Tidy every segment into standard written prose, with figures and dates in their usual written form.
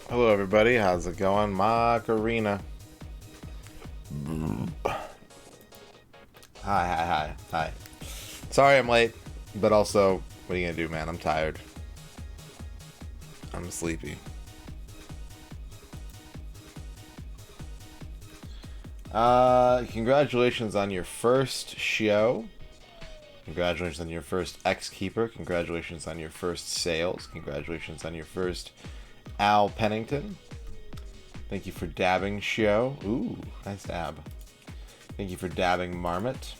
Hello, everybody. How's it going? Ocarina. Hi. Sorry I'm late, but also, what are you gonna do, man? I'm tired. I'm sleepy. Congratulations on your first show. Congratulations on your first X-Keeper. Congratulations on your first sales. Congratulations on your first Al Pennington. Thank you for dabbing show. Ooh, nice dab. Thank you for dabbing Marmot.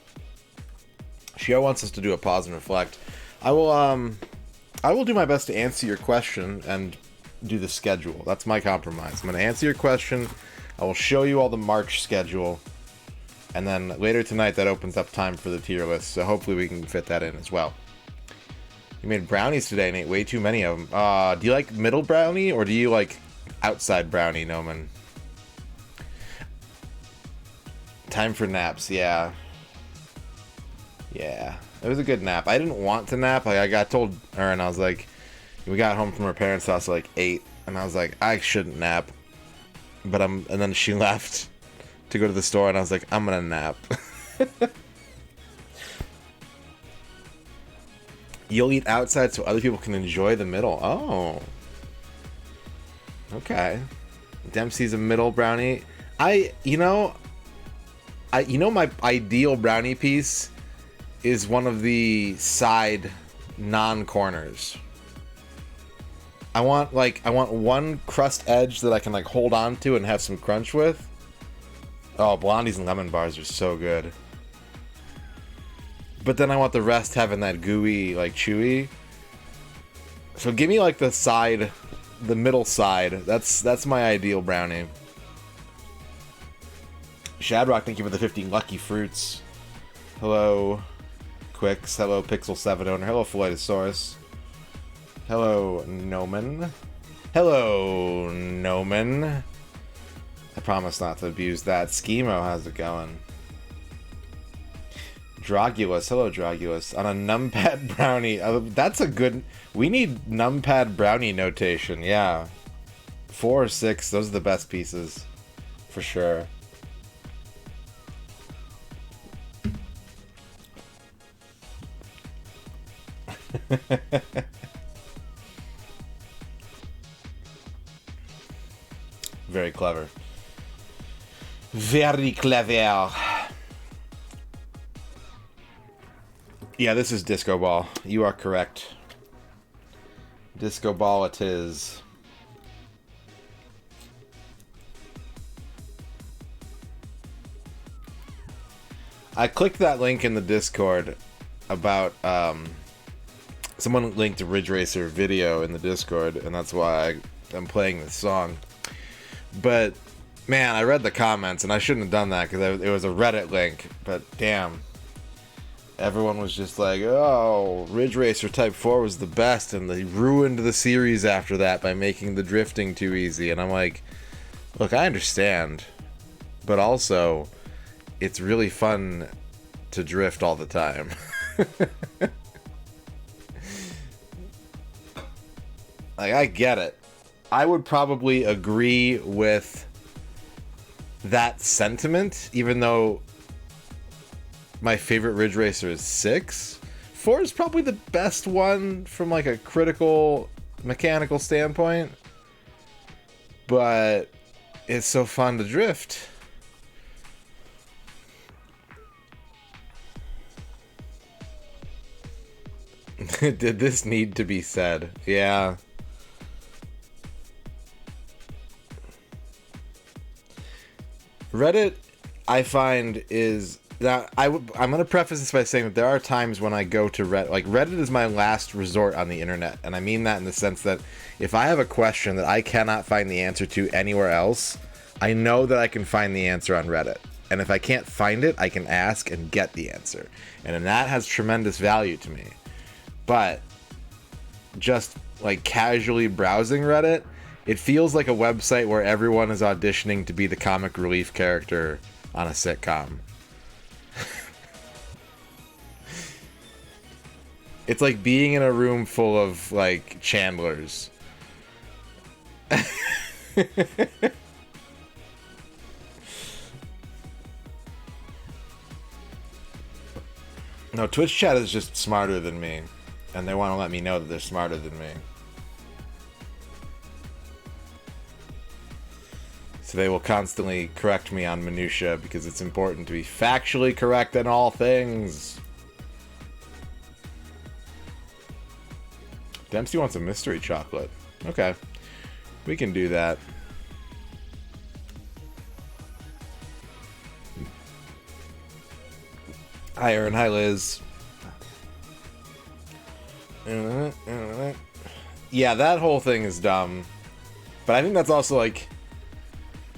Shio wants us to do a pause and reflect. I will do my best to answer your question and do the schedule. That's my compromise. I'm going to answer your question. I will show you all the March schedule. And then later tonight, that opens up time for the tier list. So hopefully we can fit that in as well. You made brownies today and ate way too many of them. Do you like middle brownie or do you like outside brownie, Noman? Time for naps, yeah. Yeah, it was a good nap. I didn't want to nap. Like, I got told Erin, I was like, we got home from her parents' house at like 8, and I was like, I shouldn't nap. And then she left to go to the store, and I was like, I'm gonna nap. You'll eat outside so other people can enjoy the middle. Oh. Okay. Dempsey's a middle brownie. You know my ideal brownie piece is one of the side non-corners. I want one crust edge that I can like hold on to and have some crunch with. Oh, blondies and lemon bars are so good. But then I want the rest having that gooey, like chewy. So give me like the middle side. That's my ideal brownie. Shadrock, thank you for the 50 lucky fruits. Hello, Quicks. Hello, Pixel 7 owner. Hello, Philetosaurus. Hello, Noman. Hello, Noman. I promise not to abuse that. Schemo, how's it going? Dragulus. Hello, Dragulus. On a numpad brownie. That's a good... We need numpad brownie notation, yeah. 4 or 6, those are the best pieces. For sure. Very clever. Very clever. Yeah, this is Disco Ball. You are correct. Disco Ball it is. I clicked that link in the Discord about, someone linked a Ridge Racer video in the Discord, and that's why I'm playing this song. But, man, I read the comments, and I shouldn't have done that, because it was a Reddit link, but damn. Everyone was just like, oh, Ridge Racer Type 4 was the best, and they ruined the series after that by making the drifting too easy. And I'm like, look, I understand, but also, it's really fun to drift all the time. Like, I get it. I would probably agree with that sentiment, even though my favorite Ridge Racer is 6. 4 is probably the best one from like a critical mechanical standpoint. But it's so fun to drift. Did this need to be said? Yeah. Reddit, I find, is... Now, I'm going to preface this by saying that there are times when I go to Reddit. Like, Reddit is my last resort on the internet. And I mean that in the sense that if I have a question that I cannot find the answer to anywhere else, I know that I can find the answer on Reddit. And if I can't find it, I can ask and get the answer. And that has tremendous value to me. But just, like, casually browsing Reddit, it feels like a website where everyone is auditioning to be the comic relief character on a sitcom. It's like being in a room full of, like, Chandlers. No, Twitch chat is just smarter than me, and they want to let me know that they're smarter than me. So they will constantly correct me on minutia because it's important to be factually correct in all things. Dempsey wants a mystery chocolate. Okay. We can do that. Hi, Aaron. Hi, Liz. Yeah, that whole thing is dumb. But I think that's also, like...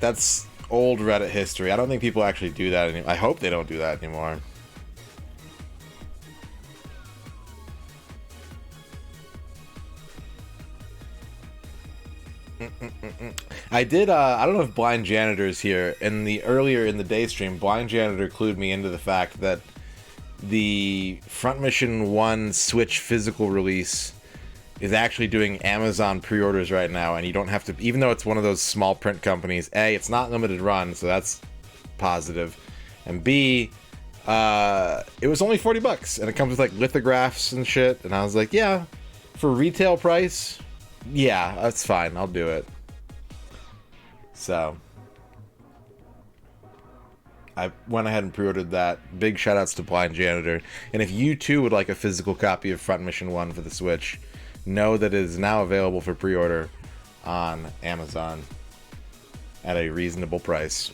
That's old Reddit history. I don't think people actually do that anymore. I hope they don't do that anymore. I did, I don't know if Blind Janitor is here. Earlier in the day stream, Blind Janitor clued me into the fact that the Front Mission 1 Switch physical release is actually doing Amazon pre-orders right now, and you don't have to, even though it's one of those small print companies, A, it's not limited run, so that's positive, and B, it was only $40, and it comes with, like, lithographs and shit, and I was like, yeah, for retail price, yeah, that's fine, I'll do it. So, I went ahead and pre-ordered that. Big shout-outs to Blind Janitor, and if you, too, would like a physical copy of Front Mission 1 for the Switch, know that it is now available for pre-order on Amazon at a reasonable price.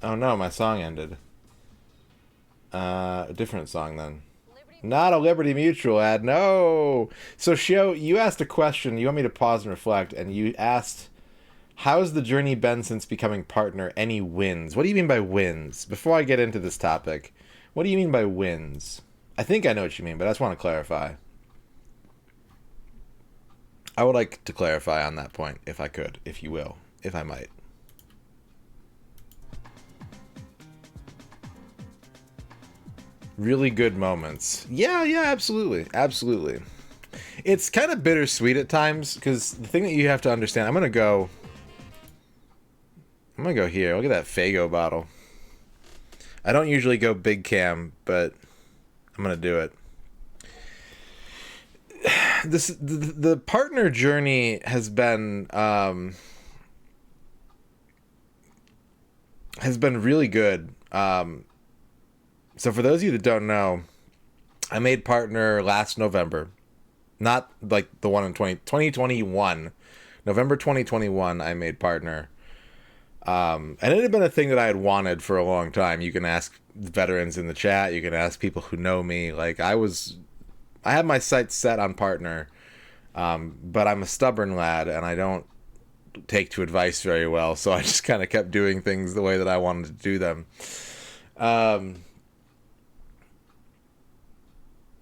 Oh no, my song ended. A different song then. Not a Liberty Mutual ad, no! So Shio, you asked a question, you want me to pause and reflect, and you asked, how's the journey been since becoming partner? Any wins? What do you mean by wins? Before I get into this topic, what do you mean by wins? I think I know what you mean, but I just want to clarify. I would like to clarify on that point, if I could, if you will, if I might. Really good moments. Yeah, absolutely. Absolutely. It's kind of bittersweet at times, because the thing that you have to understand, I'm going to go here. Look at that Faygo bottle. I don't usually go big cam, but I'm going to do it. The partner journey has been really good. So for those of you that don't know, I made partner last November. Not like the one in 2021. November 2021, I made partner. And it had been a thing that I had wanted for a long time. You can ask veterans in the chat. You can ask people who know me. Like, I had my sights set on partner. But I'm a stubborn lad, and I don't take to advice very well. So I just kind of kept doing things the way that I wanted to do them.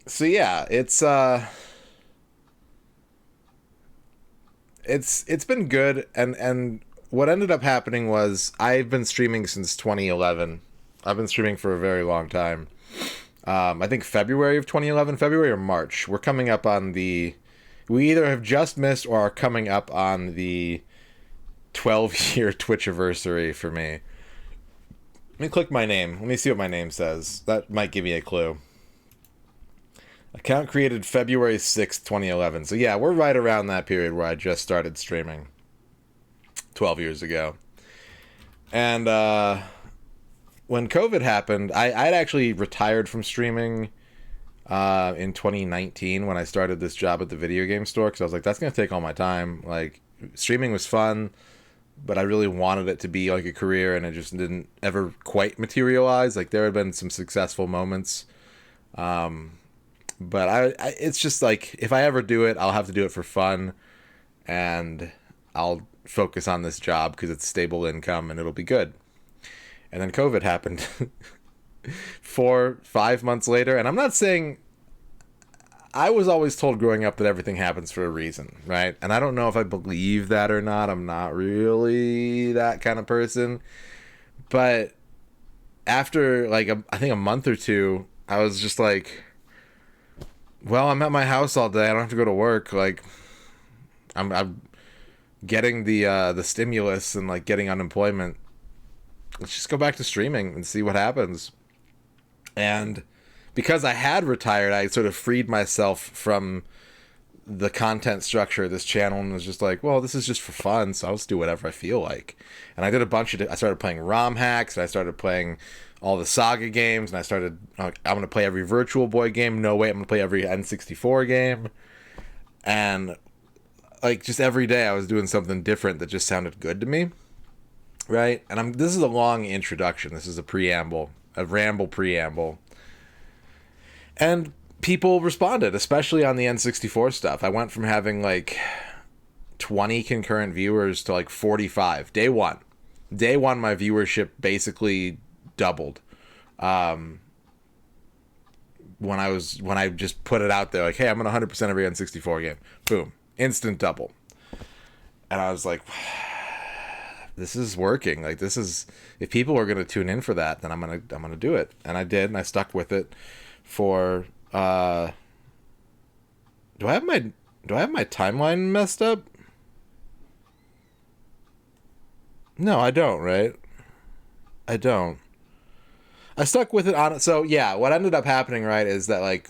So yeah, it's been good, and what ended up happening was I've been streaming since 2011. I've been streaming for a very long time. I think February of 2011, February or March. We're coming up on we either have just missed or are coming up on the 12-year Twitch anniversary for me. Let me click my name. Let me see what my name says. That might give me a clue. Account created February 6th, 2011. So yeah, we're right around that period where I just started streaming 12 years ago. And when COVID happened, I'd actually retired from streaming in 2019 when I started this job at the video game store, because I was like, that's going to take all my time. Like, streaming was fun, but I really wanted it to be like a career, and it just didn't ever quite materialize. Like, there had been some successful moments. But I it's just like, if I ever do it, I'll have to do it for fun, and I'll focus on this job because it's stable income and it'll be good. And then COVID happened 4-5 months later, and I'm not saying, I was always told growing up that everything happens for a reason, right? And I don't know if I believe that or not. I'm not really that kind of person. But after like I think a month or two, I was just like, Well, I'm at my house all day. I don't have to go to work. Like, I'm getting the stimulus and like getting unemployment. Let's just go back to streaming and see what happens. And because I had retired, I sort of freed myself from the content structure of this channel and was just like, well, this is just for fun, so I'll just do whatever I feel like. And I did a bunch of I started playing ROM hacks, and I started playing all the Saga games, and I started, I'm going to play every Virtual Boy game. No, wait, I'm going to play every N64 game. And like just every day I was doing something different that just sounded good to me. Right? And this is a long introduction. This is a preamble, a ramble preamble. And people responded, especially on the N64 stuff. I went from having like 20 concurrent viewers to like 45. Day one, my viewership basically doubled. When I just put it out there, like, hey, I'm gonna 100% every N64 game. Boom, instant double. And I was like, this is working. Like, this is, if people are gonna tune in for that, then I'm gonna do it. And I did, and I stuck with it for. Do I have my timeline messed up? No, I don't, right? I don't. I stuck with it on it. So yeah, what ended up happening, right, is that like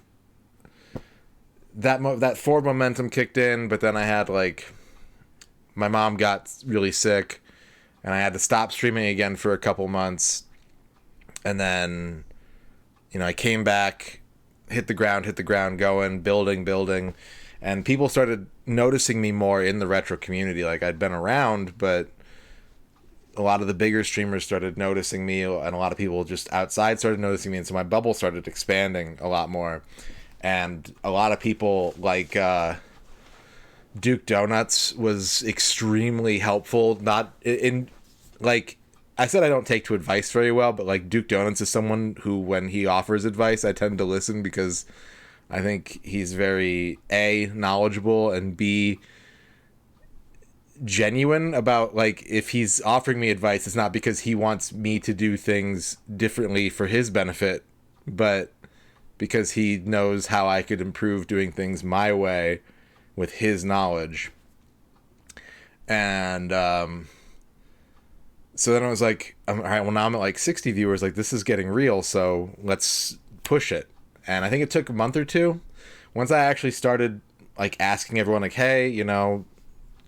that forward momentum kicked in, but then I had like my mom got really sick, and I had to stop streaming again for a couple months, and then I came back, hit the ground going, building, and people started noticing me more in the retro community. Like, I'd been around, but a lot of the bigger streamers started noticing me, and a lot of people just outside started noticing me, and so my bubble started expanding a lot more. And a lot of people like Duke Donuts was extremely helpful. Not in like, I said I don't take to advice very well, but like Duke Donuts is someone who, when he offers advice, I tend to listen, because I think he's very A, knowledgeable, and B, genuine about, like, if he's offering me advice, it's not because he wants me to do things differently for his benefit, but because he knows how I could improve doing things my way with his knowledge. And so then I was like, all right, well, now I'm at like 60 viewers. Like, this is getting real, so let's push it. And I think it took a month or two. Once I actually started like asking everyone, like, hey,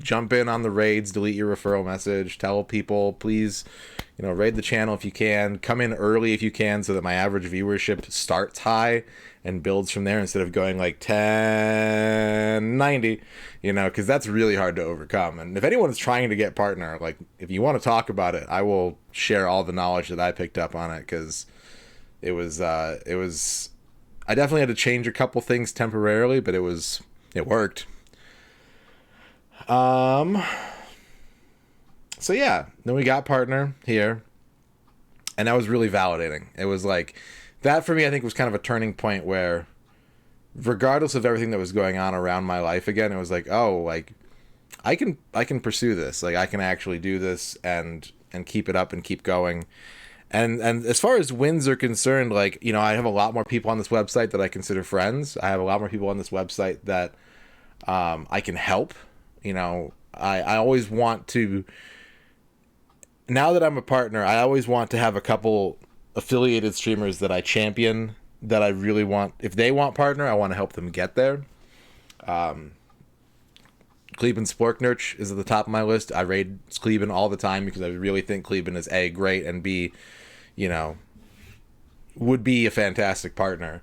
jump in on the raids, delete your referral message, tell people, please, raid the channel if you can, come in early if you can, so that my average viewership starts high and builds from there, instead of going like 1090, because that's really hard to overcome. And if anyone's trying to get partner, like, if you want to talk about it, I will share all the knowledge that I picked up on it, because it was I definitely had to change a couple things temporarily, but it worked. So yeah, then we got partner here, and that was really validating. It was like, that for me, I think, was kind of a turning point where, regardless of everything that was going on around my life again, it was like, oh, like, I can pursue this. Like, I can actually do this and keep it up and keep going. And as far as wins are concerned, like, I have a lot more people on this website that I consider friends. I have a lot more people on this website that I can help. I always want to, now that I'm a partner, I always want to have a couple affiliated streamers that I champion, that I really want. If they want partner, I want to help them get there. Kleben Sporknurch is at the top of my list. I raid Kleben all the time, because I really think Kleben is A, great, and B, would be a fantastic partner.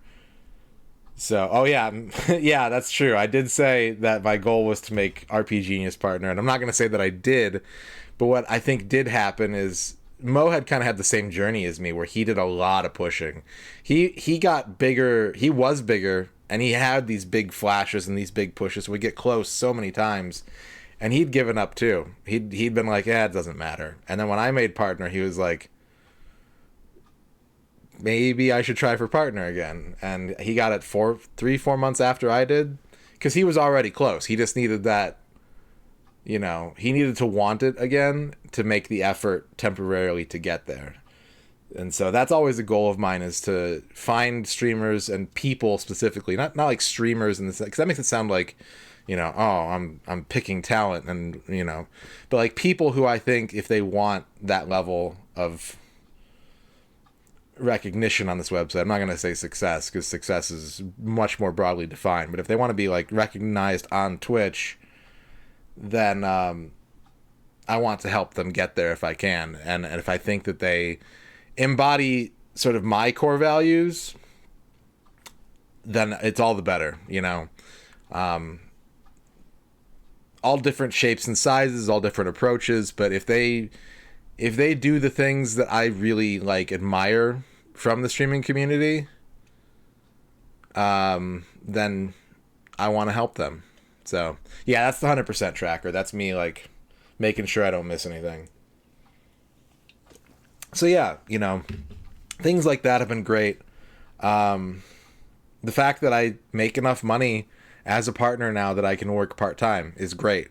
So, oh yeah, yeah, that's true. I did say that my goal was to make RP Genius partner, and I'm not going to say that I did, but what I think did happen is Mo had kind of had the same journey as me, where he did a lot of pushing. He got bigger, he was bigger, and he had these big flashes and these big pushes. We get close so many times, and he'd given up too. He'd been like, yeah, it doesn't matter. And then when I made partner, he was like, maybe I should try for partner again. And he got it 4 months after I did, because he was already close. He just needed that, he needed to want it again to make the effort temporarily to get there. And so that's always a goal of mine, is to find streamers and people specifically, not like streamers in this, because that makes it sound like, I'm picking talent, and but like people who I think, if they want that level of recognition on this website, I'm not going to say success, because success is much more broadly defined, but if they want to be like recognized on Twitch, then I want to help them get there if I can, and if I think that they embody sort of my core values, then it's all the better, all different shapes and sizes, all different approaches, but if they do the things that I really like admire from the streaming community, then I want to help them. So yeah, that's the 100% tracker. That's me like making sure I don't miss anything. So yeah, things like that have been great. The fact that I make enough money as a partner now that I can work part-time is great,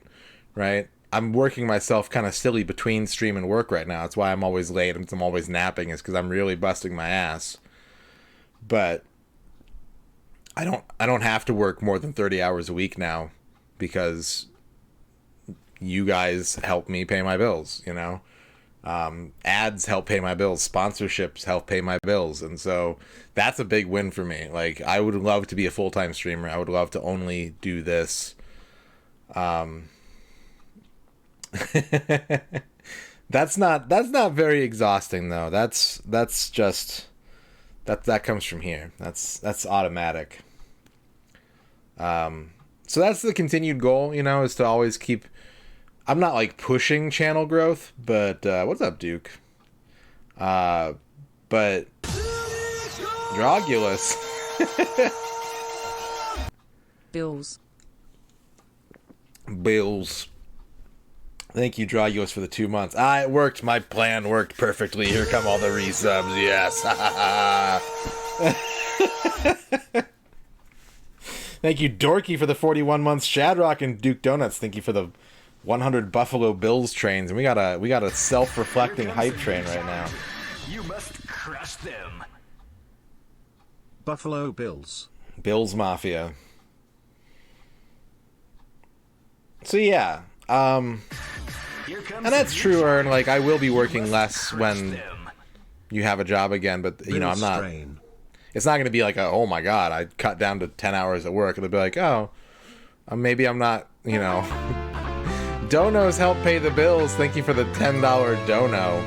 right? I'm working myself kind of silly between stream and work right now. That's why I'm always late and I'm always napping, is because I'm really busting my ass. But I don't have to work more than 30 hours a week now, because you guys help me pay my bills, ads help pay my bills, sponsorships help pay my bills, and so that's a big win for me. Like, I would love to be a full-time streamer. I would love to only do this. That's not very exhausting though. That's just that comes from here. That's automatic. So that's the continued goal, is to always keep. I'm not like pushing channel growth, but what's up, Duke? But Drogulus. Bills. Thank you, Drogulus, for the 2 months. It worked. My plan worked perfectly. Here come all the resubs. Yes. Thank you, Dorky, for the 41 months. Shadrock and Duke Donuts, thank you for the 100 Buffalo Bills trains. And we got a self-reflecting hype train right now. You must crush them. Buffalo Bills. Bills Mafia. So yeah, and that's true, Ern. Like, I will be working less when you have a job again, but I'm not. Strain. It's not going to be like, oh my god, I cut down to 10 hours at work. It'll be like, oh, maybe I'm not. Donos help pay the bills. Thank you for the $10 dono.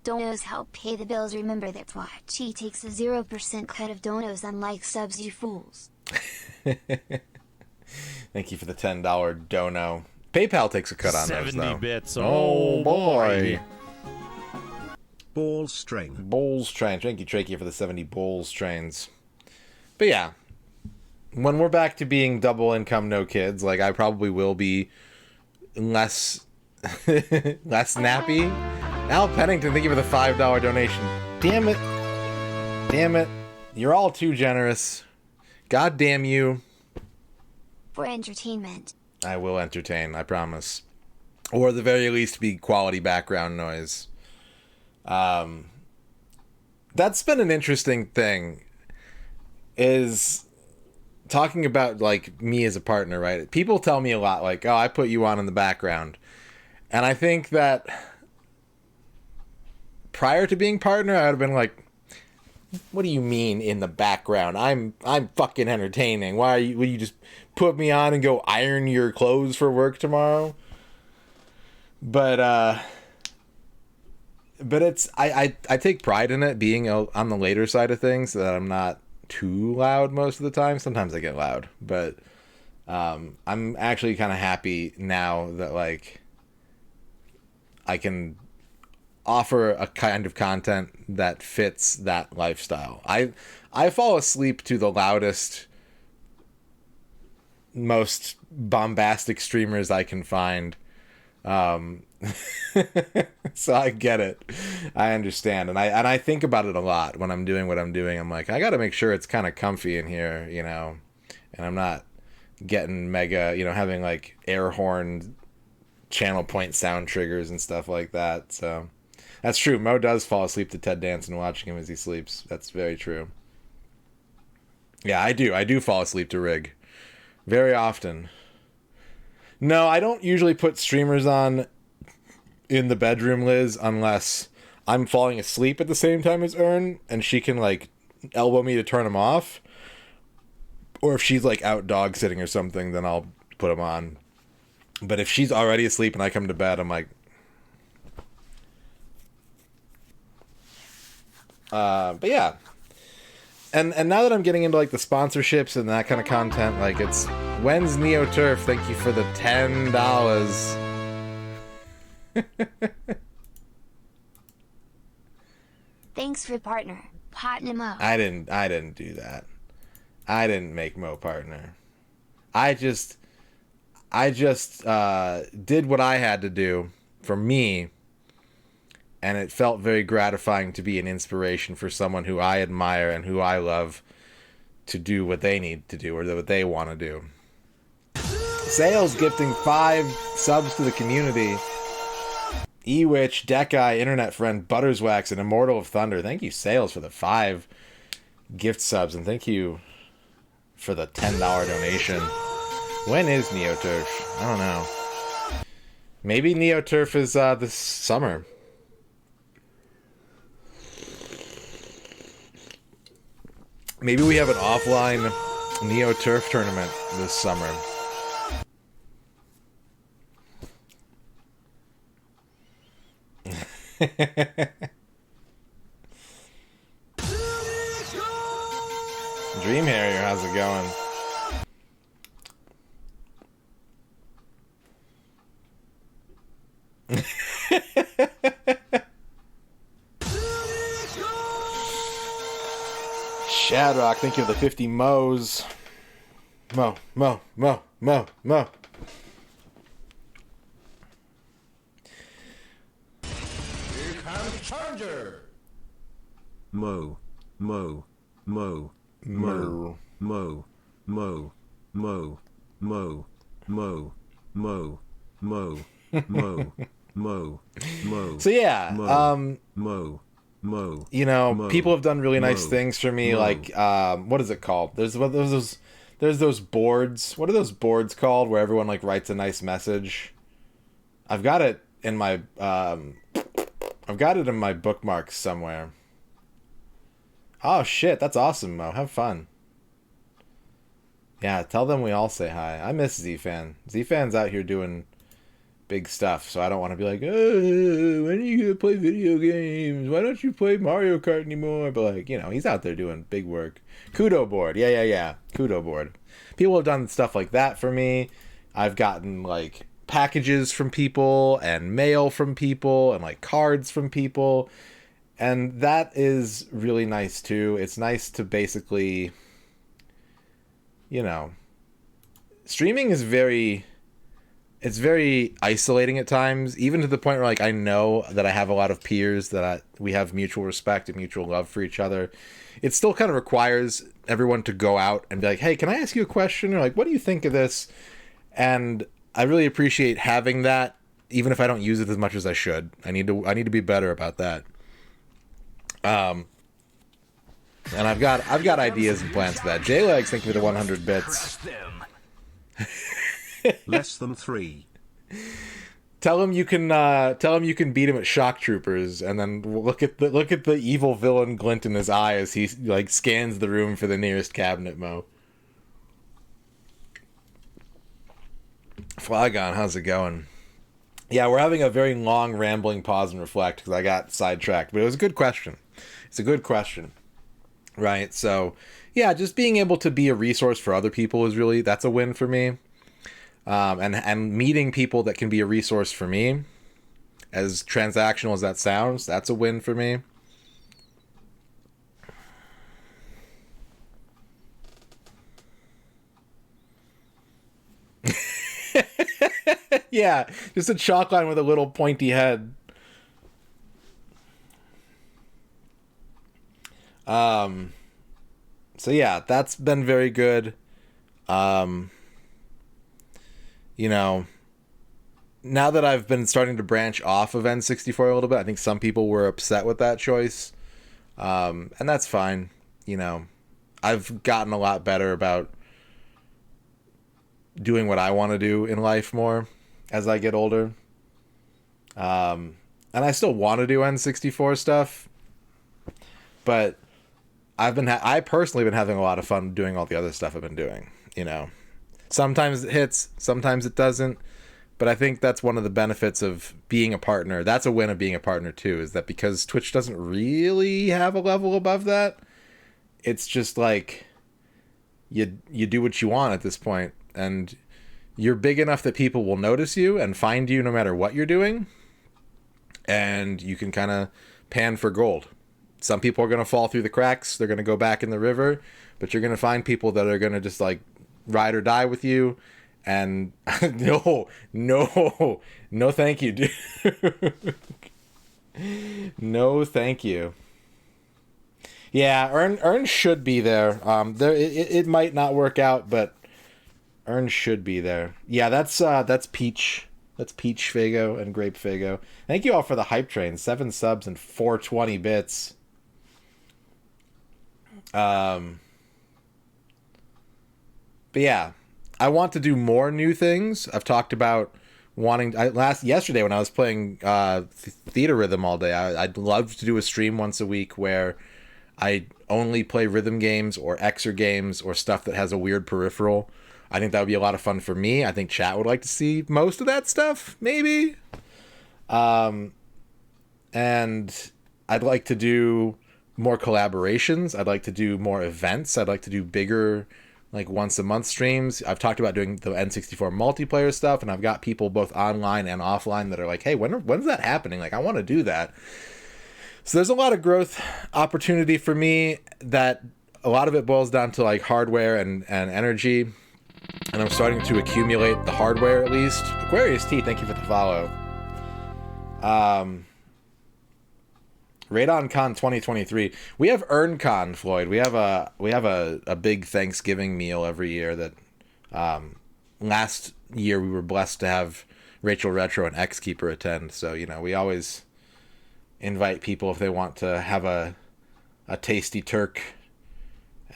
Donos help pay the bills. Remember that Twachi takes a 0% cut of donos, unlike subs, you fools. Thank you for the $10 dono. PayPal takes a cut on those, though. 70 bits. Oh boy. Balls train. Bowls train. Thank you, Trakey, for the 70 bowls trains. But yeah, when we're back to being double income, no kids, like, I probably will be less nappy. Al Pennington, thank you for the $5 donation. Damn it. You're all too generous. God damn you. For entertainment. I will entertain, I promise. Or at the very least, be quality background noise. That's been an interesting thing, is talking about, like, me as a partner, right? People tell me a lot, like, oh, I put you on in the background. And I think that prior to being partner, I would have been like, what do you mean in the background? I'm fucking entertaining. Will you just put me on and go iron your clothes for work tomorrow? But it's I take pride in it being on the later side of things, so that I'm not too loud most of the time. Sometimes I get loud, but I'm actually kind of happy now that, like, I can offer a kind of content that fits that lifestyle. I fall asleep to the loudest, most bombastic streamers I can find. So I get it. I understand. And I think about it a lot when I'm doing what I'm doing. I'm like, I got to make sure it's kind of comfy in here, and I'm not getting mega, having like air horn channel point sound triggers and stuff like that. So that's true. Mo does fall asleep to Ted Danson watching him as he sleeps. That's very true. Yeah, I do. I do fall asleep to Rig very often. No, I don't usually put streamers on in the bedroom, Liz, unless I'm falling asleep at the same time as Ern, and she can, like, elbow me to turn them off. Or if she's, like, out dog sitting or something, then I'll put them on. But if she's already asleep and I come to bed, I'm like... but yeah. And now that I'm getting into, like, the sponsorships and that kind of content, like, it's... When's Neo Turf? Thank you for the $10. Thanks for partner. Partner Mo. I didn't do that. I didn't make Mo partner. I just did what I had to do for me, and it felt very gratifying to be an inspiration for someone who I admire and who I love to do what they need to do or what they want to do. Sales gifting 5 subs to the community. Ewitch, Deckeye, Internet Friend, Butterswax, and Immortal of Thunder. Thank you, Sales, for the 5 gift subs, and thank you for the $10 donation. When is NeoTurf? I don't know. Maybe NeoTurf is this summer. Maybe we have an offline NeoTurf tournament this summer. Dream Harrier, how's it going? Shadrock, thank you for the 50 Mo's. Mo. Charger. Mo. So yeah, you know, people have done really nice things for me. Like, what is it called? There's those boards. What are those boards called? Where everyone like writes a nice message. I've got it in my bookmarks somewhere. Oh shit, that's awesome, Mo. Have fun. Yeah, tell them we all say hi. I miss Z-Fan. Z-Fan's out here doing big stuff, so I don't want to be like, oh, when are you gonna play video games? Why don't you play Mario Kart anymore? But like, you know, he's out there doing big work. Kudo board. Yeah. Kudo board. People have done stuff like that for me. I've gotten like packages from people and mail from people and like cards from people. And that is really nice too. It's nice to basically, you know, streaming is very isolating at times, even to the point where like I know that I have a lot of peers that we have mutual respect and mutual love for each other. It still kind of requires everyone to go out and be like, hey, can I ask you a question? Or like, what do you think of this? And I really appreciate having that, even if I don't use it as much as I should. I need to be better about that. And I've got ideas and plans for that. J-Legs, thank you for the 100 bits. Less than 3. Tell him you can beat him at Shock Troopers, and then look at the evil villain glint in his eye as he like scans the room for the nearest cabinet. Mo. Flygon, how's it going? Yeah, we're having a very long, rambling pause and reflect because I got sidetracked, but it was a good question. It's a good question, right? So, yeah, just being able to be a resource for other people that's a win for me. And meeting people that can be a resource for me, as transactional as that sounds, that's a win for me. Yeah, just a chalk line with a little pointy head. So yeah, that's been very good. You know, now that I've been starting to branch off of N64 a little bit, I think some people were upset with that choice. And that's fine. You know, I've gotten a lot better about doing what I want to do in life more as I get older. And I still want to do N64 stuff, but I personally been having a lot of fun doing all the other stuff I've been doing. You know, sometimes it hits, sometimes it doesn't. But I think that's one of the benefits of being a partner. That's a win of being a partner too, is that because Twitch doesn't really have a level above that, it's just like you do what you want at this point, and you're big enough that people will notice you and find you no matter what you're doing, and you can kind of pan for gold. Some people are going to fall through the cracks, they're going to go back in the river, but you're going to find people that are going to just like ride or die with you. And no, thank you, dude. No, thank you. Yeah, Earn should be there. It might not work out, but Earn should be there. Yeah, that's Peach. That's Peach Fago and Grape Fago. Thank you all for the hype train. 7 subs and 420 bits. But yeah. I want to do more new things. I've talked about wanting yesterday when I was playing Theater Rhythm all day. I'd love to do a stream once a week where I only play rhythm games or Xer games or stuff that has a weird peripheral. I think that would be a lot of fun for me. I think chat would like to see most of that stuff, maybe. And I'd like to do more collaborations. I'd like to do more events. I'd like to do bigger, like once a month streams. I've talked about doing the N64 multiplayer stuff, and I've got people both online and offline that are like, hey, when's that happening? Like, I want to do that. So there's a lot of growth opportunity for me that a lot of it boils down to like hardware and energy. And I'm starting to accumulate the hardware at least. Aquarius T, thank you for the follow. RadonCon 2023. We have EarnCon, Floyd. We have a big Thanksgiving meal every year that last year we were blessed to have Rachel Retro and Xkeeper attend. So, you know, we always invite people if they want to have a tasty turk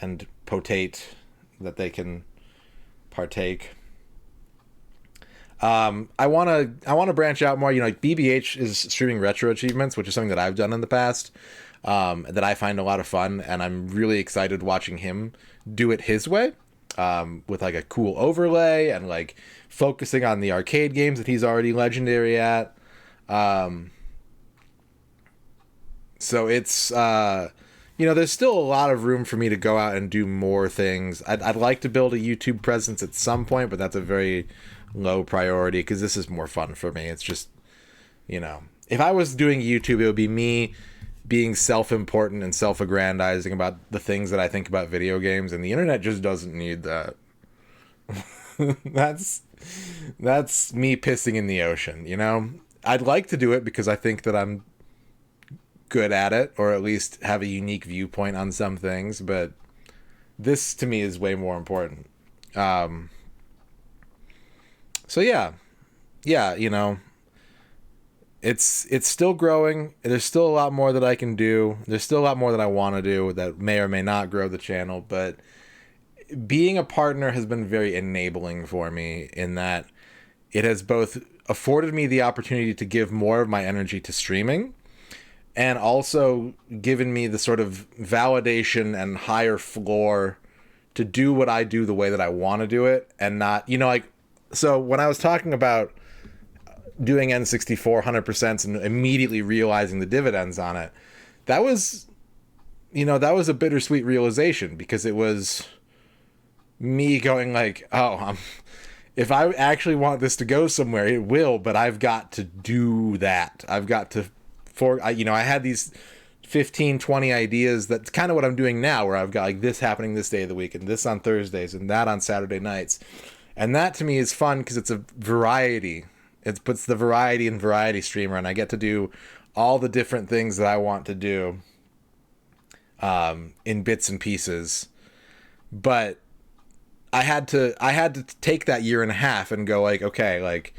and potate that they can partake. I want to branch out more. You know, like BBH is streaming retro achievements, which is something that I've done in the past, that I find a lot of fun, and I'm really excited watching him do it his way, with like a cool overlay and like focusing on the arcade games that he's already legendary at. So it's, you know, there's still a lot of room for me to go out and do more things. I'd like to build a YouTube presence at some point, but that's a very low priority because this is more fun for me. It's just, you know, if I was doing YouTube, it would be me being self-important and self-aggrandizing about the things that I think about video games, and the internet just doesn't need that. that's me pissing in the ocean, you know? I'd like to do it because I think that I'm good at it, or at least have a unique viewpoint on some things, but this to me is way more important. So yeah, you know, it's still growing. There's still a lot more that I can do. There's still a lot more that I want to do that may or may not grow the channel, but being a partner has been very enabling for me in that it has both afforded me the opportunity to give more of my energy to streaming, and also given me the sort of validation and higher floor to do what I do the way that I want to do it, and not, you know, like, so when I was talking about doing N64 100% and immediately realizing the dividends on it, that was, you know, that was a bittersweet realization, because it was me going like, oh, if I actually want this to go somewhere, it will, but I've got to do that. I've got to, you know, I had these 15, 20 ideas. That's kind of what I'm doing now, where I've got like this happening this day of the week, and this on Thursdays, and that on Saturday nights. And that to me is fun because it's a variety. It puts the variety in variety streamer, and I get to do all the different things that I want to do in bits and pieces. But I had to take that year and a half and go like, okay, like,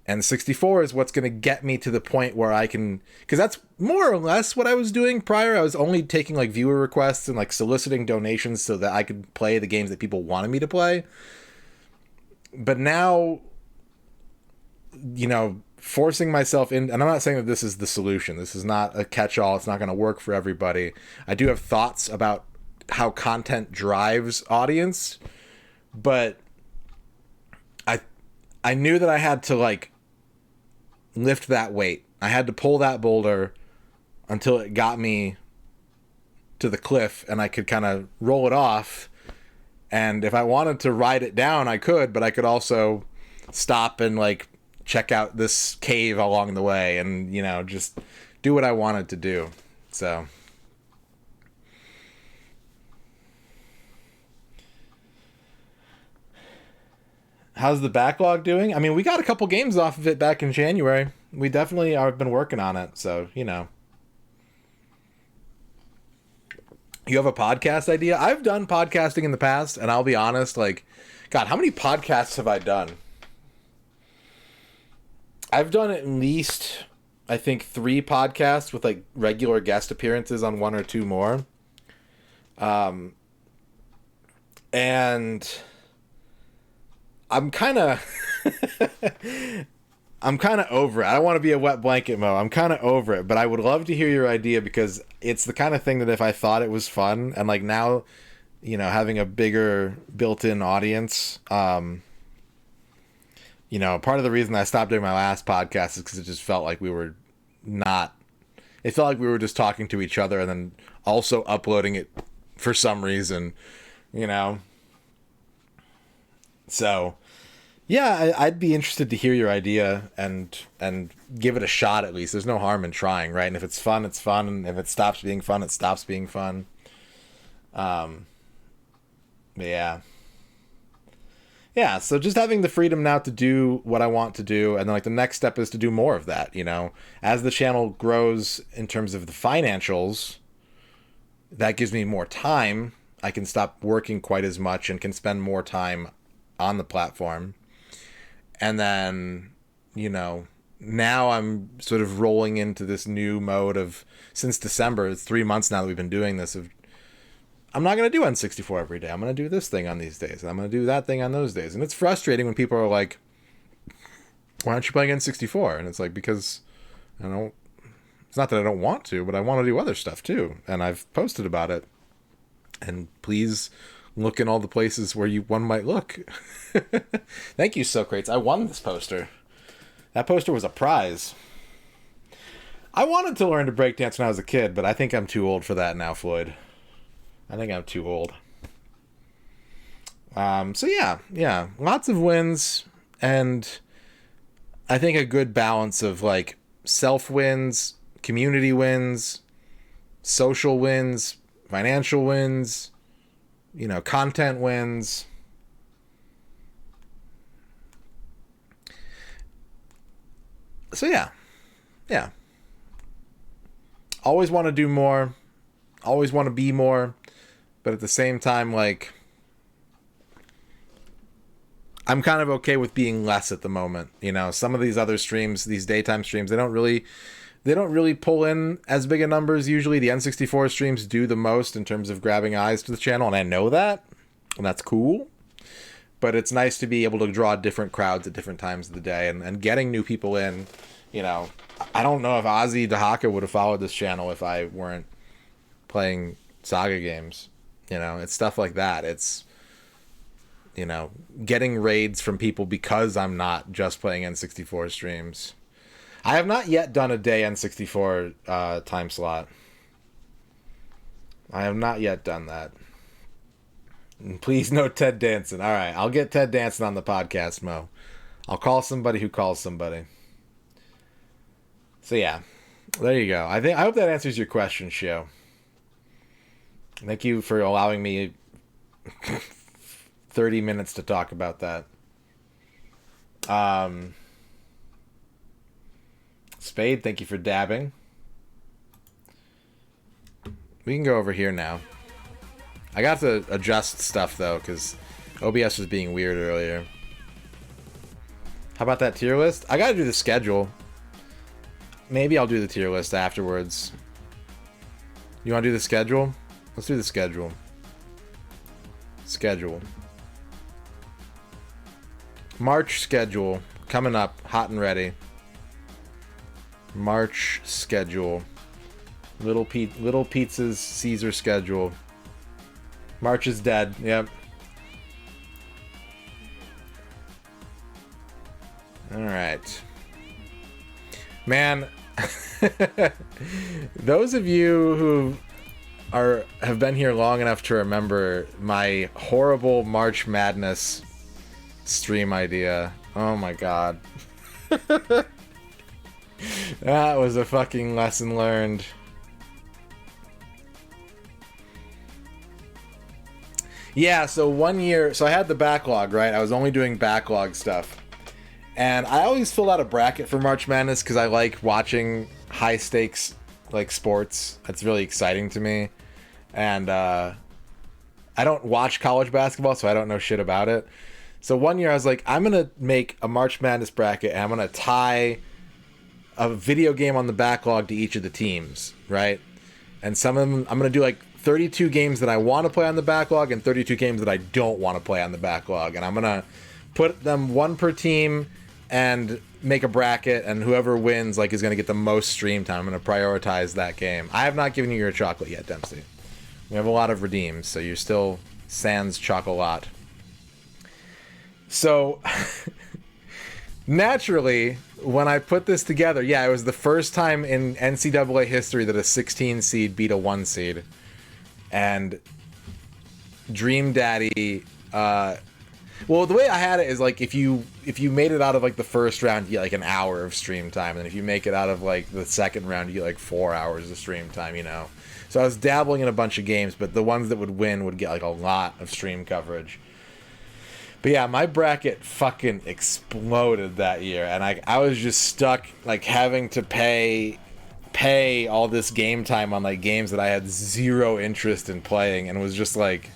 N64 is what's going to get me to the point where I can, because that's more or less what I was doing prior. I was only taking like viewer requests and like soliciting donations so that I could play the games that people wanted me to play. But now, you know, forcing myself in, and I'm not saying that this is the solution. This is not a catch-all. It's not going to work for everybody. I do have thoughts about how content drives audience, but I knew that I had to like lift that weight. I had to pull that boulder until it got me to the cliff and I could kind of roll it off. And if I wanted to ride it down, I could, but I could also stop and like check out this cave along the way and, you know, just do what I wanted to do. So how's the backlog doing? I mean, we got a couple games off of it back in January. We definitely have been working on it, so, you know. You have a podcast idea? I've done podcasting in the past, and I'll be honest, like, God, how many podcasts have I done? I've done at least, I think, 3 podcasts with, like, regular guest appearances on 1 or 2 more. And I'm kind of over it. I don't want to be a wet blanket, Mo. I'm kind of over it, but I would love to hear your idea because it's the kind of thing that if I thought it was fun and like now, you know, having a bigger built-in audience, you know, part of the reason I stopped doing my last podcast is because it just felt like we were just talking to each other and then also uploading it for some reason, you know. So, yeah, I'd be interested to hear your idea and give it a shot at least. There's no harm in trying, right? And if it's fun, it's fun. And if it stops being fun, it stops being fun. Yeah. Yeah, so just having the freedom now to do what I want to do. And then, like, the next step is to do more of that, you know? As the channel grows in terms of the financials, that gives me more time. I can stop working quite as much and can spend more time on the platform. And then, you know, now I'm sort of rolling into this new mode of, since December, it's 3 months now that we've been doing this, of I'm not going to do N64 every day. I'm going to do this thing on these days. And I'm going to do that thing on those days. And it's frustrating when people are like, why aren't you playing N64? And it's like, because it's not that I don't want to, but I want to do other stuff too. And I've posted about it. And please look in all the places where one might look. Thank you, Socrates. I won this poster. That poster was a prize. I wanted to learn to breakdance when I was a kid, but I think I'm too old for that now, Floyd. I think I'm too old. So yeah, lots of wins, and I think a good balance of like self wins, community wins, social wins, financial wins, you know, content wins. So yeah. Always want to do more. Always want to be more. But at the same time, like, I'm kind of okay with being less at the moment. You know, some of these other streams, these daytime streams, they don't really pull in as big a numbers usually. The N64 streams do the most in terms of grabbing eyes to the channel, and I know that, and that's cool. But it's nice to be able to draw different crowds at different times of the day and getting new people in. You know, I don't know if Ozzy Dahaka would have followed this channel if I weren't playing Saga games. You know, it's stuff like that. It's, you know, getting raids from people because I'm not just playing N64 streams. I have not yet done a day N64 time slot. I have not yet done that. And please no Ted Danson. All right, I'll get Ted Danson on the podcast, Mo. I'll call somebody who calls somebody. So yeah, there you go. I hope that answers your question, Shio. Thank you for allowing me 30 minutes to talk about that. Spade, thank you for dabbing. We can go over here now. I got to adjust stuff, though, because OBS was being weird earlier. How about that tier list? I gotta do the schedule. Maybe I'll do the tier list afterwards. You want to do the schedule? Let's do the schedule. Schedule. March schedule. Coming up. Hot and ready. March schedule. Little Pizza's Caesar schedule. March is dead. Yep. Alright. Man, those of you who have been here long enough to remember my horrible March Madness stream idea. Oh my god. That was a fucking lesson learned. Yeah, so 1 year, so I had the backlog, right? I was only doing backlog stuff. And I always filled out a bracket for March Madness because I like watching high stakes like sports. It's really exciting to me. And I don't watch college basketball, so I don't know shit about it. So 1 year I was like, I'm going to make a March Madness bracket and I'm going to tie a video game on the backlog to each of the teams, right? And some of them, I'm going to do like 32 games that I want to play on the backlog and 32 games that I don't want to play on the backlog. And I'm going to put them one per team and make a bracket, and whoever wins like is going to get the most stream time. I'm going to prioritize that game. I have not given you your chocolate yet, Dempsey. We have a lot of redeems, so you're still sans chocolat. So, naturally, when I put this together, yeah, it was the first time in NCAA history that a 16 seed beat a 1 seed. And Dream Daddy, well, the way I had it is like if you made it out of like the first round, you get like an hour of stream time, and if you make it out of like the second round, you get like 4 hours of stream time, you know. So I was dabbling in a bunch of games, but the ones that would win would get like a lot of stream coverage. But yeah, my bracket fucking exploded that year, and I was just stuck like having to pay all this game time on like games that I had zero interest in playing, and was just like,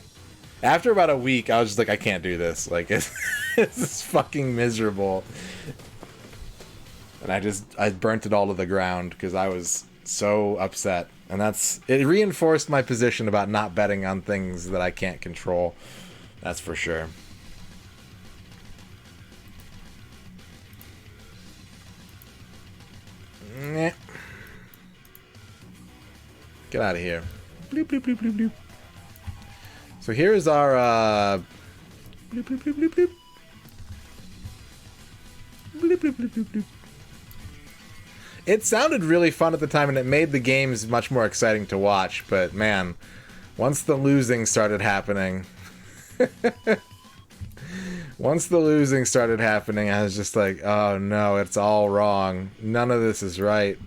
after about a week, I was just like, I can't do this. Like, this is fucking miserable. And I burnt it all to the ground because I was so upset. And it reinforced my position about not betting on things that I can't control. That's for sure. Get out of here. Bloop, bloop, bloop, bloop, bloop. So here's our bloop, bloop, bloop, bloop, bloop. Bloop, bloop, bloop, bloop, bloop. It sounded really fun at the time, and it made the games much more exciting to watch, but man, once the losing started happening, I was just like, oh no, it's all wrong. None of this is right.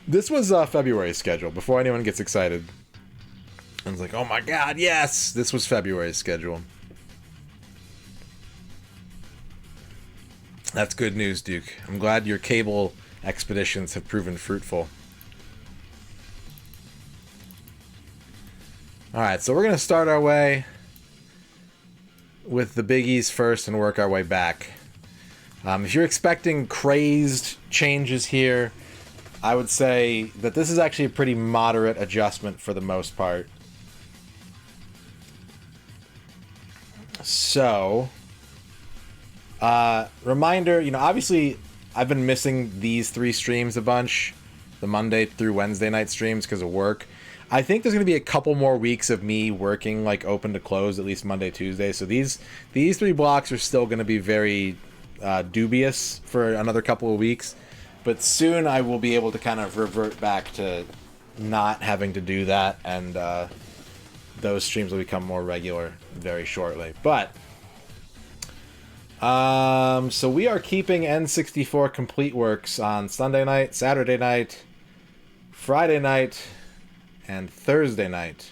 This was February's schedule, before anyone gets excited. I was like, oh my god, yes! This was February's schedule. That's good news, Duke. I'm glad your cable expeditions have proven fruitful. Alright, so we're going to start our way with the biggies first and work our way back. If you're expecting crazed changes here, I would say that this is actually a pretty moderate adjustment for the most part. So, reminder, you know, obviously I've been missing these 3 streams a bunch, the Monday through Wednesday night streams because of work. I think there's going to be a couple more weeks of me working like open to close, at least Monday, Tuesday. So these 3 blocks are still going to be very dubious for another couple of weeks. But soon I will be able to kind of revert back to not having to do that, and those streams will become more regular very shortly. But so we are keeping N64 Complete Works on Sunday night, Saturday night, Friday night, and Thursday night.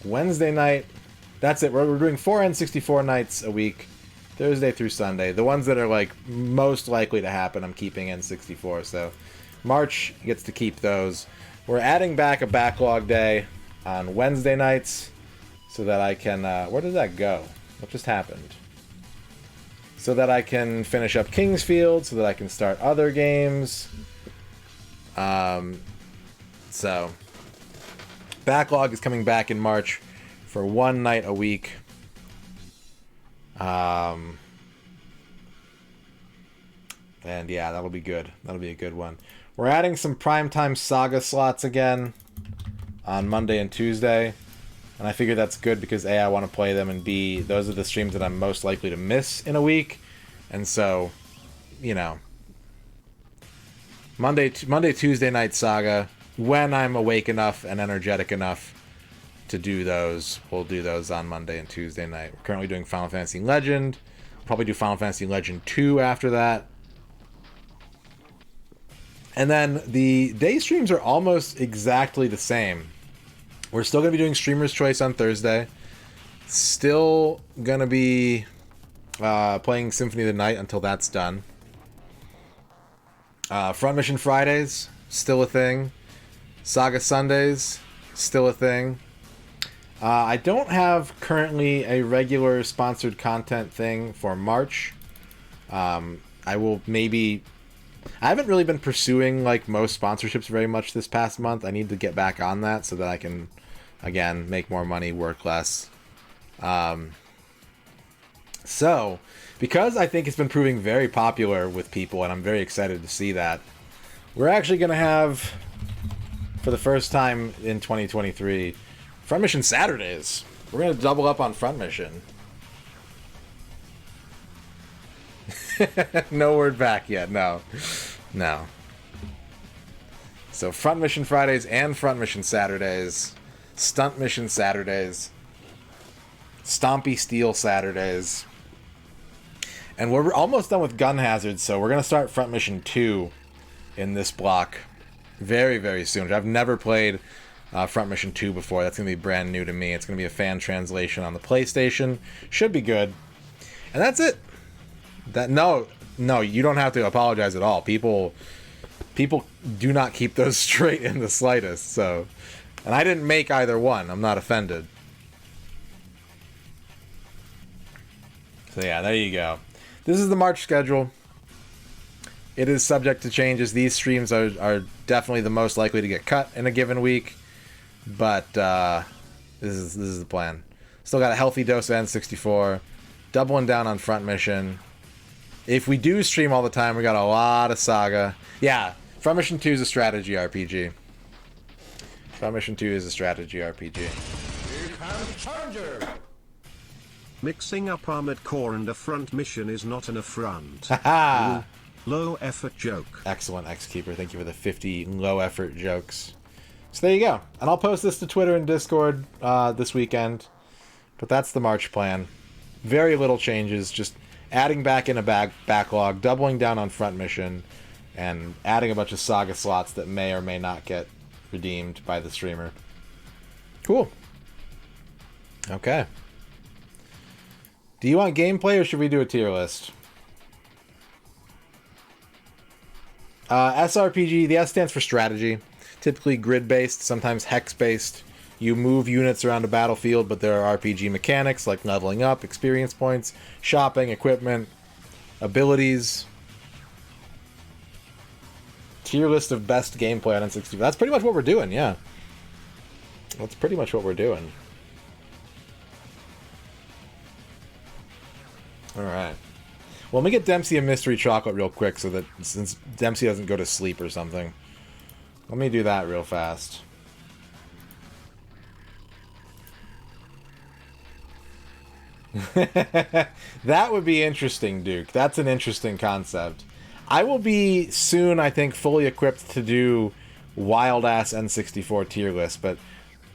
Wednesday night, that's it. We're doing 4 N64 nights a week, Thursday through Sunday. The ones that are like most likely to happen, I'm keeping N64. So March gets to keep those. We're adding back a backlog day on Wednesday nights so that I can... where did that go? What just happened? So that I can finish up Kingsfield, so that I can start other games. So, backlog is coming back in March for one night a week. And yeah, that'll be good. That'll be a good one. We're adding some primetime Saga slots again on Monday and Tuesday. And I figure that's good because A, I want to play them, and B, those are the streams that I'm most likely to miss in a week. And so, you know, Monday, Tuesday night Saga, when I'm awake enough and energetic enough to do those, we'll do those on Monday and Tuesday night. We're currently doing Final Fantasy Legend. Probably do Final Fantasy Legend 2 after that. And then the day streams are almost exactly the same. We're still going to be doing Streamer's Choice on Thursday. Still going to be playing Symphony of the Night until that's done. Front Mission Fridays, still a thing. Saga Sundays, still a thing. I don't have currently a regular sponsored content thing for March. I will maybe... I haven't really been pursuing like most sponsorships very much this past month. I need to get back on that so that I can, again, make more money, work less. So, because I think it's been proving very popular with people, and I'm very excited to see that, we're actually going to have, for the first time in 2023, Front Mission Saturdays. We're going to double up on Front Mission. No word back yet. No. So Front Mission Fridays and Front Mission Saturdays. Stunt Mission Saturdays. Stompy Steel Saturdays. And we're almost done with Gun Hazard, so we're going to start Front Mission 2 in this block very, very soon. I've never played Front Mission 2 before. That's going to be brand new to me. It's going to be a fan translation on the PlayStation. Should be good. And that's it. No, you don't have to apologize at all. People do not keep those straight in the slightest. So, and I didn't make either one. I'm not offended. So yeah, there you go. This is the March schedule. It is subject to changes. These streams are definitely the most likely to get cut in a given week. But this is the plan. Still got a healthy dose of N64. Doubling down on Front Mission. If we do stream all the time, we got a lot of Saga. Yeah, Front Mission 2 is a strategy RPG. Front Mission 2 is a strategy RPG. Here comes Charger! Mixing up Armored Core and a Front Mission is not an affront. Haha! Low effort joke. Excellent, X-Keeper. Thank you for the 50 low effort jokes. So there you go. And I'll post this to Twitter and Discord this weekend. But that's the March plan. Very little changes, just adding back in a backlog, doubling down on Front Mission, and adding a bunch of Saga slots that may or may not get redeemed by the streamer. Cool. Okay. Do you want gameplay or should we do a tier list? SRPG, the S stands for strategy. Typically grid-based, sometimes hex-based. You move units around a battlefield, but there are RPG mechanics like leveling up, experience points, shopping, equipment, abilities. Tier list of best gameplay on N64. That's pretty much what we're doing, yeah. That's pretty much what we're doing. Alright. Well, let me get Dempsey a mystery chocolate real quick so that since Dempsey doesn't go to sleep or something. Let me do that real fast. That would be interesting, Duke. That's an interesting concept. I will be soon, I think, fully equipped to do wild-ass N64 tier list, but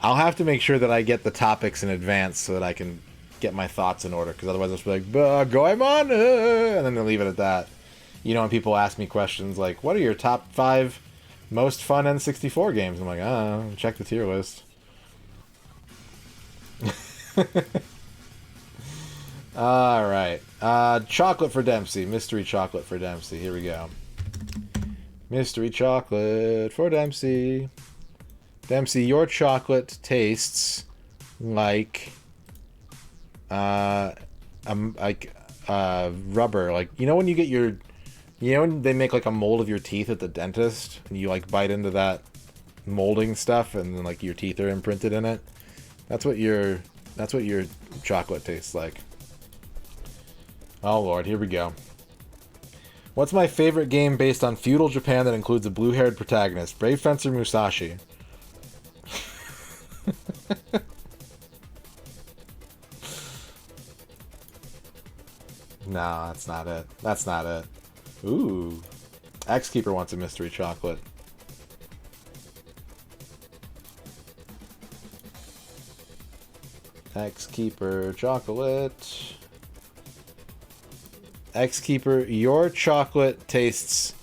I'll have to make sure that I get the topics in advance so that I can get my thoughts in order, because otherwise I'll just be like, Goemon, and then they'll leave it at that. You know, when people ask me questions like, what are your top 5 most fun N64 games? I'm like, check the tier list. Alright. Chocolate for Dempsey. Mystery chocolate for Dempsey. Here we go. Mystery chocolate for Dempsey. Dempsey, your chocolate tastes like rubber. Like, you know when you get your, you know when they make like a mold of your teeth at the dentist and you like bite into that molding stuff and then like your teeth are imprinted in it? That's what your chocolate tastes like. Oh lord, here we go. What's my favorite game based on feudal Japan that includes a blue-haired protagonist? Brave Fencer Musashi. No, that's not it. That's not it. Ooh. X-Keeper wants a mystery chocolate. X-Keeper chocolate. X-Keeper, your chocolate tastes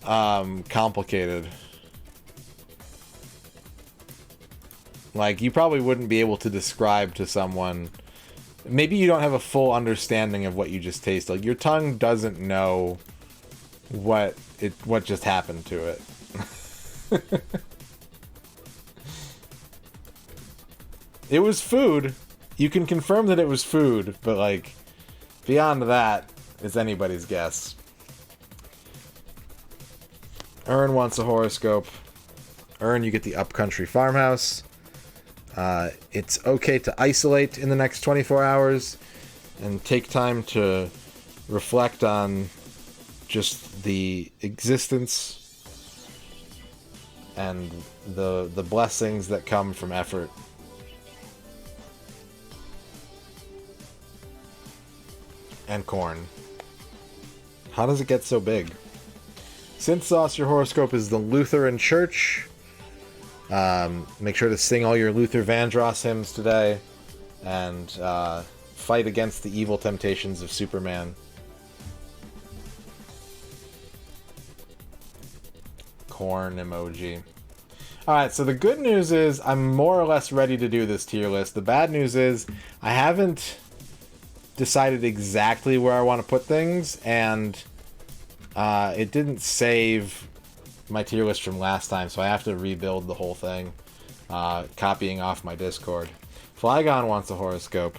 complicated. Like, you probably wouldn't be able to describe to someone. Maybe you don't have a full understanding of what you just tasted. Like, your tongue doesn't know what just happened to it. It was food. You can confirm that it was food, but like, beyond that, it's anybody's guess. Ern wants a horoscope. Ern, you get the Upcountry Farmhouse. It's okay to isolate in the next 24 hours and take time to reflect on just the existence and the blessings that come from effort. And corn. How does it get so big? Synth Sauce, your horoscope is the Lutheran Church. Make sure to sing all your Luther Vandross hymns today. And fight against the evil temptations of Superman. Corn emoji. Alright, so the good news is I'm more or less ready to do this tier list. The bad news is I haven't decided exactly where I want to put things, and it didn't save my tier list from last time, so I have to rebuild the whole thing, copying off my Discord. Flygon wants a horoscope.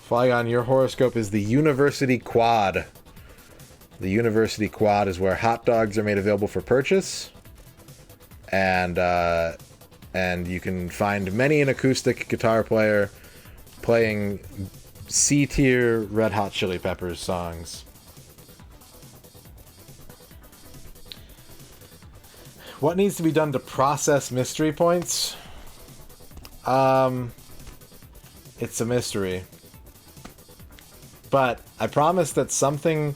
Flygon, your horoscope is the University Quad. The University Quad is where hot dogs are made available for purchase, and you can find many an acoustic guitar player playing C-tier Red Hot Chili Peppers songs. What needs to be done to process mystery points? It's a mystery. But I promise that something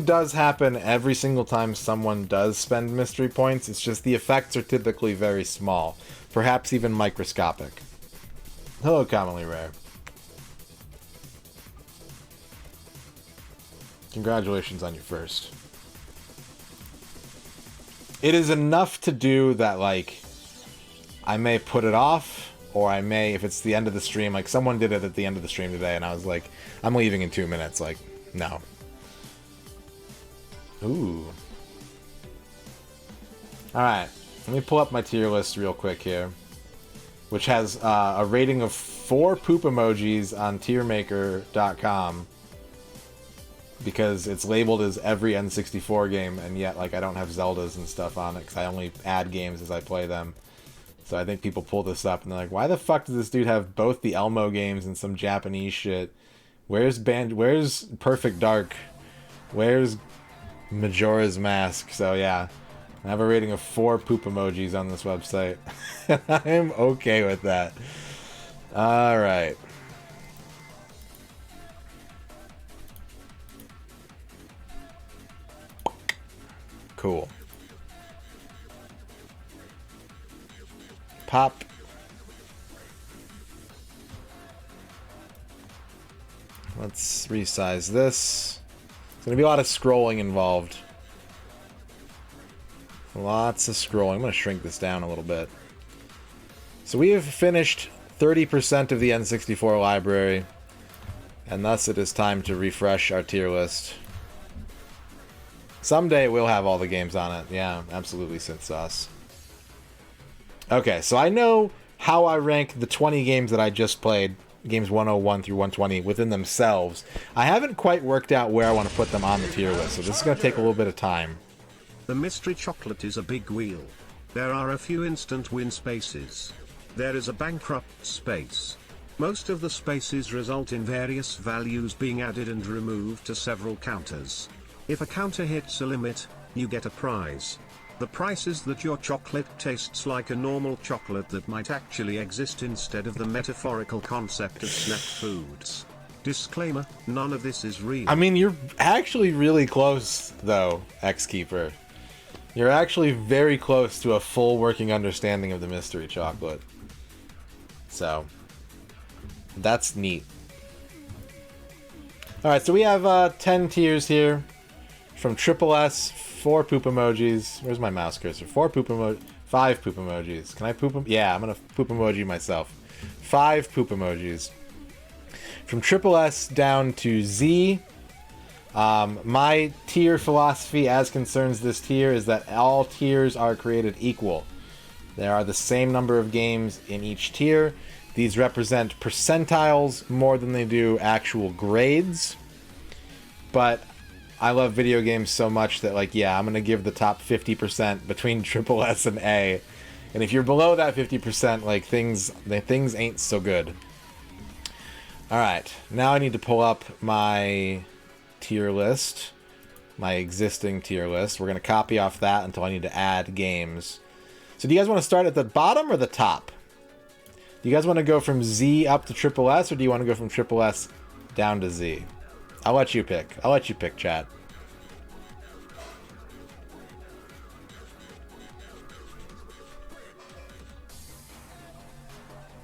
does happen every single time someone does spend mystery points. It's just the effects are typically very small. Perhaps even microscopic. Hello, Commonly Rare. Congratulations on your first. It is enough to do that, like, I may put it off, or I may, if it's the end of the stream, like, someone did it at the end of the stream today, and I was like, I'm leaving in 2 minutes. Like, no. Ooh. Alright, let me pull up my tier list real quick here, which has a rating of 4 poop emojis on tiermaker.com, because it's labeled as every N64 game, and yet, like, I don't have Zeldas and stuff on it, because I only add games as I play them. So I think people pull this up, and they're like, why the fuck does this dude have both the Elmo games and some Japanese shit? Where's Perfect Dark? Where's Majora's Mask? So yeah, I have a rating of 4 poop emojis on this website. I'm okay with that. Alright. Cool. Pop. Let's resize this. There's going to be a lot of scrolling involved. Lots of scrolling. I'm going to shrink this down a little bit. So we have finished 30% of the N64 library, and thus it is time to refresh our tier list. Someday we'll have all the games on it. Yeah, absolutely, Synth Sauce. Okay, so I know how I rank the 20 games that I just played, games 101 through 120, within themselves. I haven't quite worked out where I want to put them on the tier list, so this is going to take a little bit of time. The mystery chocolate is a big wheel. There are a few instant win spaces. There is a bankrupt space. Most of the spaces result in various values being added and removed to several counters. If a counter hits a limit, you get a prize. The price is that your chocolate tastes like a normal chocolate that might actually exist instead of the metaphorical concept of snack foods. Disclaimer, none of this is real. I mean, you're actually really close, though, X-Keeper. You're actually very close to a full working understanding of the mystery chocolate. So, that's neat. Alright, so we have 10 tiers here. From Triple S, 4 poop emojis. Where's my mouse cursor? 5 poop emojis. Can I poop em? Yeah, I'm gonna poop emoji myself. 5 poop emojis. From Triple S down to Z. My tier philosophy as concerns this tier is that all tiers are created equal. There are the same number of games in each tier. These represent percentiles more than they do actual grades. But I love video games so much that, like, yeah, I'm going to give the top 50% between Triple S and A. And if you're below that 50%, like, things ain't so good. Alright, now I need to pull up my tier list. My existing tier list. We're going to copy off that until I need to add games. So do you guys want to start at the bottom or the top? Do you guys want to go from Z up to Triple S, or do you want to go from Triple S down to Z? I'll let you pick. I'll let you pick, chat.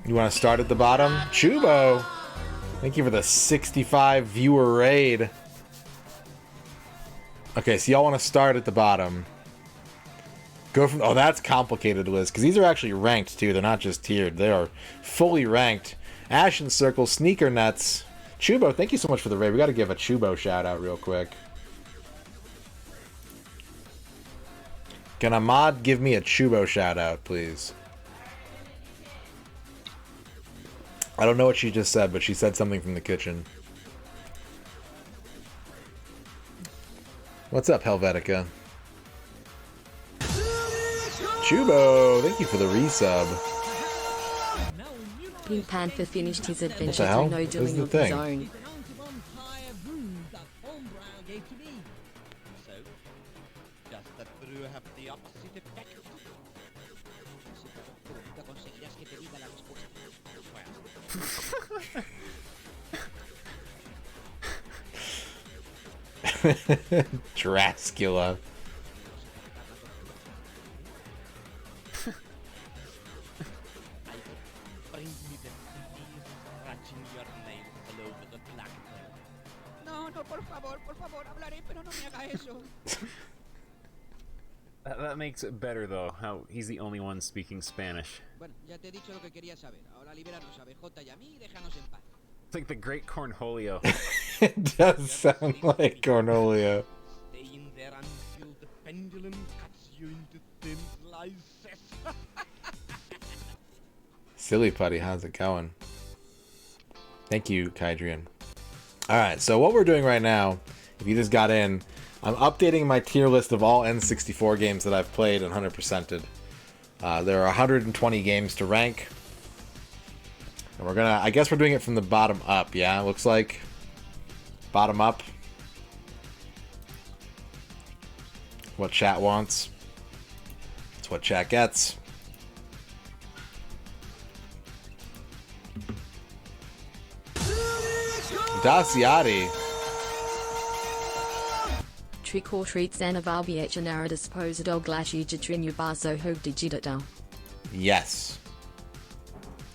You want to start at the bottom? Chubo! Thank you for the 65 viewer raid. Okay, so y'all want to start at the bottom. Go from... Oh, that's complicated, Liz, because these are actually ranked, too. They're not just tiered. They are fully ranked. Ashen Circle, Sneaker Nuts... Chubo, thank you so much for the raid. We got to give a Chubo shout out real quick. Can a mod give me a Chubo shout out, please? I don't know what she just said, but she said something from the kitchen. What's up, Helvetica? Chubo, thank you for the resub. Pink Panther finished his adventure hell? through no What's doing the of thing? his own. Drascula. That makes it better, though, how he's the only one speaking Spanish. It's like the great Cornholio. It does sound like Cornholio. Silly Putty, how's it going? Thank you, Kydrian. Alright, so what we're doing right now, if you just got in, I'm updating my tier list of all N64 games that I've played and 100%ed. There are 120 games to rank. And we're gonna, I guess we're doing it from the bottom up, yeah? Looks like bottom up. What chat wants. It's what chat gets. Daciati. Trick or treat Zanavalbiech and Aradisposa Doglashi Jitrin Ubaso Hog Digidata. Yes.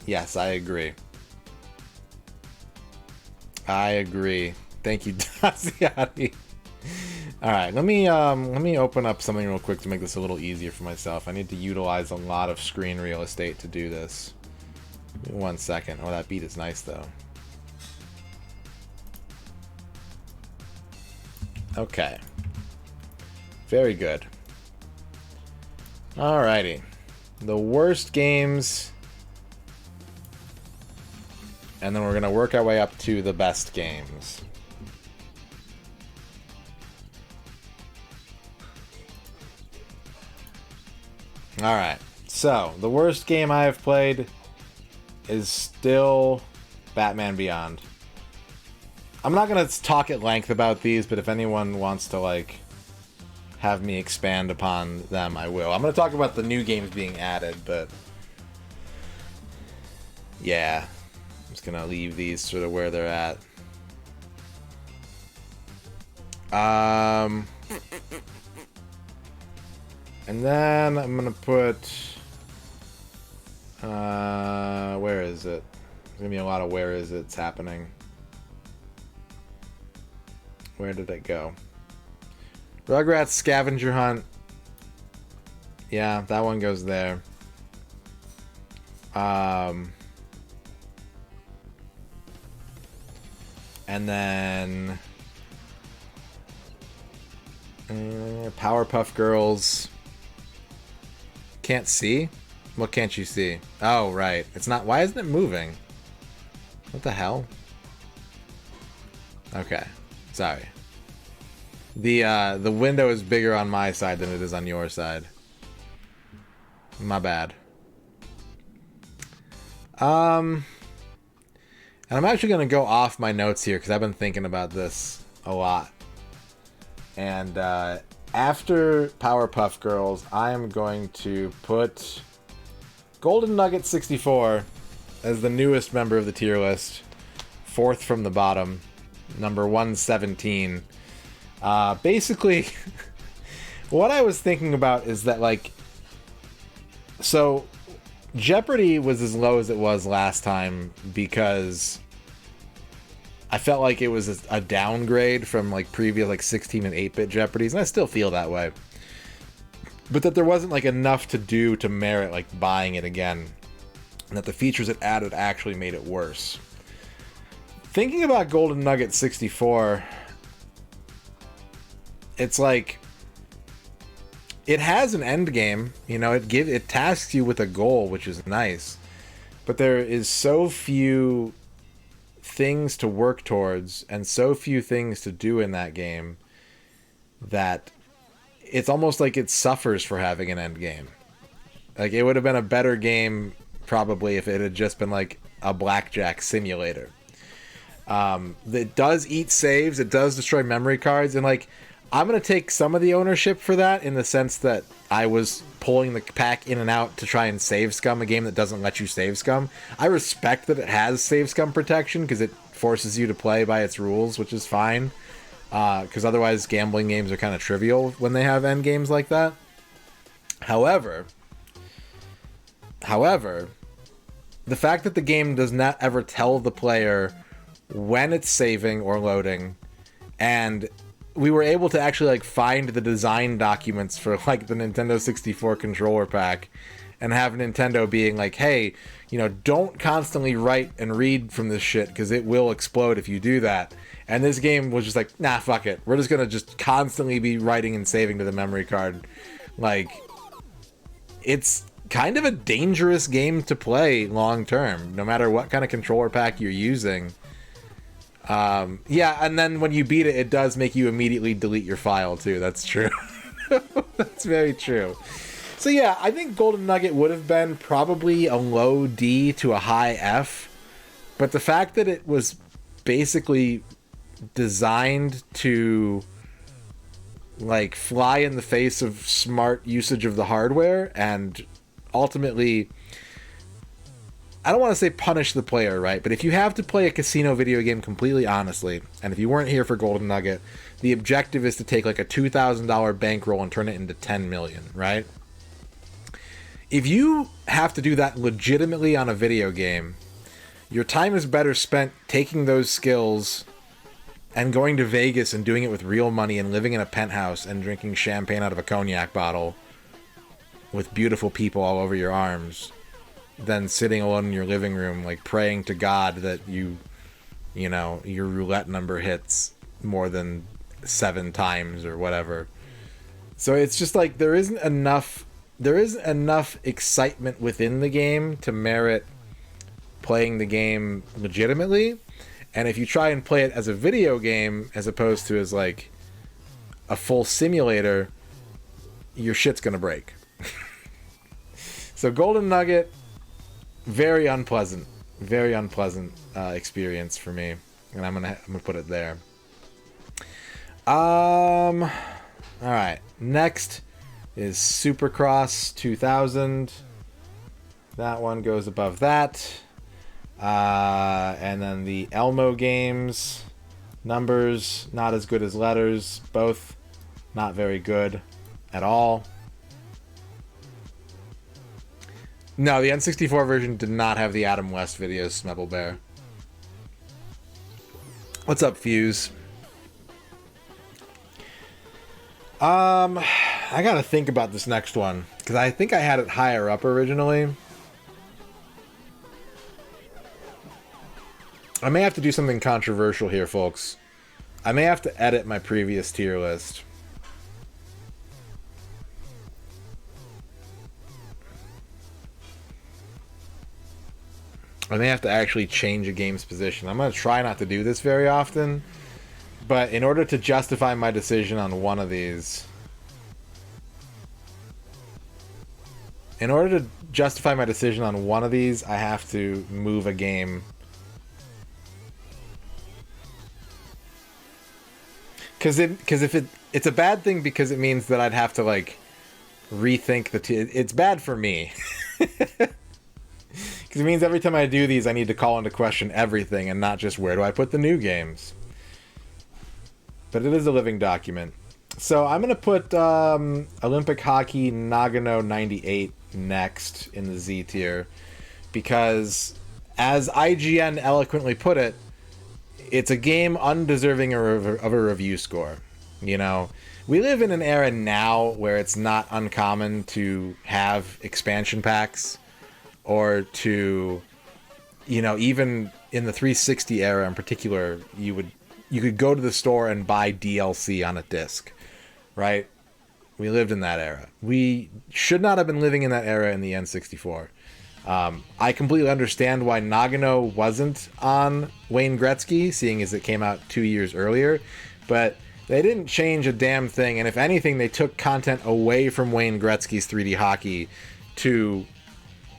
Yes, I agree. I agree. Thank you, Daciati. Alright, let me open up something real quick to make this a little easier for myself. I need to utilize a lot of screen real estate to do this. Give me 1 second. Oh, that beat is nice, though. Okay. Very good. Alrighty. the worst games, and then we're going to work our way up to the best games. Alright, so the worst game I have played is still Batman Beyond. I'm not going to talk at length about these, but if anyone wants to, like, have me expand upon them, I will. I'm going to talk about the new games being added, but yeah, I'm just going to leave these sort of where they're at. And then I'm going to put, where is it? There's going to be a lot of where is it's happening. Where did it go? Rugrats Scavenger Hunt. Yeah, that one goes there. And then Powerpuff Girls. Can't see? What can't you see? Oh, right. It's not. Why isn't it moving? What the hell? Okay. Sorry. The window is bigger on my side than it is on your side. My bad. And I'm actually going to go off my notes here because I've been thinking about this a lot. And after Powerpuff Girls, I am going to put Golden Nugget 64 as the newest member of the tier list. Fourth from the bottom. Number 117. Basically, what I was thinking about is that, like, so Jeopardy was as low as it was last time because I felt like it was a downgrade from, like, previous, like, 16 and 8-bit Jeopardies, and I still feel that way. But that there wasn't, like, enough to do to merit, like, buying it again. And that the features it added actually made it worse. Thinking about Golden Nugget 64, it's like, it has an end game, you know, it tasks you with a goal, which is nice, but there is so few things to work towards and so few things to do in that game that it's almost like it suffers for having an end game. Like, it would have been a better game probably if it had just been like a blackjack simulator. It does eat saves, it does destroy memory cards, and, like, I'm going to take some of the ownership for that in the sense that I was pulling the pack in and out to try and save scum a game that doesn't let you save scum. I respect that it has save scum protection because it forces you to play by its rules, which is fine. Because otherwise gambling games are kind of trivial when they have end games like that. However, the fact that the game does not ever tell the player when it's saving or loading, and we were able to actually, like, find the design documents for, like, the Nintendo 64 controller pack and have Nintendo being like, hey, you know, don't constantly write and read from this shit because it will explode if you do that. And this game was just like, nah, fuck it. We're just going to just constantly be writing and saving to the memory card. Like, it's kind of a dangerous game to play long term, no matter what kind of controller pack you're using. Yeah, and then when you beat it, it does make you immediately delete your file too. That's true. That's very true. So yeah, I think Golden Nugget would have been probably a low D to a high F, but the fact that it was basically designed to, like, fly in the face of smart usage of the hardware and ultimately, I don't want to say punish the player, right? But if you have to play a casino video game completely honestly, and if you weren't here for Golden Nugget, the objective is to take, like, a $2,000 bankroll and turn it into $10 million, right? If you have to do that legitimately on a video game, your time is better spent taking those skills and going to Vegas and doing it with real money and living in a penthouse and drinking champagne out of a cognac bottle with beautiful people all over your arms than sitting alone in your living room, like, praying to God that you know, your roulette number hits more than 7 times or whatever. So it's just like there isn't enough there isn't enough excitement within the game to merit playing the game legitimately. And if you try and play it as a video game as opposed to as like a full simulator, your shit's gonna break. So Golden Nugget, very unpleasant experience for me, and I'm gonna put it there. All right, next is Supercross 2000. That one goes above that. And then the Elmo games, numbers not as good as letters, both not very good at all. No, the N64 version did not have the Adam West videos, Smebble Bear. What's up, Fuse? I gotta think about this next one, because I think I had it higher up originally. I may have to do something controversial here, folks. I may have to edit my previous tier list. I may have to actually change a game's position. I'm going to try not to do this very often, but in order to justify my decision on one of these... I have to move a game. Because it's a bad thing because it means that I'd have to, like, rethink it's bad for me. Because it means every time I do these, I need to call into question everything and not just where do I put the new games. But it is a living document. So I'm going to put Olympic Hockey Nagano 98 next in the Z tier. Because, as IGN eloquently put it, it's a game undeserving of a review score. You know, we live in an era now where it's not uncommon to have expansion packs, or to, you know, even in the 360 era in particular, you could go to the store and buy DLC on a disc, right? We lived in that era. We should not have been living in that era in the N64. I completely understand why Nagano wasn't on Wayne Gretzky, seeing as it came out 2 years earlier, but they didn't change a damn thing, and if anything, they took content away from Wayne Gretzky's 3D hockey to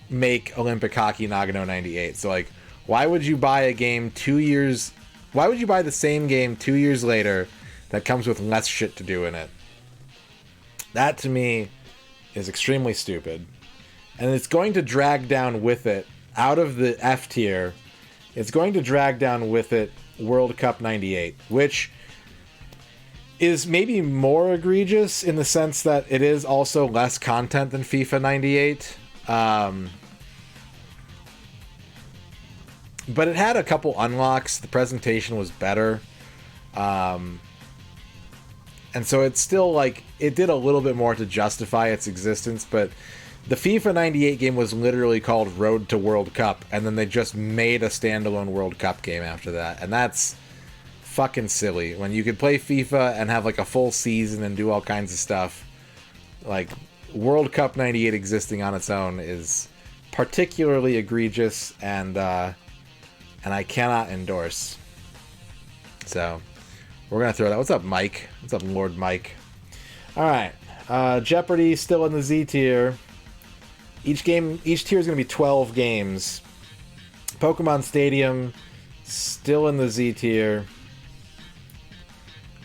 make Olympic Hockey Nagano 98. So, like, why would you buy a game 2 years... Why would you buy the same game 2 years later that comes with less shit to do in it? That, to me, is extremely stupid. And it's going to drag down with it, out of the F tier, it's going to drag down with it World Cup 98, which is maybe more egregious in the sense that it is also less content than FIFA 98. But it had a couple unlocks. The presentation was better. And so it's still, like, it did a little bit more to justify its existence, but the FIFA 98 game was literally called Road to World Cup, and then they just made a standalone World Cup game after that, and that's fucking silly. When you could play FIFA and have, like, a full season and do all kinds of stuff, like, World Cup 98 existing on its own is particularly egregious, and I cannot endorse. So, we're going to throw that. What's up, Mike? What's up, Lord Mike? Alright. Jeopardy still in the Z tier. Each tier is going to be 12 games. Pokemon Stadium still in the Z tier.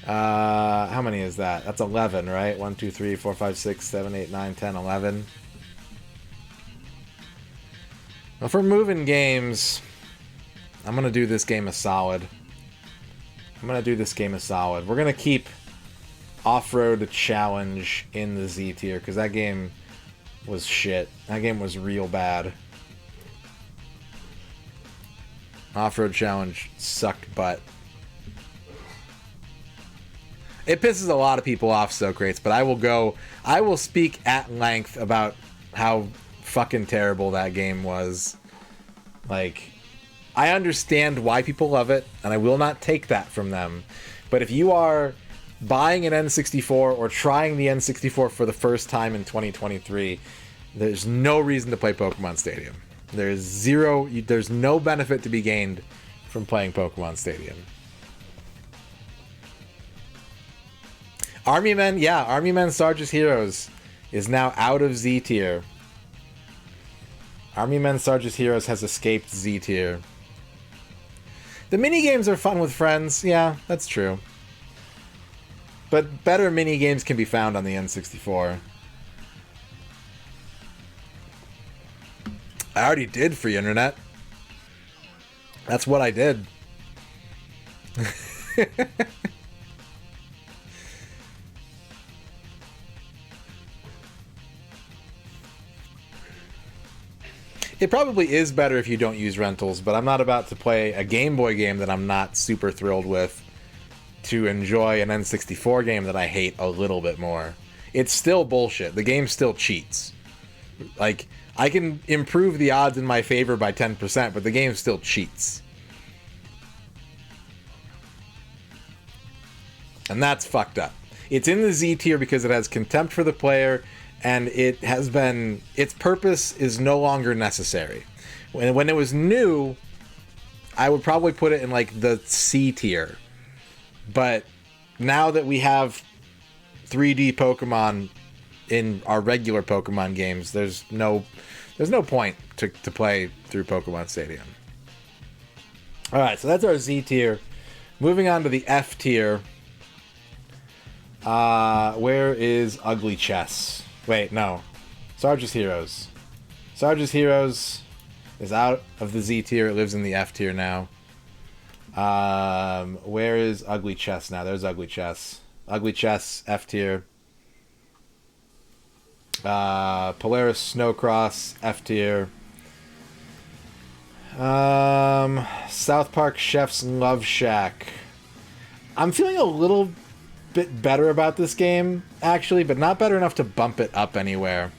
How many is that? That's 11, right? 1, 2, 3, 4, 5, 6, 7, 8, 9, 10, 11. Well, for moving games, I'm going to do this game a solid. We're going to keep Off-Road Challenge in the Z tier, because that game was shit. That game was real bad. Off-Road Challenge sucked butt. It pisses a lot of people off, Socrates, but I will speak at length about how fucking terrible that game was. Like, I understand why people love it, and I will not take that from them. But if you are buying an N64 or trying the N64 for the first time in 2023, there's no reason to play Pokemon Stadium. There's no benefit to be gained from playing Pokemon Stadium. Army Men Sarge's Heroes is now out of Z tier. Army Men Sarge's Heroes has escaped Z tier. The minigames are fun with friends. Yeah, that's true. But better minigames can be found on the N64. I already did free internet. That's what I did. It probably is better if you don't use rentals, but I'm not about to play a Game Boy game that I'm not super thrilled with to enjoy an N64 game that I hate a little bit more. It's still bullshit. The game still cheats. Like, I can improve the odds in my favor by 10%, but the game still cheats. And that's fucked up. It's in the Z tier because it has contempt for the player, and its purpose is no longer necessary. When it was new, I would probably put it in like the C tier. But now that we have 3D Pokemon in our regular Pokemon games, there's no point to play through Pokemon Stadium. Alright, so that's our Z tier. Moving on to the F tier. Where is Ugly Chess? Wait, no. Sarge's Heroes. Sarge's Heroes is out of the Z tier. It lives in the F tier now. Where is Ugly Chess now? There's Ugly Chess. Ugly Chess, F tier. Polaris Snowcross, F tier. South Park Chef's Love Shack. I'm feeling a little bit better about this game, actually, but not better enough to bump it up anywhere.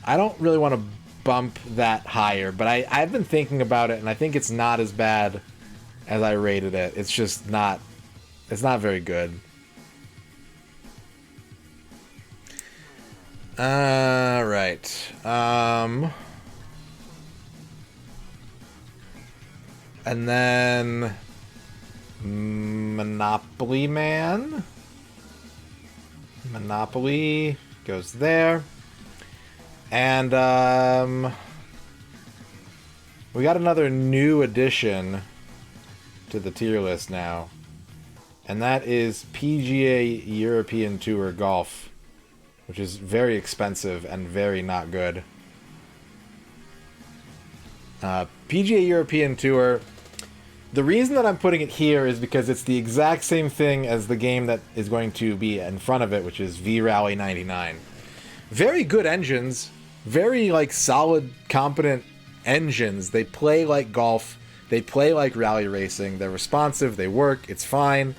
I don't really want to bump that higher, but I've been thinking about it, and I think it's not as bad as I rated it. It's just not... It's not very good. Right. And then... Monopoly Man. Monopoly goes there. And we got another new addition to the tier list now. And that is PGA European Tour Golf, which is very expensive and very not good. PGA European Tour... The reason that I'm putting it here is because it's the exact same thing as the game that is going to be in front of it, which is V-Rally 99. Very good engines. Very, like, solid, competent engines. They play like golf. They play like rally racing. They're responsive. They work. It's fine.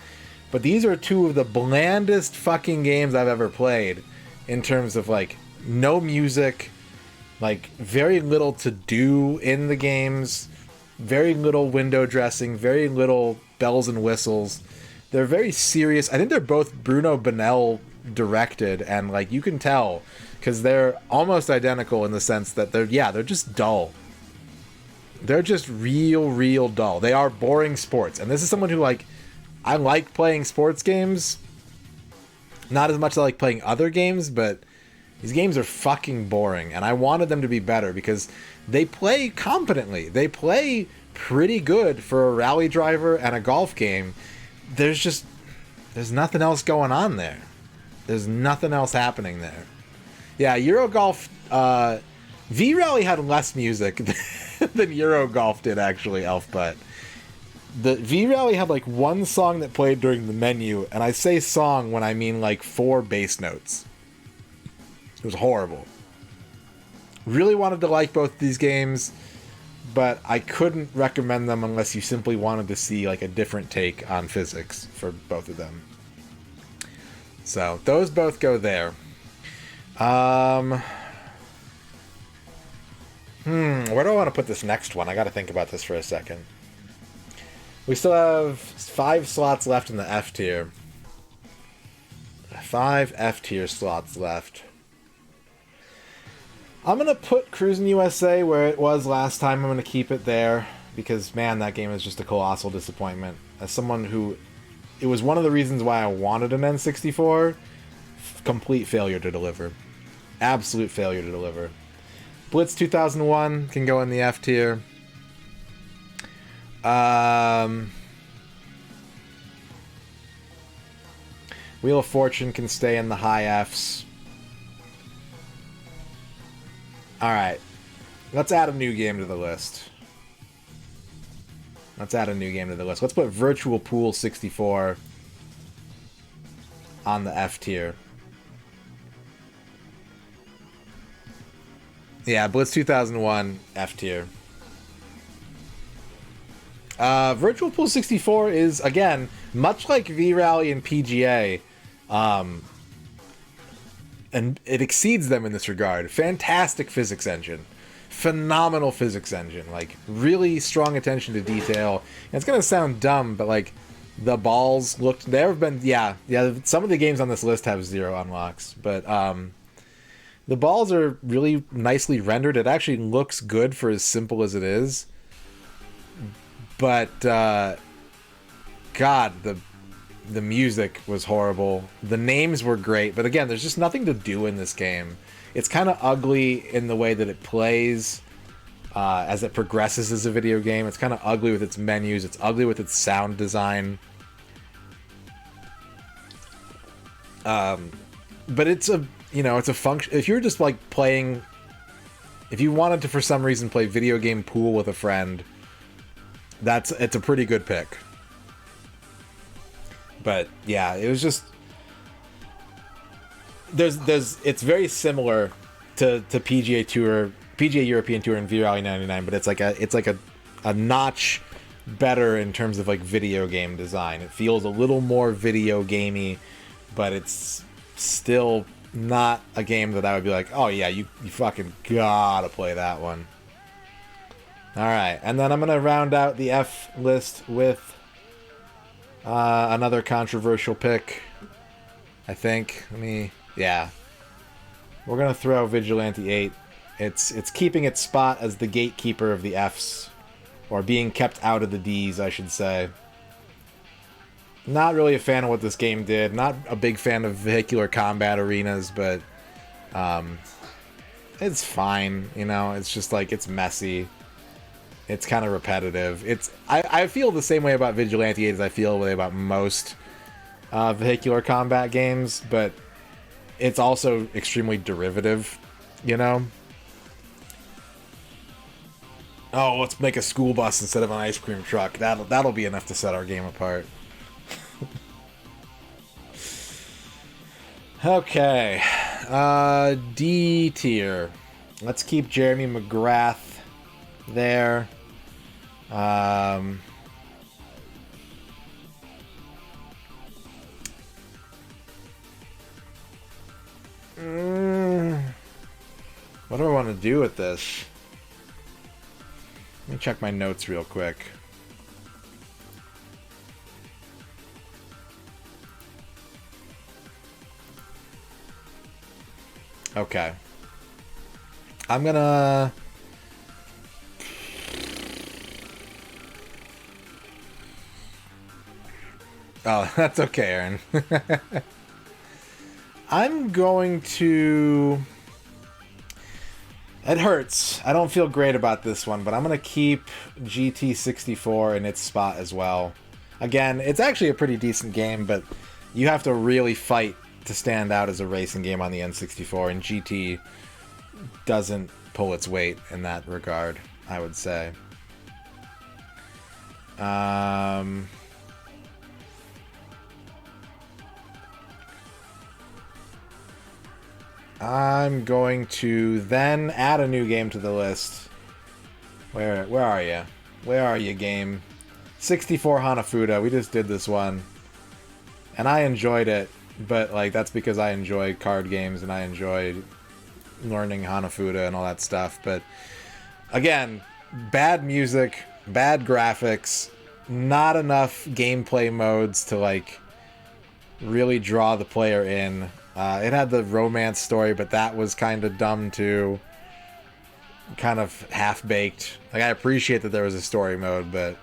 But these are two of the blandest fucking games I've ever played in terms of, like, no music, like, very little to do in the games, very little window dressing, very little bells and whistles. They're very serious. I think they're both Bruno Banel directed, and like you can tell because they're almost identical in the sense that they're just dull. They're just real dull. They are boring sports, and this is someone who like I like playing sports games. Not as much as I like playing other games, but these games are fucking boring, and I wanted them to be better because they play competently. They play pretty good for a rally driver and a golf game. There's nothing else going on there. There's nothing else happening there. Yeah, Eurogolf, V-Rally had less music than Eurogolf did, actually, Elfbutt. The V-Rally had like one song that played during the menu, and I say song when I mean like 4 bass notes. It was horrible. Really wanted to like both these games, but I couldn't recommend them unless you simply wanted to see like a different take on physics for both of them. So those both go there. Where do I want to put this next one? I got to think about this for a second. We still have 5 slots left in the F tier. 5 F tier slots left. I'm going to put Cruisin' USA where it was last time. I'm going to keep it there because, man, that game is just a colossal disappointment. As someone who... It was one of the reasons why I wanted an N64. Complete failure to deliver. Absolute failure to deliver. Blitz 2001 can go in the F tier. Wheel of Fortune can stay in the high Fs. Alright. Let's add a new game to the list. Let's put Virtual Pool 64 on the F tier. Yeah, Blitz 2001, F tier. Virtual Pool 64 is, again, much like V-Rally and PGA, and it exceeds them in this regard. Fantastic physics engine. Phenomenal physics engine. Like, really strong attention to detail. And it's gonna sound dumb, but, like, the balls looked... There have been... Yeah, some of the games on this list have 0 unlocks, but, the balls are really nicely rendered. It actually looks good for as simple as it is. But, God, the music was horrible. The names were great, but again, there's just nothing to do in this game. It's kind of ugly in the way that it plays as it progresses as a video game. It's kind of ugly with its menus. It's ugly with its sound design. But it's a... You know, it's a function. If you're just like playing, if you wanted to for some reason play video game pool with a friend, it's a pretty good pick. But yeah, it was just it's very similar to PGA Tour, PGA European Tour, and V-Rally 99, but it's like a notch better in terms of like video game design. It feels a little more video gamey, but it's still not a game that I would be like, oh yeah, you fucking gotta play that one. Alright, and then I'm gonna round out the F list with another controversial pick, I think. Yeah. We're gonna throw Vigilante 8. It's keeping its spot as the gatekeeper of the Fs, or being kept out of the Ds, I should say. Not really a fan of what this game did. Not a big fan of vehicular combat arenas, but it's fine, you know? It's just like, it's messy. It's kind of repetitive. I feel the same way about Vigilante 8 as I feel the way about most vehicular combat games, but it's also extremely derivative, you know? Oh, let's make a school bus instead of an ice cream truck. That'll be enough to set our game apart. Okay, D tier. Let's keep Jeremy McGrath there. What do I want to do with this? Let me check my notes real quick. Okay. I'm gonna... Oh, that's okay, Aaron. I'm going to... It hurts. I don't feel great about this one, but I'm going to keep GT64 in its spot as well. Again, it's actually a pretty decent game, but you have to really fight to stand out as a racing game on the N64, and GT doesn't pull its weight in that regard, I would say. I'm going to then add a new game to the list. Where are you? Where are you, game? 64 Hanafuda. We just did this one. And I enjoyed it, but like that's because I enjoy card games and I enjoy learning Hanafuda and all that stuff. But again, bad music, bad graphics, not enough gameplay modes to like really draw the player in. It had the romance story, but that was kind of dumb too. Kind of half-baked. Like, I appreciate that there was a story mode, but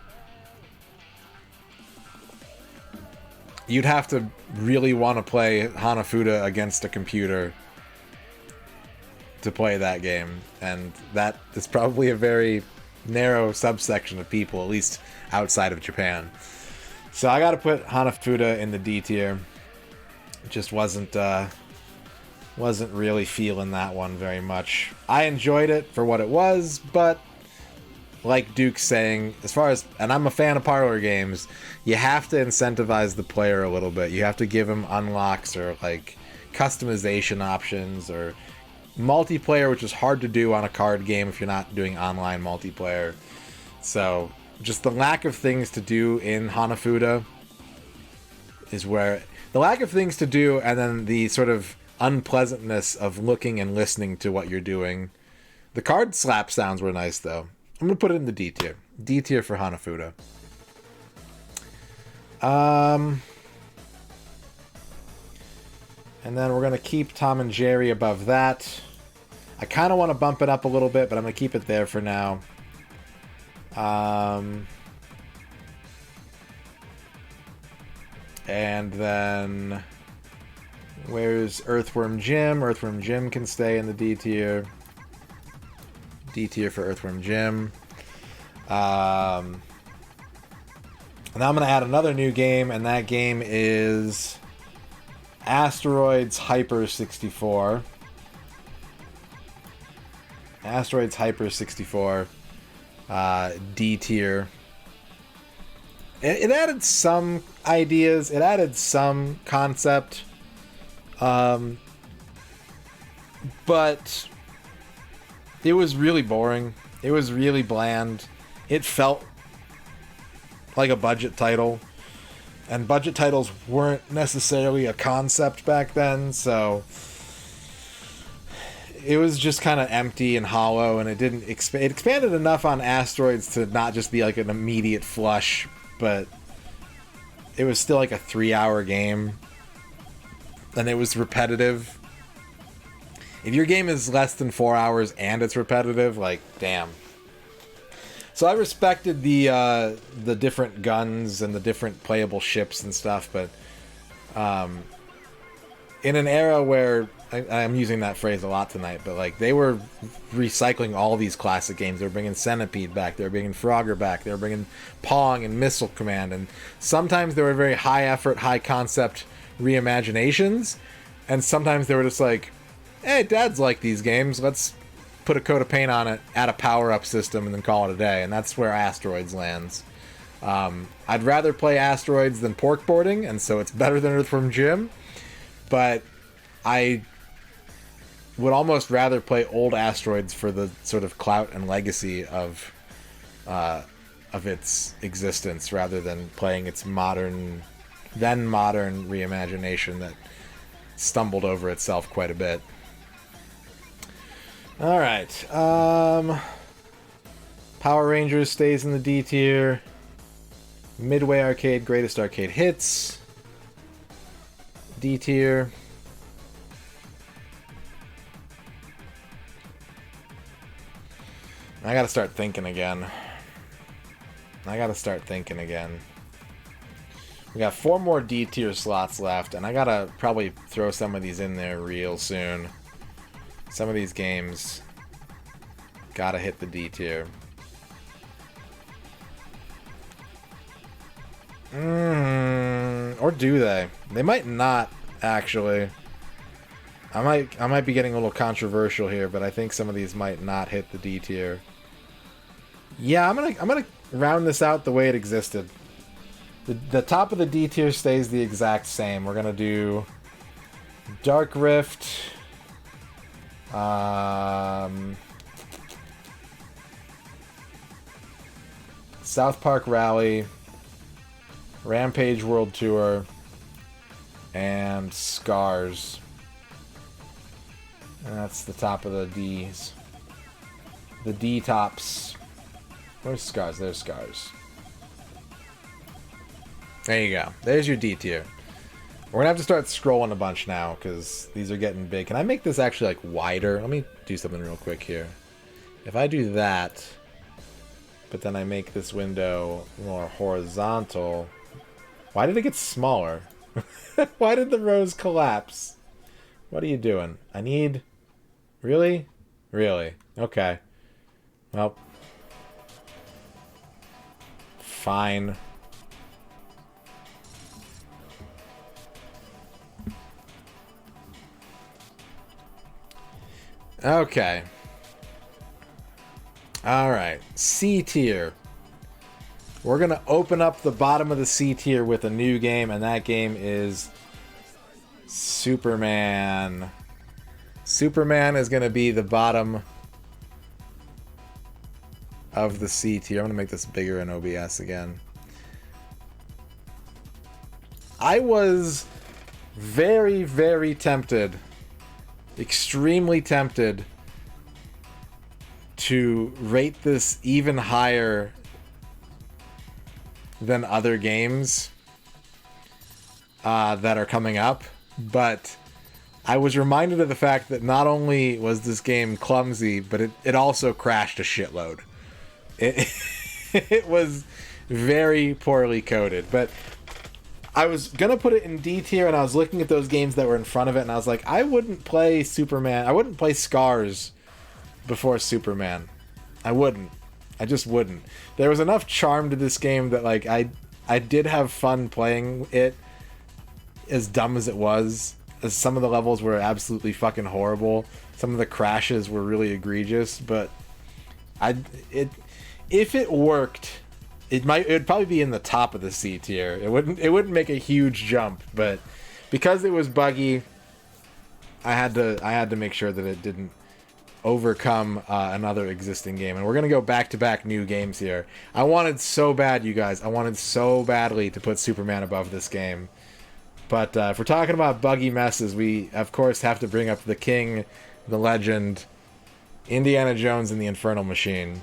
you'd have to really want to play Hanafuda against a computer to play that game, and that is probably a very narrow subsection of people, at least outside of Japan. So I gotta put Hanafuda in the D tier. Just wasn't really feeling that one very much. I enjoyed it for what it was, but like Duke's saying, as far as, and I'm a fan of parlor games, you have to incentivize the player a little bit. You have to give him unlocks or like customization options or multiplayer, which is hard to do on a card game if you're not doing online multiplayer. So just the lack of things to do in Hanafuda is where the lack of things to do, and then the sort of unpleasantness of looking and listening to what you're doing. The card slap sounds were nice though. I'm gonna put it in the D tier. D tier for Hanafuda. And then we're gonna keep Tom and Jerry above that. I kind of want to bump it up a little bit, but I'm gonna keep it there for now. And then where's Earthworm Jim? Earthworm Jim can stay in the D tier. D tier for Earthworm Jim. And now I'm going to add another new game, and that game is Asteroids Hyper 64. Asteroids Hyper 64. D tier. It added some ideas. It added some concept. But it was really boring. It was really bland. It felt like a budget title. And budget titles weren't necessarily a concept back then, so it was just kind of empty and hollow, and it didn't it expanded enough on Asteroids to not just be like an immediate flush, but it was still like a 3-hour game, and it was repetitive. If your game is less than 4 hours and it's repetitive, like, damn. So I respected the different guns and the different playable ships and stuff, but in an era where I'm using that phrase a lot tonight, but like they were recycling all these classic games. They were bringing Centipede back. They were bringing Frogger back. They were bringing Pong and Missile Command, and sometimes they were very high effort, high concept reimaginations, and sometimes they were just like, hey, Dad's like these games. Let's put a coat of paint on it, add a power-up system, and then call it a day. And that's where Asteroids lands. I'd rather play Asteroids than Porkboarding, and so it's better than Earthworm Jim. But I would almost rather play old Asteroids for the sort of clout and legacy of its existence, rather than playing its modern reimagination that stumbled over itself quite a bit. All right. Power Rangers stays in the D tier. Midway Arcade, Greatest Arcade Hits. D tier. I gotta start thinking again. We got 4 more D tier slots left, and I gotta probably throw some of these in there real soon. Some of these games gotta hit the D tier. Or do they? They might not, actually. I might be getting a little controversial here, but I think some of these might not hit the D tier. Yeah, I'm gonna round this out the way it existed. The top of the D tier stays the exact same. We're gonna do Dark Rift, South Park Rally, Rampage World Tour, and Scars. And that's the top of the D's. The D tops. Where's Scars? There's Scars. There you go. There's your D tier. We're gonna have to start scrolling a bunch now because these are getting big. Can I make this actually like wider? Let me do something real quick here. If I do that, but then I make this window more horizontal, why did it get smaller? Why did the rows collapse? What are you doing? I need... Really? Really? Okay. Well. Fine. Okay. Alright. C tier. We're going to open up the bottom of the C tier with a new game, and that game is Superman. Superman is going to be the bottom of the C tier. I'm going to make this bigger in OBS again. I was very, very tempted, extremely tempted to rate this even higher than other games that are coming up, but I was reminded of the fact that not only was this game clumsy, but it also crashed a shitload. It was very poorly coded, but I was gonna put it in D tier, and I was looking at those games that were in front of it, and I was like, I wouldn't play Superman. I wouldn't play Scars before Superman. I wouldn't. I just wouldn't. There was enough charm to this game that like I did have fun playing it, as dumb as it was. As some of the levels were absolutely fucking horrible. Some of the crashes were really egregious, but if it worked, it would probably be in the top of the C tier. It wouldn't make a huge jump, but because it was buggy, I had to make sure that it didn't overcome another existing game. And we're gonna go back-to-back new games here. I wanted so bad, you guys. I wanted so badly to put Superman above this game. But if we're talking about buggy messes, we of course have to bring up the king, the legend, Indiana Jones and the Infernal Machine.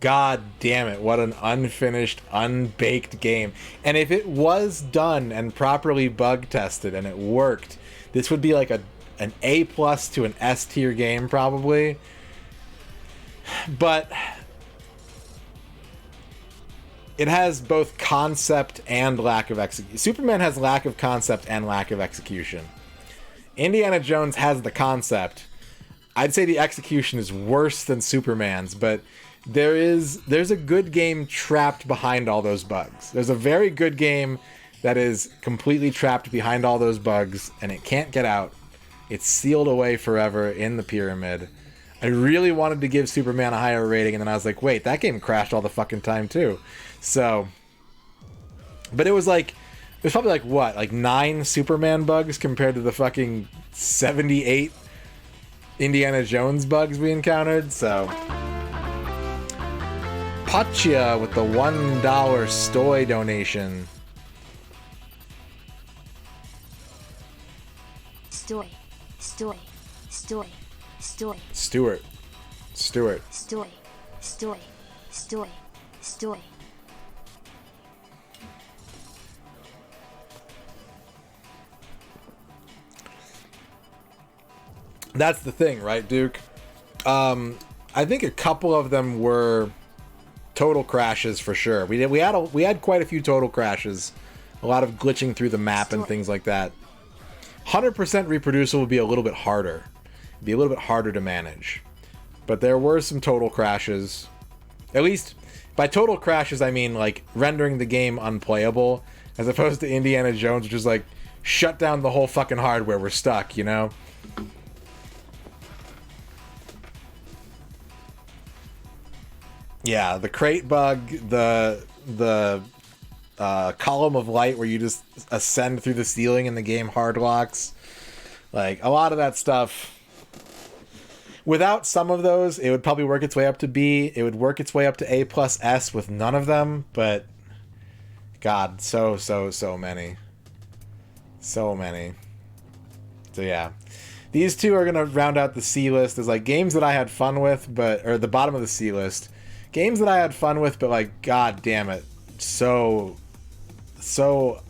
God damn it, what an unfinished, unbaked game. And if it was done and properly bug tested and it worked, this would be like an A+ to an S tier game probably. But it has both concept and lack of execution. Superman has lack of concept and lack of execution. Indiana Jones has the concept. I'd say the execution is worse than Superman's, but there's a good game trapped behind all those bugs. There's a very good game that is completely trapped behind all those bugs, and it can't get out. It's sealed away forever in the pyramid. I really wanted to give Superman a higher rating, and then I was like, wait, that game crashed all the fucking time too. So, but it was probably like what, like 9 Superman bugs compared to the fucking 78 Indiana Jones bugs we encountered. So, Pacha with the $1 Stoy donation. Stoy. Stoy. Stoy. Stoy. Stewart. Stoy. Stoy. Stoy. Stoy. That's the thing, right, Duke? I think a couple of them were total crashes for sure. We had quite a few total crashes, a lot of glitching through the map and things like that. 100% reproducible would be a little bit harder. It'd be a little bit harder to manage. But there were some total crashes. At least, by total crashes, I mean like rendering the game unplayable, as opposed to Indiana Jones, which is like, shut down the whole fucking hardware, we're stuck, you know? Yeah, the crate bug, the column of light where you just ascend through the ceiling and the game hard locks. Like, a lot of that stuff. Without some of those, it would probably work its way up to B. It would work its way up to A+S with none of them, but God, so many. So many. So yeah. These two are going to round out the C list as like games that I had fun with, or the bottom of the C list. Games that I had fun with, but like, god damn it, so so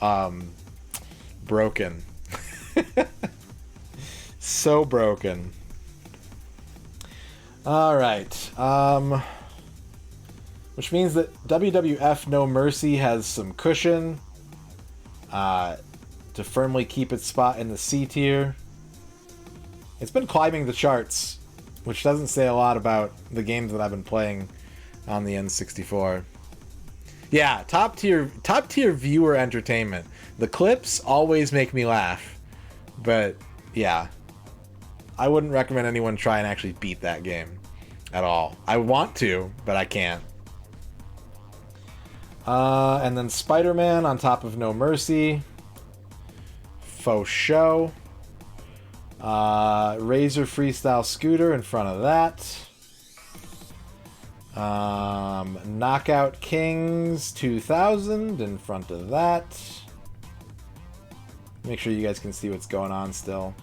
broken. So broken. All right. Which means that WWF No Mercy has some cushion to firmly keep its spot in the C tier. It's been climbing the charts, which doesn't say a lot about the games that I've been playing on the N64. Yeah, top tier viewer entertainment. The clips always make me laugh, but yeah, I wouldn't recommend anyone try and actually beat that game at all. I want to, but I can't. And then Spider-Man on top of No Mercy. Faux show. Razor Freestyle Scooter in front of that. Knockout Kings 2000 in front of that. Make sure you guys can see what's going on still.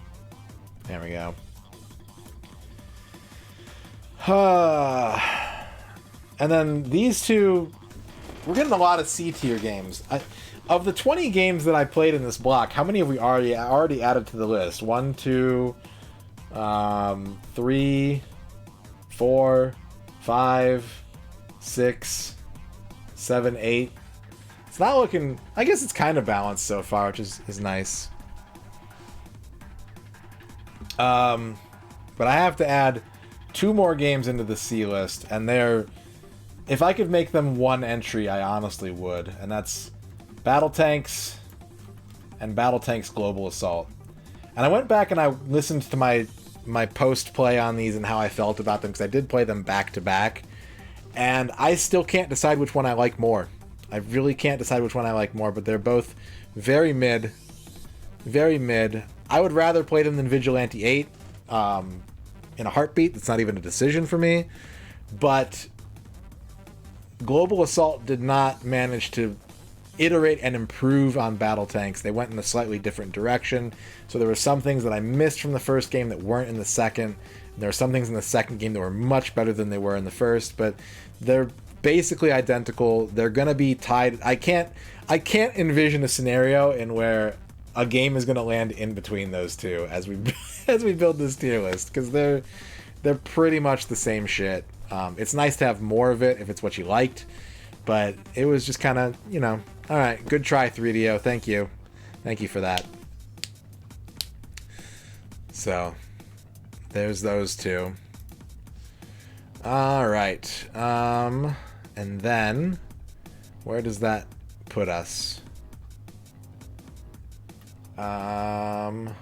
There we go. And then these two, we're getting a lot of C tier games. Of the 20 games that I played in this block, how many have we already added to the list? 1, 2, 3, 4, 5, 6, 7, 8. It's not looking... I guess it's kind of balanced so far, which is nice. But I have to add 2 more games into the C list, and they're... If I could make them one entry, I honestly would. And that's Battle Tanks and Battle Tanks Global Assault. And I went back and I listened to my post-play on these and how I felt about them, because I did play them back-to-back. And I still can't decide which one I like more. I really can't decide which one I like more, but they're both very mid. Very mid. I would rather play them than Vigilante 8 in a heartbeat. That's not even a decision for me. But Global Assault did not manage to iterate and improve on Battle Tanks. They went in a slightly different direction. So there were some things that I missed from the first game that weren't in the second. There are some things in the second game that were much better than they were in the first, but they're basically identical. They're gonna be tied. I can't envision a scenario in where a game is gonna land in between those two as we build this tier list, because they're pretty much the same shit. It's nice to have more of it if it's what you liked, but it was just kind of, you know, all right, good try 3DO. Thank you for that. So there's those two. All right. And then where does that put us? That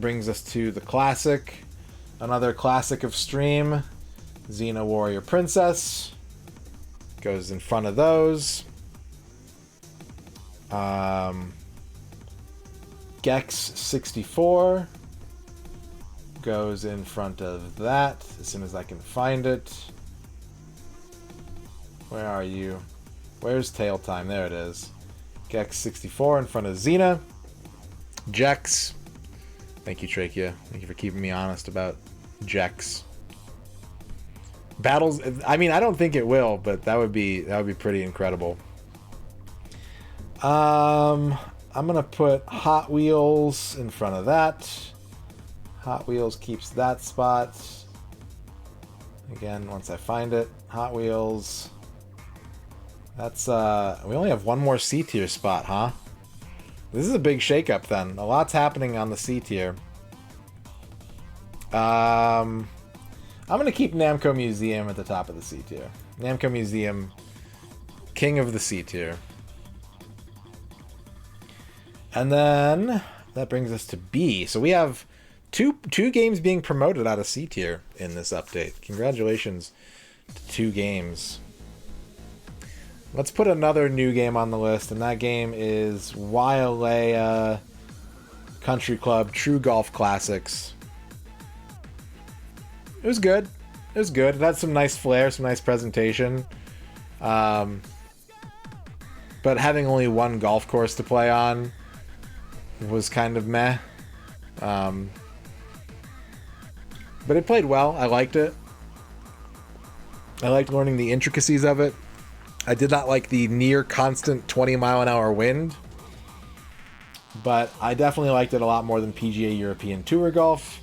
brings us to the classic. Another classic of stream. Xena Warrior Princess. Goes in front of those. Gex 64 goes in front of that as soon as I can find it. Where are you? Where's Tail Time? There it is. Gex 64 in front of Xena. Jex. Thank you, Trachea. Thank you for keeping me honest about Jex. Battles. I mean, I don't think it will, but that would be pretty incredible. I'm gonna put Hot Wheels in front of that. Hot Wheels keeps that spot. Again, once I find it, Hot Wheels. That's we only have one more C tier spot, huh? This is a big shakeup then. A lot's happening on the C tier. I'm gonna keep Namco Museum at the top of the C tier. Namco Museum, king of the C tier. And then that brings us to B. So we have two games being promoted out of C tier in this update. Congratulations to 2 games. Let's put another new game on the list, and that game is Wailea Country Club True Golf Classics. It was good. It was good. It had some nice flair, some nice presentation. But having only one golf course to play on was kind of meh. But it played well. I liked it. I liked learning the intricacies of it. I did not like the near constant 20-mile-an-hour wind, but I definitely liked it a lot more than PGA European Tour Golf.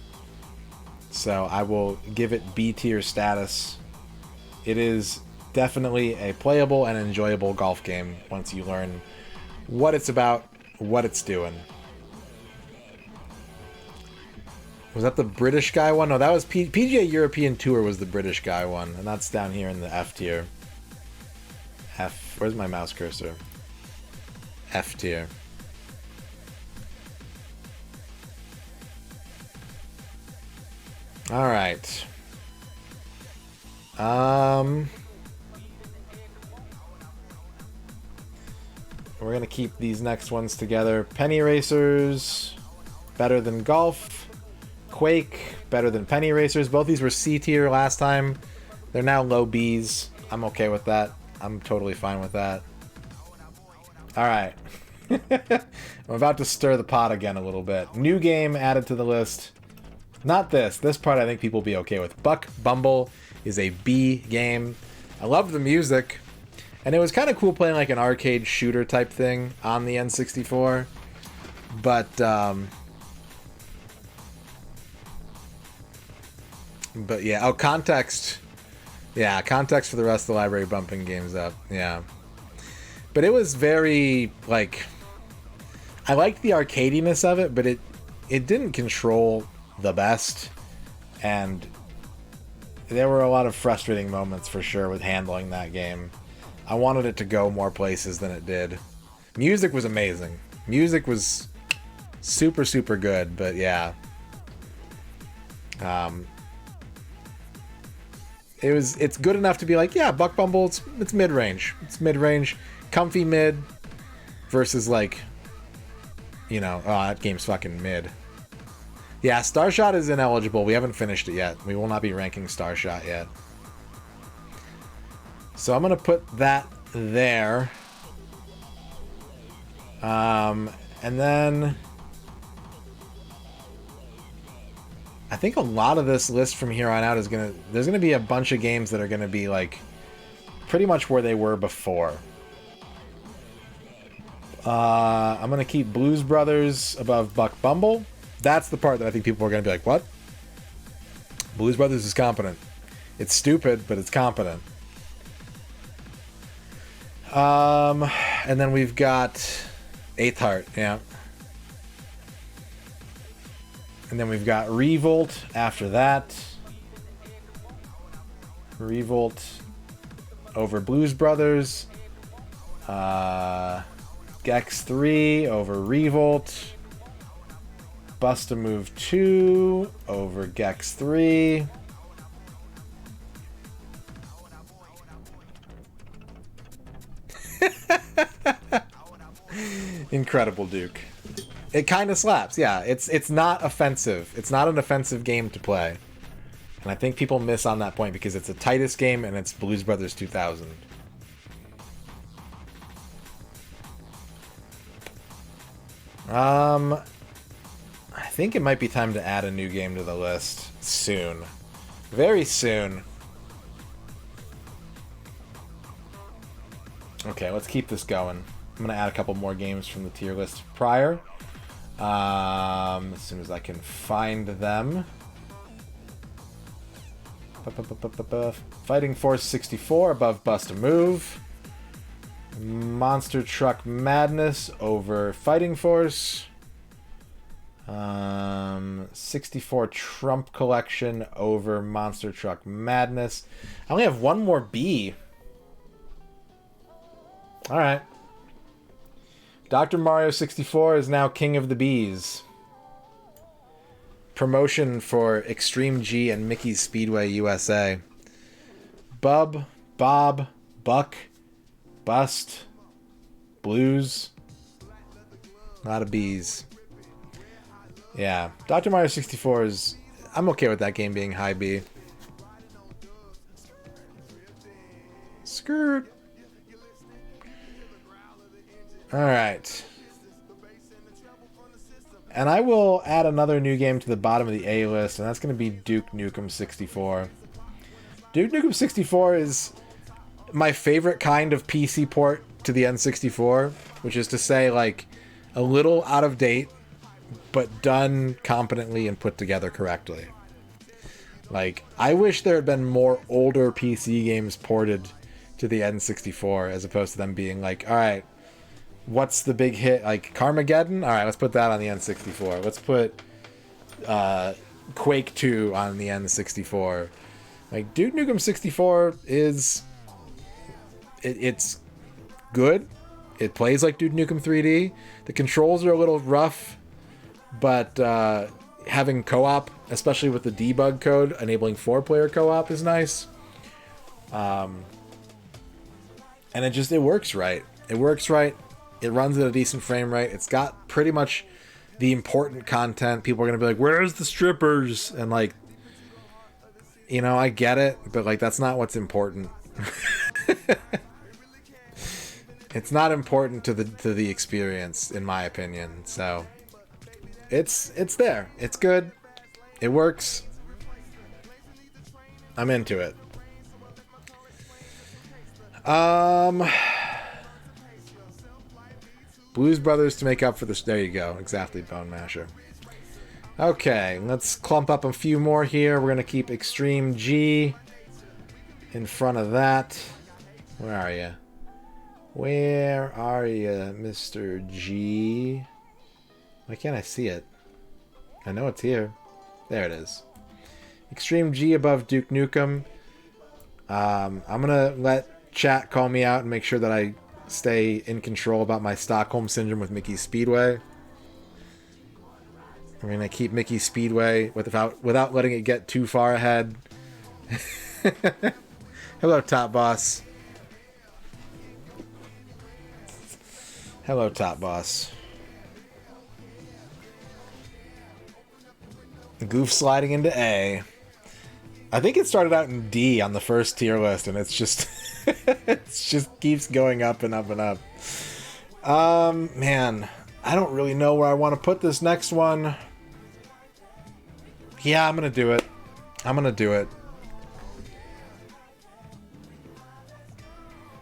So I will give it B tier status. It is definitely a playable and enjoyable golf game once you learn what it's about, what it's doing. Was that the British guy one? No, that was PGA European Tour was the British guy one, and that's down here in the F tier. F. Where's my mouse cursor? F tier. All right. We're gonna keep these next ones together. Penny Racers, better than Golf. Quake, better than Penny Racers. Both these were C tier last time. They're now low Bs. I'm okay with that. I'm totally fine with that. Alright. I'm about to stir the pot again a little bit. New game added to the list. Not this. This part I think people will be okay with. Buck Bumble is a B game. I love the music. And it was kind of cool playing like an arcade shooter type thing on the N64. But yeah. Oh, context. Yeah, context for the rest of the library bumping games up. Yeah. But it was very, like... I liked the arcadiness of it, but it didn't control the best. And there were a lot of frustrating moments for sure with handling that game. I wanted it to go more places than it did. Music was amazing. Music was super, super good, but yeah. It's good enough to be like, yeah, Buck Bumble, it's mid-range. It's mid-range. Comfy mid versus like, you know, oh, that game's fucking mid. Yeah, Starshot is ineligible. We haven't finished it yet. We will not be ranking Starshot yet. So I'm going to put that there. And then I think a lot of this list from here on out is there's gonna be a bunch of games that are gonna be like pretty much where they were before. I'm gonna keep Blues Brothers above Buck Bumble. That's the part that I think people are gonna be like, what? Blues Brothers is competent. It's stupid, but it's competent. And then we've got Eighth Heart, yeah. And then we've got Revolt after that. Revolt over Blues Brothers. Gex 3 over Revolt. Bust a Move 2 over Gex 3. Incredible, Duke. It kind of slaps, yeah. It's not offensive. It's not an offensive game to play. And I think people miss on that point because it's the tightest game and it's Blues Brothers 2000. I think it might be time to add a new game to the list soon. Very soon. Okay, let's keep this going. I'm going to add a couple more games from the tier list prior. As soon as I can find them. Fighting Force 64 above Bust a Move. Monster Truck Madness over Fighting Force. 64 Trump Collection over Monster Truck Madness. I only have one more B. Alright. Dr. Mario 64 is now King of the Bees. Promotion for Extreme G and Mickey's Speedway USA. Bub, Bob, Buck, Bust, Blues. A lot of bees. Yeah, Dr. Mario 64 is... I'm okay with that game being high B. Skirt. Alright. And I will add another new game to the bottom of the A list, and that's going to be Duke Nukem 64. Duke Nukem 64 is my favorite kind of PC port to the N64, which is to say, like, a little out of date, but done competently and put together correctly. Like, I wish there had been more older PC games ported to the N64 as opposed to them being like, all right, what's the big hit? Like, Carmageddon? All right, let's put that on the N64. Let's put Quake 2 on the N64. Like, Duke Nukem 64 is... It's good. It plays like Duke Nukem 3D. The controls are a little rough, but having co-op, especially with the debug code, enabling 4-player co-op is nice. And it works right. It works right. It runs at a decent frame rate. It's got pretty much the important content. People are going to be like, where's the strippers? And like, you know, I get it, but like, that's not what's important. It's not important to the experience, in my opinion. So it's there. It's good. It works. I'm into it. Blues Brothers to make up for this. There you go. Exactly, Bone Masher. Okay, let's clump up a few more here. We're going to keep Extreme G in front of that. Where are you? Where are you, Mr. G? Why can't I see it? I know it's here. There it is. Extreme G above Duke Nukem. I'm going to let chat call me out and make sure that I stay in control about my Stockholm Syndrome with Mickey Speedway. We're going to keep Mickey Speedway without letting it get too far ahead. Hello, Top Boss. Hello, Top Boss. Goof sliding into A. I think it started out in D on the first tier list, and it's just it just keeps going up and up and up. Man, I don't really know where I want to put this next one. Yeah, I'm gonna do it. I'm gonna do it.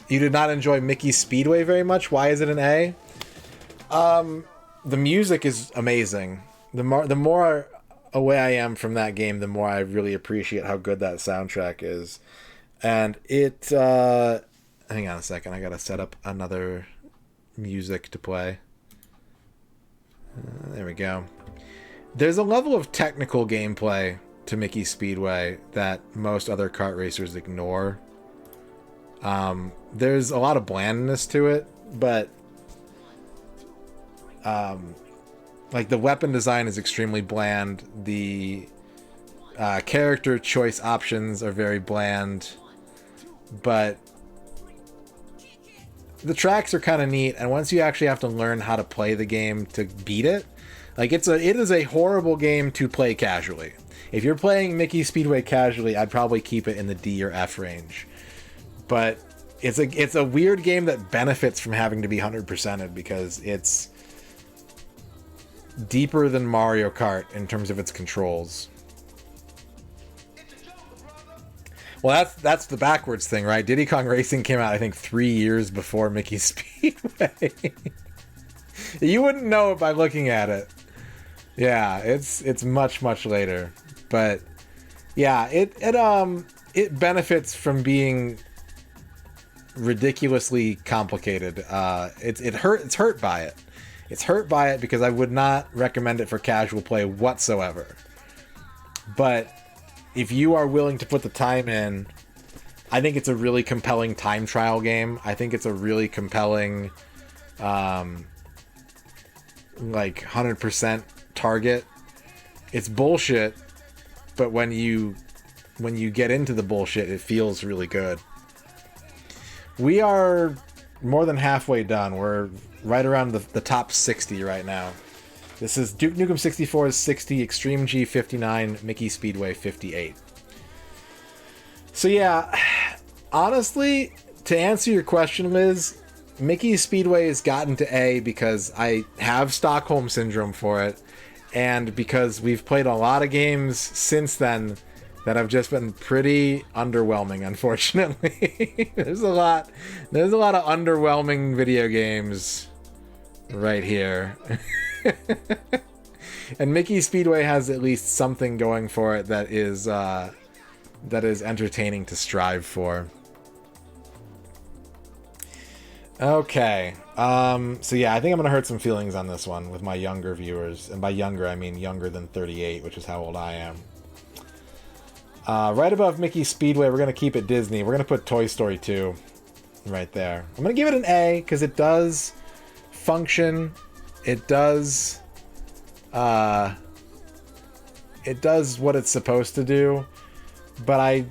You did not enjoy Mickey Speedway very much. Why is it an A? The music is amazing. The more away I am from that game, the more I really appreciate how good that soundtrack is. And it... hang on a second. I gotta set up another music to play. There we go. There's a level of technical gameplay to Mickey Speedway that most other kart racers ignore. There's a lot of blandness to it, but like the weapon design is extremely bland. The character choice options are very bland, but the tracks are kind of neat. And once you actually have to learn how to play the game to beat it, like it is a horrible game to play casually. If you're playing Mickey Speedway casually, I'd probably keep it in the D or F range. But it's a weird game that benefits from having to be 100%ed because it's deeper than Mario Kart in terms of its controls. Well, that's the backwards thing, right? Diddy Kong Racing came out, I think, 3 years before Mickey Speedway. You wouldn't know it by looking at it. Yeah, it's much later. But yeah, it benefits from being ridiculously complicated. It's hurt by it. It's hurt by it because I would not recommend it for casual play whatsoever. But if you are willing to put the time in, I think it's a really compelling time trial game. I think it's a really compelling like 100% target. It's bullshit, but when you get into the bullshit, it feels really good. We are more than halfway done. We're right around the top 60 right now. This is Duke Nukem 64's 60, Extreme G 59, Mickey Speedway 58. So yeah, honestly, to answer your question, Liz, Mickey Speedway has gotten to A because I have Stockholm Syndrome for it, and because we've played a lot of games since then that have just been pretty underwhelming, unfortunately. There's a lot of underwhelming video games right here. And Mickey Speedway has at least something going for it that is entertaining to strive for. Okay. So yeah, I think I'm gonna hurt some feelings on this one with my younger viewers, and by younger I mean younger than 38, which is how old I am. Right above Mickey Speedway, we're gonna keep it Disney. We're gonna put Toy Story 2 right there. I'm gonna give it an A because it does function. It does what it's supposed to do, but I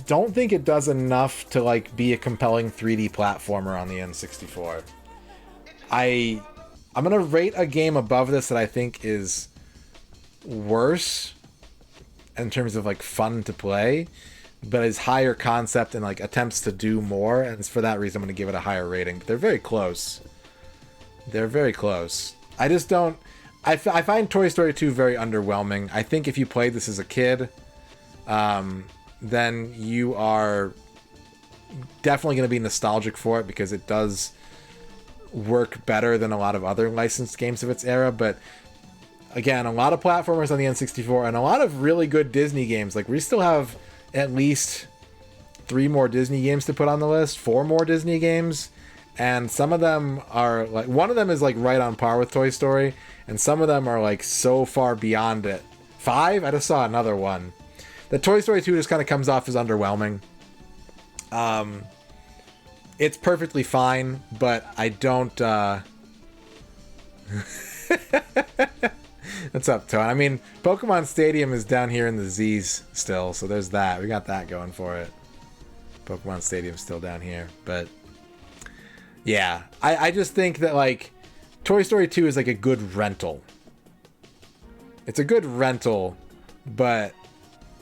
don't think it does enough to like be a compelling 3D platformer on the N64. I'm gonna rate a game above this that I think is worse in terms of like fun to play, but is higher concept and like attempts to do more, and it's for that reason I'm gonna give it a higher rating. But they're very close. They're very close. I just don't. I find Toy Story 2 very underwhelming. I think if you played this as a kid, then you are definitely going to be nostalgic for it because it does work better than a lot of other licensed games of its era. But again, a lot of platformers on the N64 and a lot of really good Disney games. Like, we still have at least 3 more Disney games to put on the list, 4 more Disney games. And some of them are like, one of them is like right on par with Toy Story, and some of them are like so far beyond it. 5? I just saw another one. The Toy Story 2 just kind of comes off as underwhelming. It's perfectly fine, but I don't... What's up, Tone? I mean, Pokemon Stadium is down here in the Z's still, so there's that. We got that going for it. Pokemon Stadium's still down here, but... Yeah, I just think that, like, Toy Story 2 is like a good rental. It's a good rental, but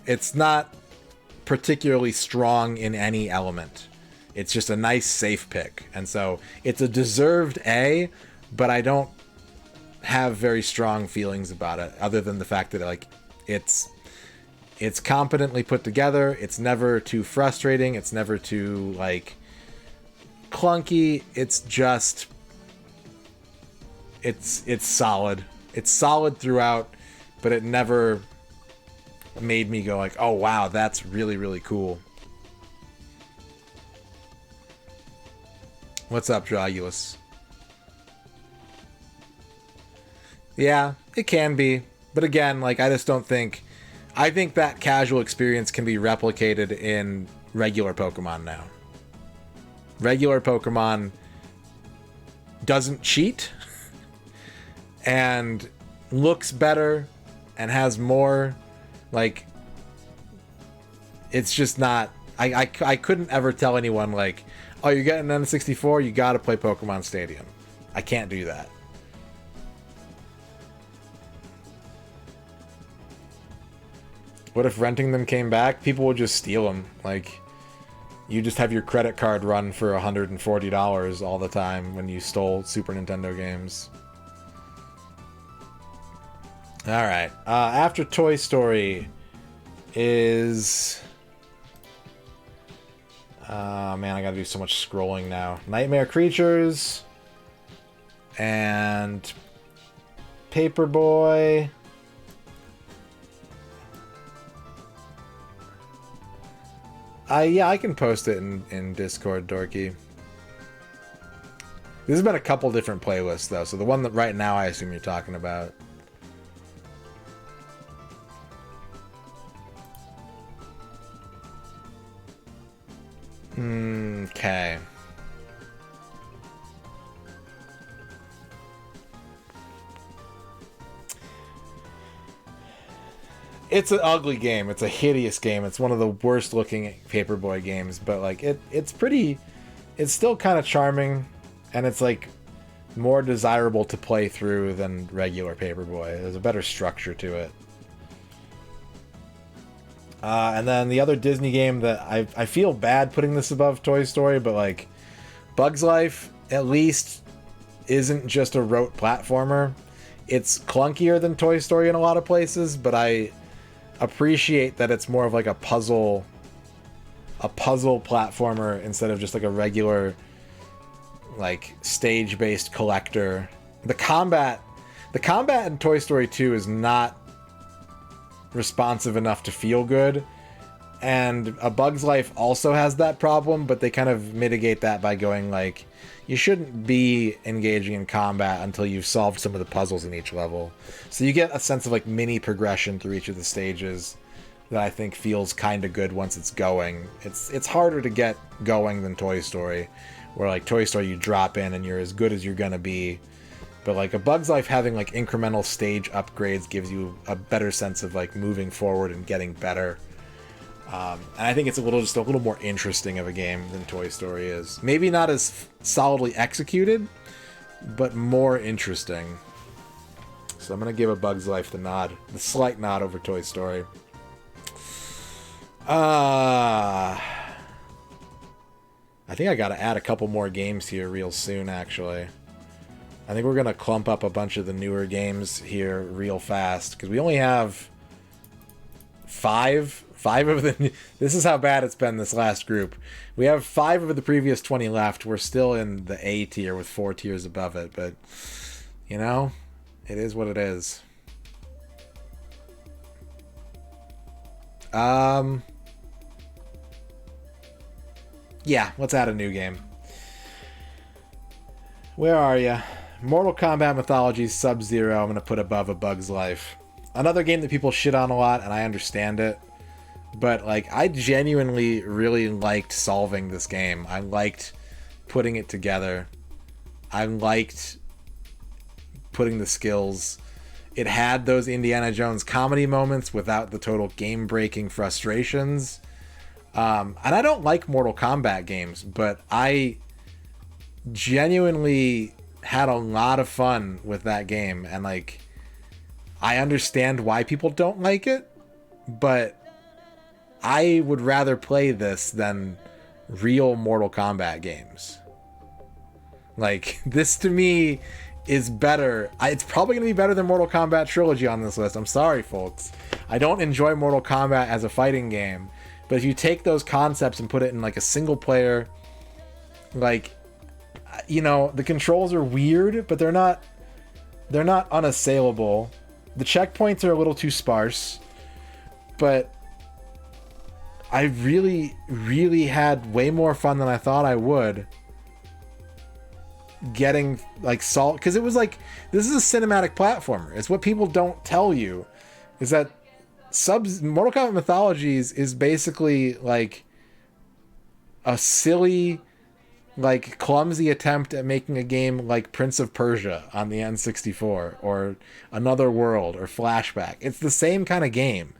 it's not particularly strong in any element. It's just a nice safe pick. And so it's a deserved A, but I don't have very strong feelings about it, other than the fact that, like, it's competently put together. It's never too frustrating. It's never too, like, clunky. It's just it's solid. It's solid throughout, but it never made me go like, oh wow, that's really, really cool. What's up, Dragulus? Yeah, it can be, but again, like, I just don't think... I think that casual experience can be replicated in regular Pokemon now. Regular Pokemon doesn't cheat and looks better and has more, like, it's just not... I couldn't ever tell anyone, like, oh, you're getting an N64, you gotta play Pokemon Stadium. I can't do that. What if renting them came back? People would just steal them. Like, you just have your credit card run for $140 all the time when you stole Super Nintendo games. Alright. After Toy Story is... man, I gotta do so much scrolling now. Nightmare Creatures and Paperboy. Yeah, I can post it in Discord, Dorky. This has been a couple different playlists, though, so the one that right now I assume you're talking about. Okay. It's an ugly game. It's a hideous game. It's one of the worst looking Paperboy games, but like it's still kind of charming, and it's like more desirable to play through than regular Paperboy. There's a better structure to it. And then the other Disney game that I feel bad putting this above Toy Story, but like Bug's Life at least isn't just a rote platformer. It's clunkier than Toy Story in a lot of places, but I appreciate that it's more of like a puzzle platformer instead of just like a regular like stage-based collector. The combat in Toy Story 2 is not responsive enough to feel good, and A Bug's Life also has that problem, but they kind of mitigate that by going like, you shouldn't be engaging in combat until you've solved some of the puzzles in each level. So you get a sense of like mini progression through each of the stages that I think feels kind of good once it's going. It's harder to get going than Toy Story, where like Toy Story you drop in and you're as good as you're gonna be. But like A Bug's Life, having like incremental stage upgrades gives you a better sense of like moving forward and getting better. And I think it's a little more interesting of a game than Toy Story is. Maybe not as solidly executed, but more interesting. So I'm gonna give A Bug's Life the slight nod over Toy Story. I think I gotta add a couple more games here real soon, actually. I think we're gonna clump up a bunch of the newer games here real fast, because we only have five of the... This is how bad it's been, this last group. We have 5 of the previous 20 left. We're still in the A tier with 4 tiers above it, but, you know, it is what it is. Yeah, let's add a new game. Where are you? Mortal Kombat Mythologies Sub-Zero I'm going to put above A Bug's Life. Another game that people shit on a lot, and I understand it. But, like, I genuinely really liked solving this game. I liked putting it together. I liked putting the skills. It had those Indiana Jones comedy moments without the total game-breaking frustrations. And I don't like Mortal Kombat games, but I genuinely had a lot of fun with that game. And, like, I understand why people don't like it, but I would rather play this than real Mortal Kombat games. Like, this to me is better. It's probably going to be better than Mortal Kombat Trilogy on this list. I'm sorry, folks. I don't enjoy Mortal Kombat as a fighting game. But if you take those concepts and put it in, like, a single player, like, you know, the controls are weird, but they're not unassailable. The checkpoints are a little too sparse, but I really, really had way more fun than I thought I would getting, like, salt, because it was like, this is a cinematic platformer. It's what people don't tell you, is that Mortal Kombat Mythologies is basically like a silly, like, clumsy attempt at making a game like Prince of Persia on the N64 or Another World or Flashback. It's the same kind of game,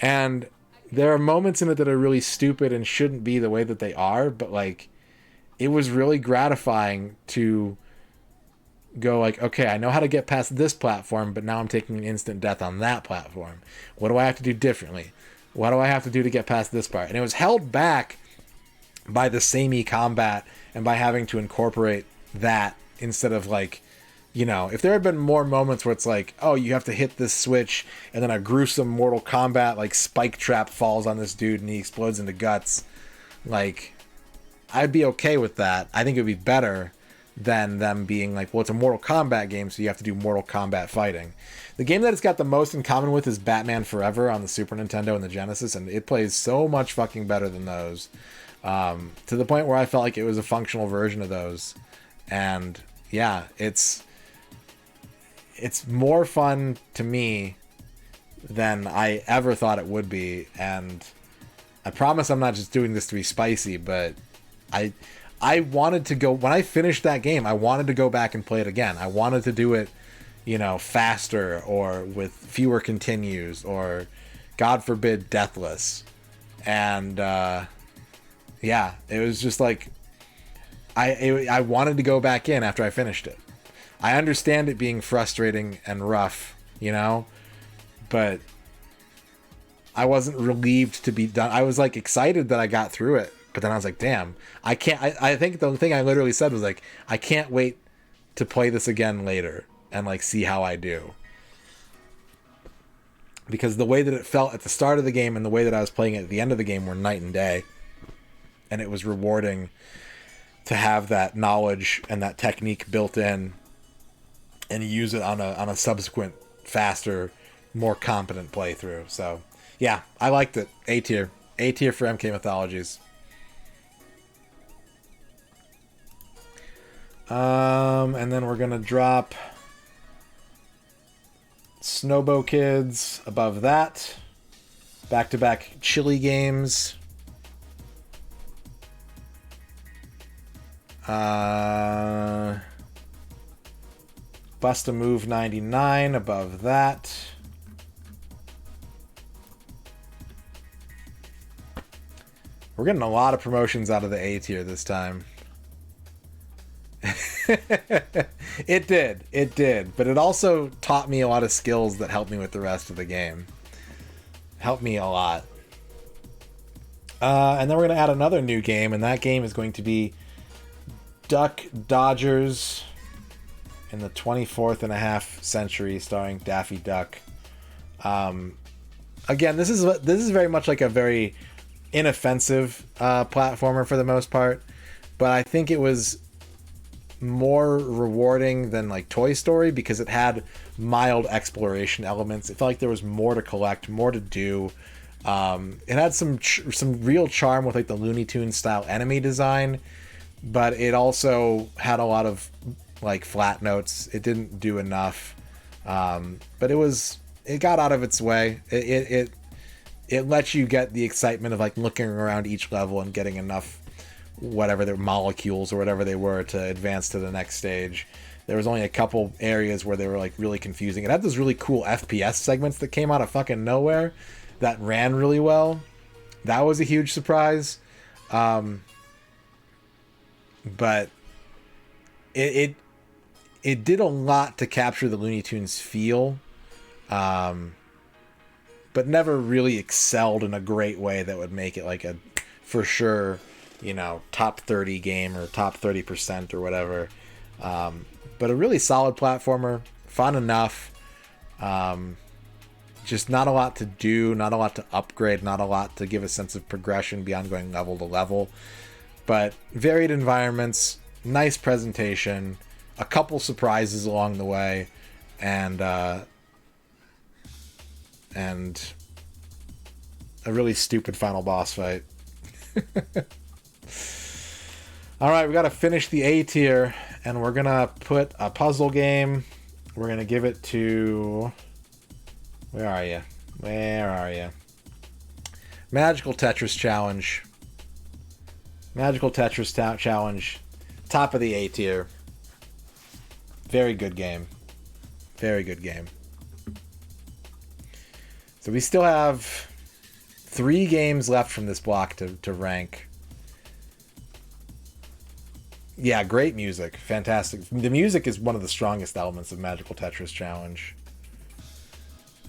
and there are moments in it that are really stupid and shouldn't be the way that they are, but, like, it was really gratifying to go like, okay, I know how to get past this platform, but now I'm taking an instant death on that platform. What do I have to do differently? What do I have to do to get past this part? And it was held back by the samey combat and by having to incorporate that instead of, like, you know, if there had been more moments where it's like, oh, you have to hit this switch and then a gruesome Mortal Kombat, like, spike trap falls on this dude and he explodes into guts, like, I'd be okay with that. I think it would be better than them being like, well, it's a Mortal Kombat game, so you have to do Mortal Kombat fighting. The game that it's got the most in common with is Batman Forever on the Super Nintendo and the Genesis, and it plays so much fucking better than those, to the point where I felt like it was a functional version of those. And yeah, it's more fun to me than I ever thought it would be. And I promise I'm not just doing this to be spicy, but I wanted to go, when I finished that game, I wanted to go back and play it again. I wanted to do it, you know, faster or with fewer continues or, God forbid, deathless. And yeah, it was just like, I wanted to go back in after I finished it. I understand it being frustrating and rough, you know, but I wasn't relieved to be done. I was, like, excited that I got through it. But then I was like, damn, I can't. I think the thing I literally said was, like, I can't wait to play this again later and, like, see how I do. because the way that it felt at the start of the game and the way that I was playing it at the end of the game were night and day. And it was rewarding to have that knowledge and that technique built in and use it on a subsequent, faster, more competent playthrough. So, yeah, I liked it. A tier. A tier for MK Mythologies. And then we're going to drop Snowbow Kids above that. Back-to-back Chili games. Bust a Move 99 above that. We're getting a lot of promotions out of the A tier this time. It did. But it also taught me a lot of skills that helped me with the rest of the game. Helped me a lot. And then we're going to add another new game, and that game is going to be Duck Dodgers in the 24th and a half century, starring Daffy Duck. Again, this is very much like a very inoffensive platformer for the most part, but I think it was more rewarding than like Toy Story because it had mild exploration elements. It felt like there was more to collect, more to do. It had some real charm with like the Looney Tunes style enemy design, but it also had a lot of like flat notes. It didn't do enough, but it got out of its way. It lets you get the excitement of like looking around each level and getting enough whatever their molecules or whatever they were to advance to the next stage. There was only a couple areas where they were like really confusing. It had those really cool FPS segments that came out of fucking nowhere that ran really well. That was a huge surprise. But it did a lot to capture the Looney Tunes feel, but never really excelled in a great way that would make it like a, for sure, top 30 game or top 30% or whatever. But a really solid platformer, fun enough. Just not a lot to do, not a lot to upgrade, not a lot to give a sense of progression beyond going level to level. But varied environments, nice presentation, a couple surprises along the way, and a really stupid final boss fight. All right, we got to finish the A tier, and we're gonna put a puzzle game. We're gonna give it to, where are you? Magical Tetris Challenge. Magical Tetris Challenge, top of the A tier. Very good game. Very good game. So we still have 3 games left from this block to rank. Yeah, great music. Fantastic. The music is one of the strongest elements of Magical Tetris Challenge.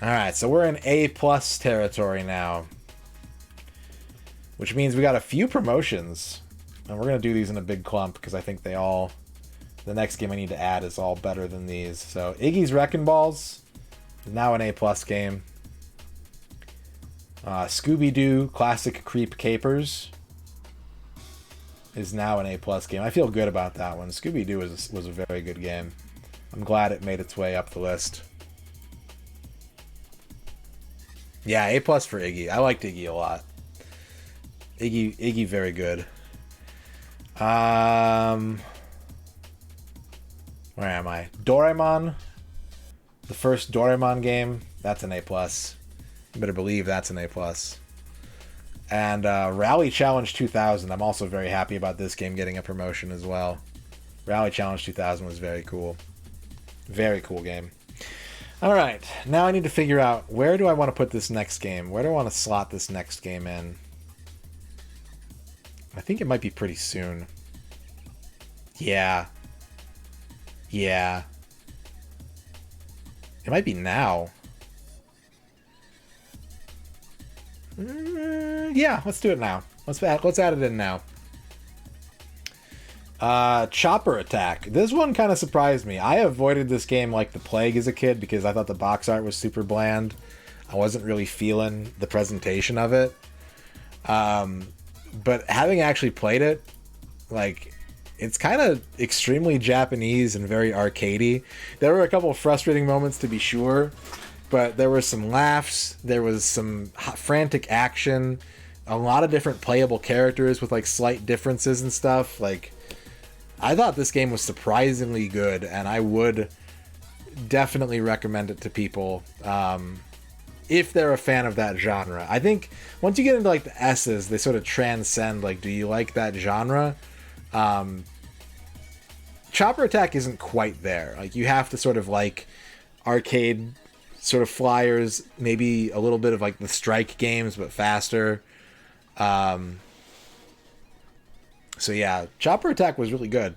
Alright, so we're in A+ territory now. Which means we got a few promotions. And we're going to do these in a big clump because I think the next game I need to add is all better than these. So Iggy's Wrecking Balls is now an A+ game. Scooby-Doo Classic Creep Capers is now an A+ game. I feel good about that one. Scooby-Doo was a very good game. I'm glad it made its way up the list. Yeah, A+ for Iggy. I liked Iggy a lot. Iggy very good. Where am I? Doraemon. The first Doraemon game. That's an A+. You better believe that's an A+. And Rally Challenge 2000. I'm also very happy about this game getting a promotion as well. Rally Challenge 2000 was very cool. Very cool game. Alright, now I need to figure out, where do I want to put this next game? Where do I want to slot this next game in? I think it might be pretty soon. Yeah. It might be now. Yeah, let's do it now. Let's add it in now. Chopper Attack. This one kind of surprised me. I avoided this game like the plague as a kid because I thought the box art was super bland. I wasn't really feeling the presentation of it. But having actually played it, like, it's kind of extremely Japanese and very arcadey. There were a couple of frustrating moments, to be sure, but there were some laughs, there was some frantic action, a lot of different playable characters with like slight differences and stuff. Like, I thought this game was surprisingly good, and I would definitely recommend it to people if they're a fan of that genre. I think once you get into like the S's, they sort of transcend like, do you like that genre? Chopper Attack isn't quite there. Like, you have to sort of like arcade sort of flyers, maybe a little bit of like the strike games, but faster. So yeah, Chopper Attack was really good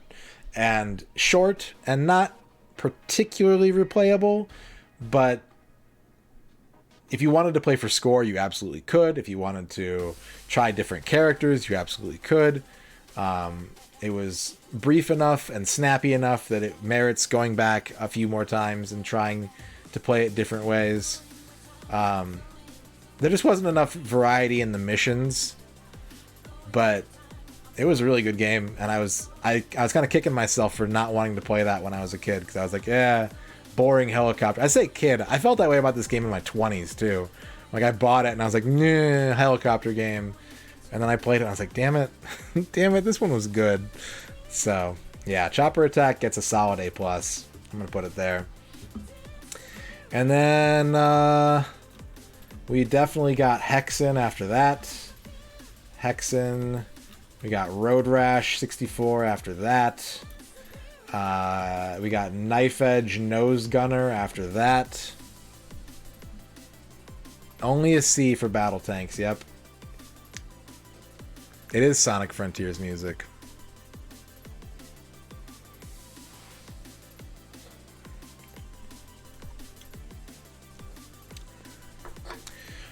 and short and not particularly replayable, but if you wanted to play for score, you absolutely could. If you wanted to try different characters, you absolutely could. It was brief enough and snappy enough that it merits going back a few more times and trying to play it different ways. There just wasn't enough variety in the missions, but it was a really good game, and I was kind of kicking myself for not wanting to play that when I was a kid, because I was like, yeah, boring helicopter. I say kid, I felt that way about this game in my 20s too. Like, I bought it and I was like, nah, helicopter game, and then I played it and I was like, damn it, this one was good. So yeah, Chopper Attack gets a solid A+. I'm gonna put it there. And then we definitely got Hexen after that. Hexen. We got Road Rash 64 after that. We got Knife Edge Nose Gunner after that. Only a C for Battle Tanks, yep. It is Sonic Frontiers music.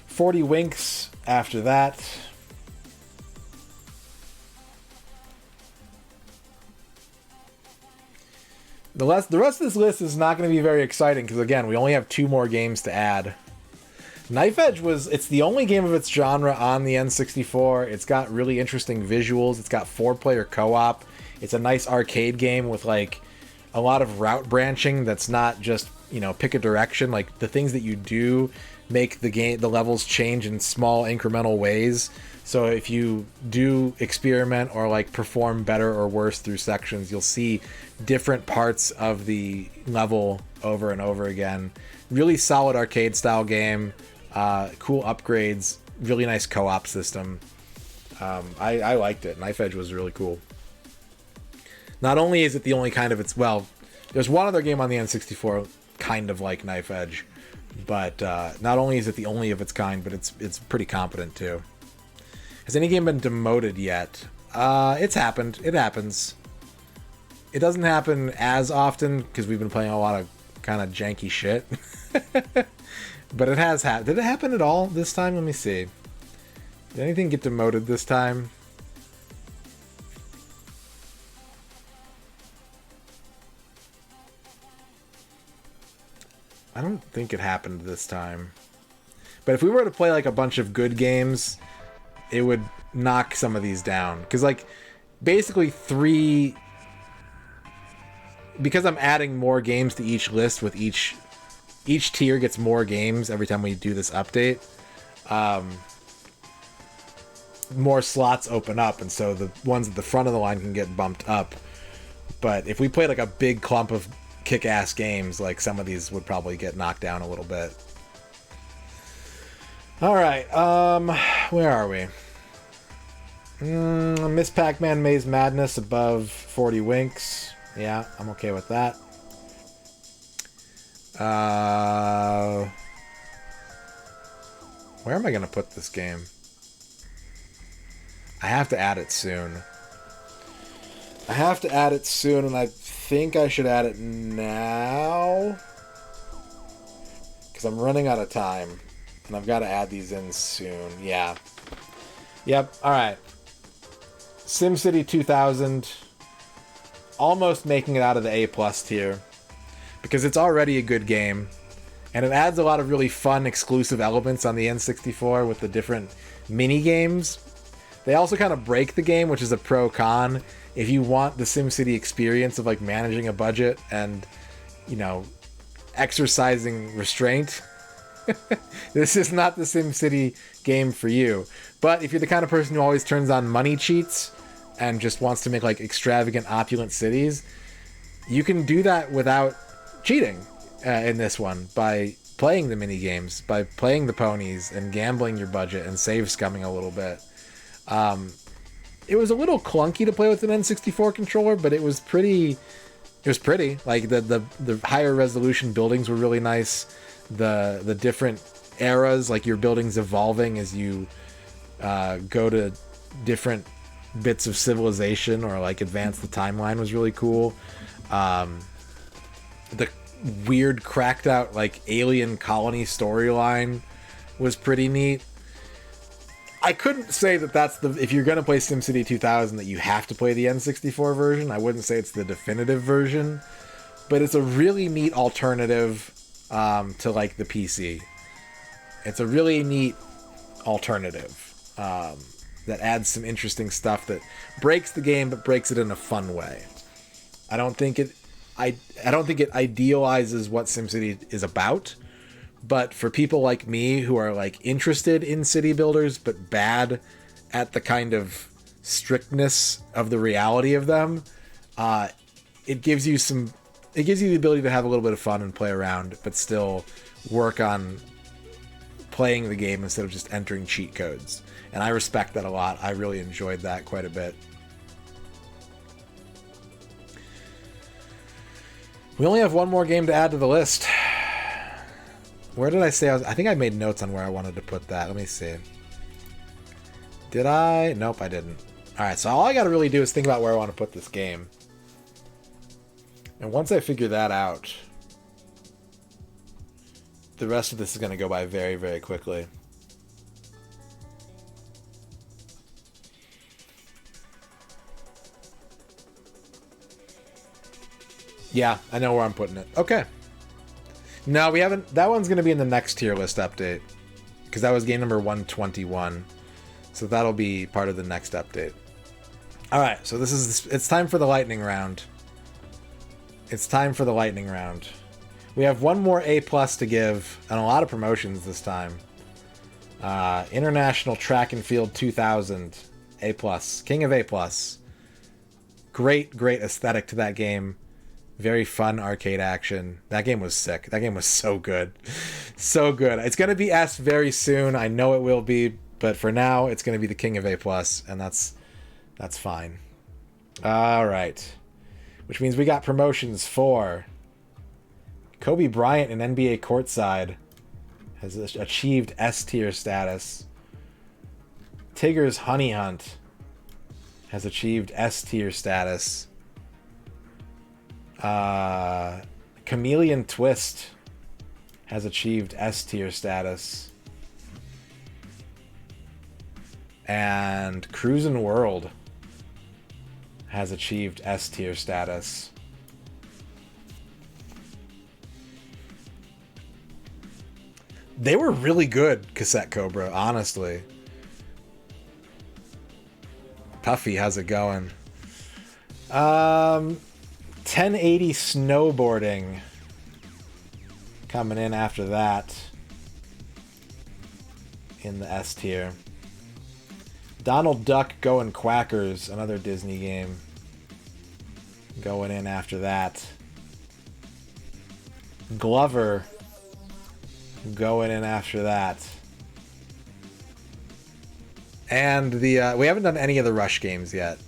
"40 Winks" after that. The rest of this list is not going to be very exciting because, again, we only have 2 more games to add. Knife Edge it's the only game of its genre on the N64. It's got really interesting visuals. It's got 4-player co-op. It's a nice arcade game with like a lot of route branching that's not just, pick a direction. Like, the things that you do make the levels change in small incremental ways. So if you do experiment or like perform better or worse through sections, you'll see different parts of the level over and over again. Really solid arcade style game. Cool upgrades. Really nice co-op system. I liked it. Knife Edge was really cool. Not only is it the only kind of its... Well, there's one other game on the N64 kind of like Knife Edge. But not only is it the only of its kind, but it's pretty competent too. Has any game been demoted yet? It's happened. It happens. It doesn't happen as often because we've been playing a lot of kind of janky shit. But it has happened. Did it happen at all this time? Let me see. Did anything get demoted this time? I don't think it happened this time. But if we were to play like a bunch of good games, it would knock some of these down. Because like basically 3... Because I'm adding more games to each list with each tier gets more games every time we do this update. More slots open up, and so the ones at the front of the line can get bumped up. But if we played like a big clump of kick-ass games, like some of these would probably get knocked down a little bit. Alright, where are we? Miss Pac-Man Maze Madness above 40 Winks. Yeah, I'm okay with that. Where am I going to put this game? I have to add it soon. And I think I should add it now. Because I'm running out of time. And I've got to add these in soon. Yeah. Yep, alright. SimCity 2000. Almost making it out of the A+ tier. Because it's already a good game. and it adds a lot of really fun exclusive elements on the N64 with the different mini games. They also kind of break the game, which is a pro-con. If you want the SimCity experience of like managing a budget and, you know, exercising restraint, this is not the SimCity game for you. But if you're the kind of person who always turns on money cheats and just wants to make like extravagant, opulent cities, you can do that without cheating in this one by playing the mini games, by playing the ponies and gambling your budget and save scumming a little bit. It was a little clunky to play with an N64 controller, but it was pretty. It was pretty. Like the higher resolution buildings were really nice. The different eras, like your buildings evolving as you go to different bits of civilization or like advance the timeline, was really cool. The weird cracked out like alien colony storyline was pretty neat. I couldn't say that that's the, if you're going to play SimCity 2000, that you have to play the N64 version. I wouldn't say it's the definitive version, but it's a really neat alternative to like the PC. It's a really neat alternative that adds some interesting stuff that breaks the game, but breaks it in a fun way. I don't think it idealizes what SimCity is about, but for people like me who are like interested in city builders but bad at the kind of strictness of the reality of them, it gives you the ability to have a little bit of fun and play around, but still work on playing the game instead of just entering cheat codes. And I respect that a lot. I really enjoyed that quite a bit. We only have one more game to add to the list. Where did I say I think I made notes on where I wanted to put that. Let me see. Did I? Nope, I didn't. Alright, so all I gotta really do is think about where I want to put this game. And once I figure that out, the rest of this is going to go by very, very quickly. Yeah, I know where I'm putting it. Okay. No, we haven't. That one's going to be in the next tier list update, because that was game number 121. So that'll be part of the next update. All right, so it's time for the lightning round. It's time for the lightning round. We have one more A+ to give, and a lot of promotions this time. International Track and Field 2000, A+, King of A+. Great aesthetic to that game. Very fun arcade action. That game was sick. That game was so good. So good. It's going to be S very soon. I know it will be, but for now, it's going to be the King of A+, and that's fine. All right. Which means we got promotions for Kobe Bryant in NBA Courtside has achieved S tier status. Tigger's Honey Hunt has achieved S tier status. Chameleon Twist has achieved S tier status. And Cruisin' World has achieved S tier status. They were really good, Cassette Cobra, honestly. Puffy, how's it going? 1080 Snowboarding coming in after that in the S tier. Donald Duck Going Quackers, another Disney game, going in after that. Glover going in after that. And the we haven't done any of the Rush games yet.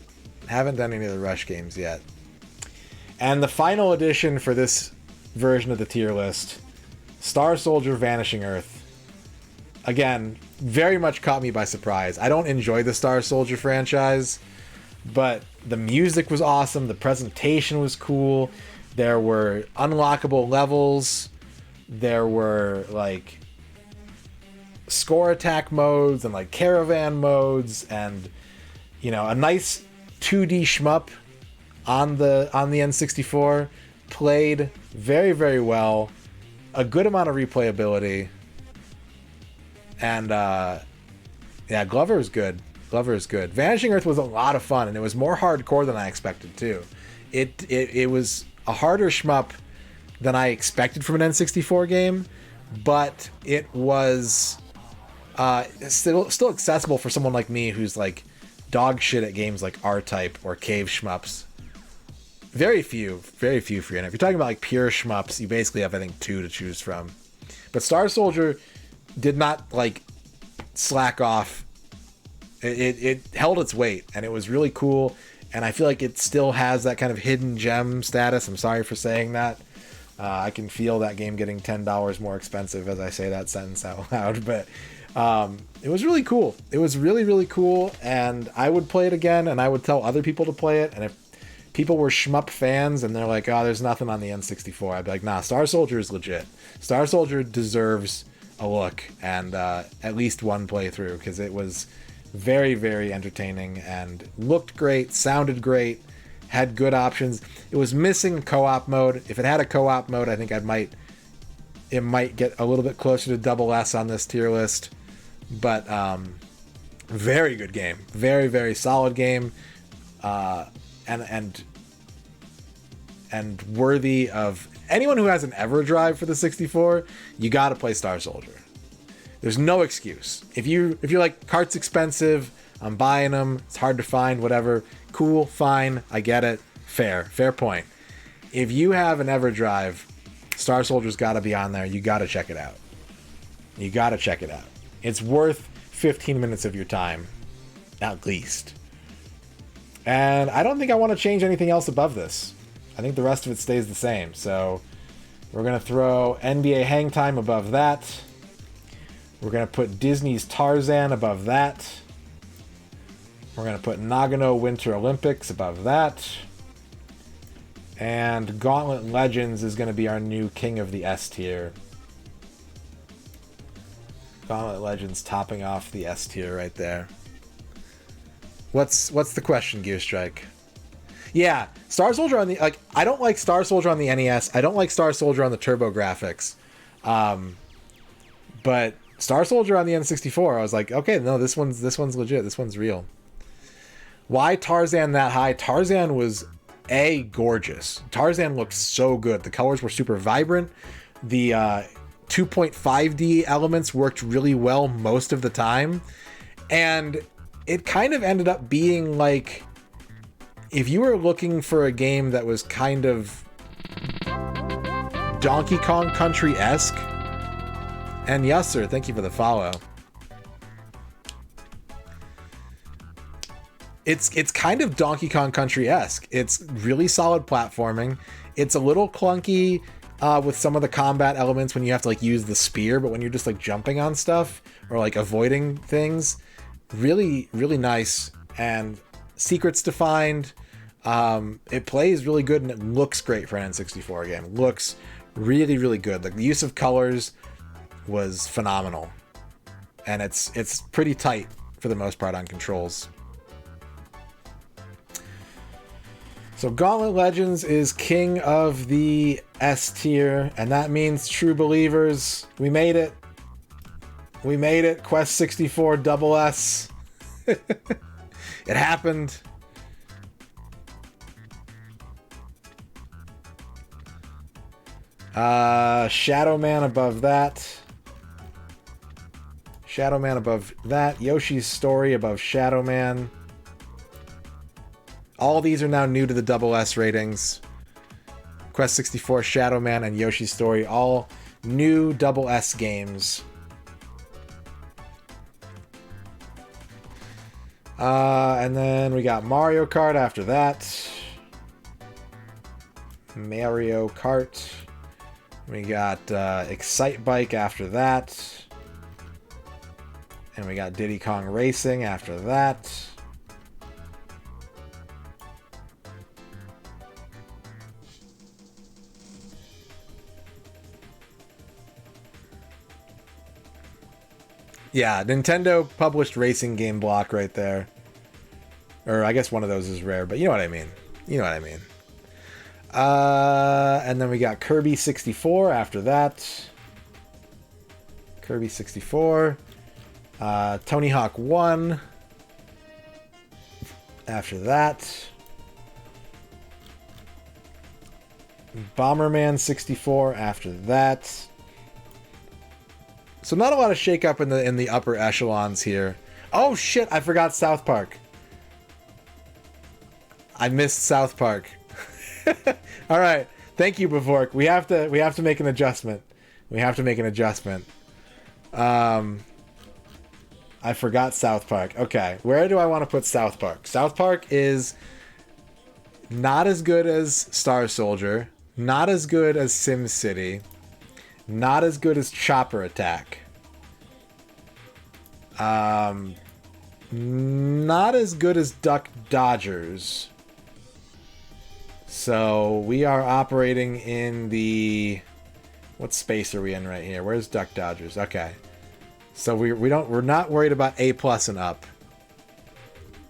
And the final edition for this version of the tier list, Star Soldier Vanishing Earth. Again, very much caught me by surprise. I don't enjoy the Star Soldier franchise, but the music was awesome, the presentation was cool, there were unlockable levels, there were like score attack modes and like caravan modes, and you know, a nice 2D shmup on the N64, played very, very well. a good amount of replayability. And yeah, Glover is good. Glover is good. Vanishing Earth was a lot of fun, and it was more hardcore than I expected too. It was a harder shmup than I expected from an N64 game, but it was still accessible for someone like me who's like dog shit at games like R-Type or cave shmups. Very few for you. If you're talking about like pure shmups, you basically have, I think, 2 to choose from. But Star Soldier did not like slack off. It held its weight, and it was really cool, and I feel like it still has that kind of hidden gem status. I'm sorry for saying that. I can feel that game getting $10 more expensive as I say that sentence out loud, but it was really cool. It was really, really cool, and I would play it again, and I would tell other people to play it, and if people were shmup fans and they're like, oh, there's nothing on the N64, I'd be like, nah, Star Soldier is legit. Star Soldier deserves a look and at least one playthrough, because it was very, very entertaining and looked great, sounded great, had good options. It was missing co-op mode. If it had a co-op mode, I think it might get a little bit closer to double S on this tier list. But very good game, very, very solid game, and worthy of anyone who has an EverDrive for the 64. You got to play Star Soldier. There's no excuse. If you're like, cart's expensive, I'm buying them, it's hard to find, whatever. Cool, fine, I get it. Fair point. If you have an EverDrive, Star Soldier's got to be on there. You got to check it out. It's worth 15 minutes of your time, at least. And I don't think I want to change anything else above this. I think the rest of it stays the same. So we're going to throw NBA Hang Time above that. We're going to put Disney's Tarzan above that. We're going to put Nagano Winter Olympics above that. And Gauntlet Legends is going to be our new king of the S tier. Gauntlet Legends topping off the S tier right there. What's the question, Gear Strike? Yeah, Star Soldier on the, like, I don't like Star Soldier on the NES. I don't like Star Soldier on the TurboGrafx. But Star Soldier on the N64, I was like, okay, no, this one's legit. This one's real. Why Tarzan that high? Tarzan was gorgeous. Tarzan looked so good. The colors were super vibrant. The 2.5D elements worked really well most of the time. And it kind of ended up being like, if you were looking for a game that was kind of Donkey Kong Country-esque, and yes, sir, thank you for the follow. It's kind of Donkey Kong Country-esque. It's really solid platforming. It's a little clunky with some of the combat elements when you have to like use the spear, but when you're just like jumping on stuff or like avoiding things, really, really nice. And secrets to find. It plays really good and it looks great for an N64 game. It looks really, really good. Like the use of colors was phenomenal, and it's pretty tight for the most part on controls. So Gauntlet Legends is king of the S tier, and that means true believers, we made it. We made it. Quest 64 double S. It happened. Shadow Man above that. Shadow Man above that. Yoshi's Story above Shadow Man. All these are now new to the double S ratings. Quest 64, Shadow Man, and Yoshi's Story, all new double S games. And then we got Mario Kart after that. Mario Kart. We got Excite Bike after that. And we got Diddy Kong Racing after that. Yeah, Nintendo published racing game block right there. Or I guess one of those is rare, but you know what I mean. You know what I mean. And then we got Kirby 64 after that. Kirby 64. Tony Hawk 1 after that. Bomberman 64 after that. So not a lot of shake up in the upper echelons here. Oh shit, I forgot South Park. I missed South Park. All right. Thank you, Bavork. We have to make an adjustment. We have to make an adjustment. I forgot South Park. Okay. Where do I want to put South Park? South Park is not as good as Star Soldier, not as good as Sim City, not as good as Chopper Attack. Not as good as Duck Dodgers. So we are operating in the... What space are we in right here? Where's Duck Dodgers? Okay. So we're not worried about A+ and up.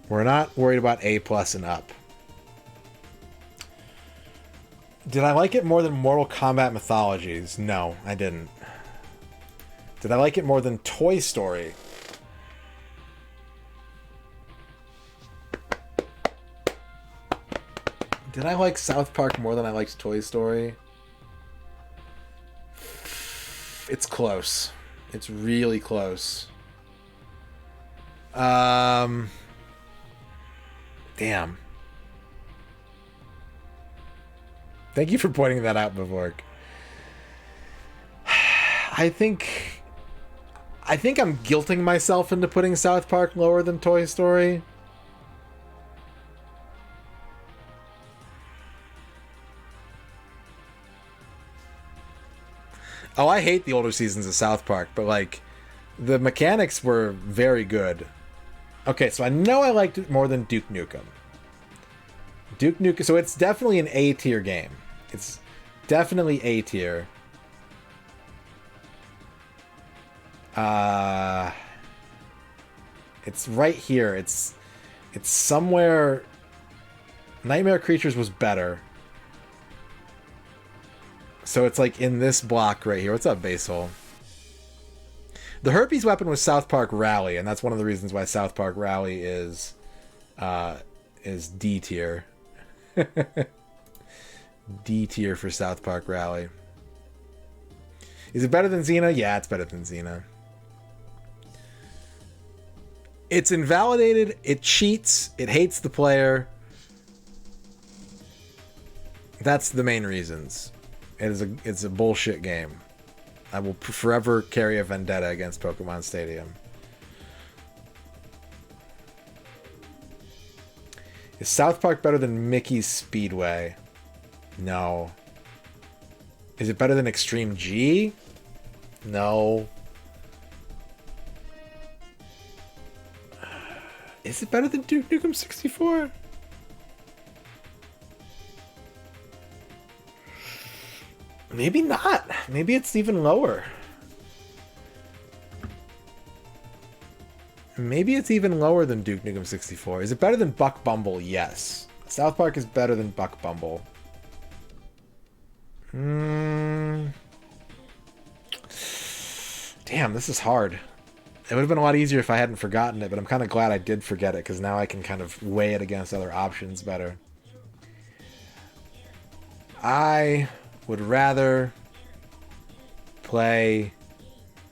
We're not worried about A+ and up. Did I like it more than Mortal Kombat Mythologies? No, I didn't. Did I like it more than Toy Story? Did I like South Park more than I liked Toy Story? It's close. It's really close. Damn. Thank you for pointing that out, Bavork. I think I'm guilting myself into putting South Park lower than Toy Story. Oh, I hate the older seasons of South Park, but like the mechanics were very good. Okay, so I know I liked it more than Duke Nukem. Duke Nukem, so it's definitely an A tier game. It's definitely A tier. It's right here. It's somewhere. Nightmare Creatures was better. So it's like in this block right here. What's up, Basehole? The herpes weapon was South Park Rally, and that's one of the reasons why South Park Rally is D tier. D tier for South Park Rally. Is it better than Xena? Yeah, it's better than Xena. It's invalidated, it cheats, it hates the player. That's the main reasons. It's a bullshit game. I will forever carry a vendetta against Pokemon Stadium. Is South Park better than Mickey's Speedway? No. Is it better than Extreme G? No. Is it better than Duke Nukem 64? Maybe not. Maybe it's even lower. Maybe it's even lower than Duke Nukem 64. Is it better than Buck Bumble? Yes. South Park is better than Buck Bumble. Damn, this is hard. It would have been a lot easier if I hadn't forgotten it, but I'm kind of glad I did forget it, because now I can kind of weigh it against other options better. I would rather play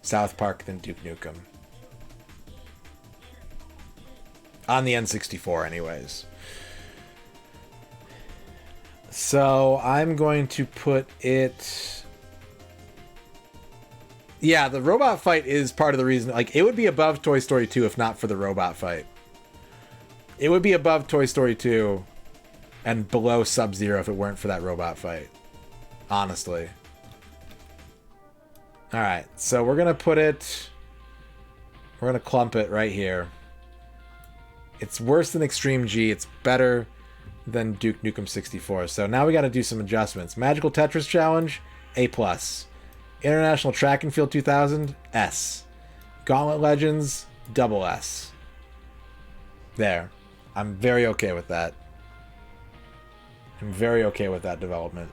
South Park than Duke Nukem. On the N64 anyways. So I'm going to put it... Yeah, the robot fight is part of the reason. Like, it would be above Toy Story 2 if not for the robot fight. It would be above Toy Story 2 and below Sub-Zero if it weren't for that robot fight. Honestly. Alright, so we're going to put it... We're going to clump it right here. It's worse than Extreme G. It's better than Duke Nukem 64. So now we got to do some adjustments. Magical Tetris Challenge, A+. International Track and Field 2000, S. Gauntlet Legends, double S. There. I'm very okay with that. I'm very okay with that development.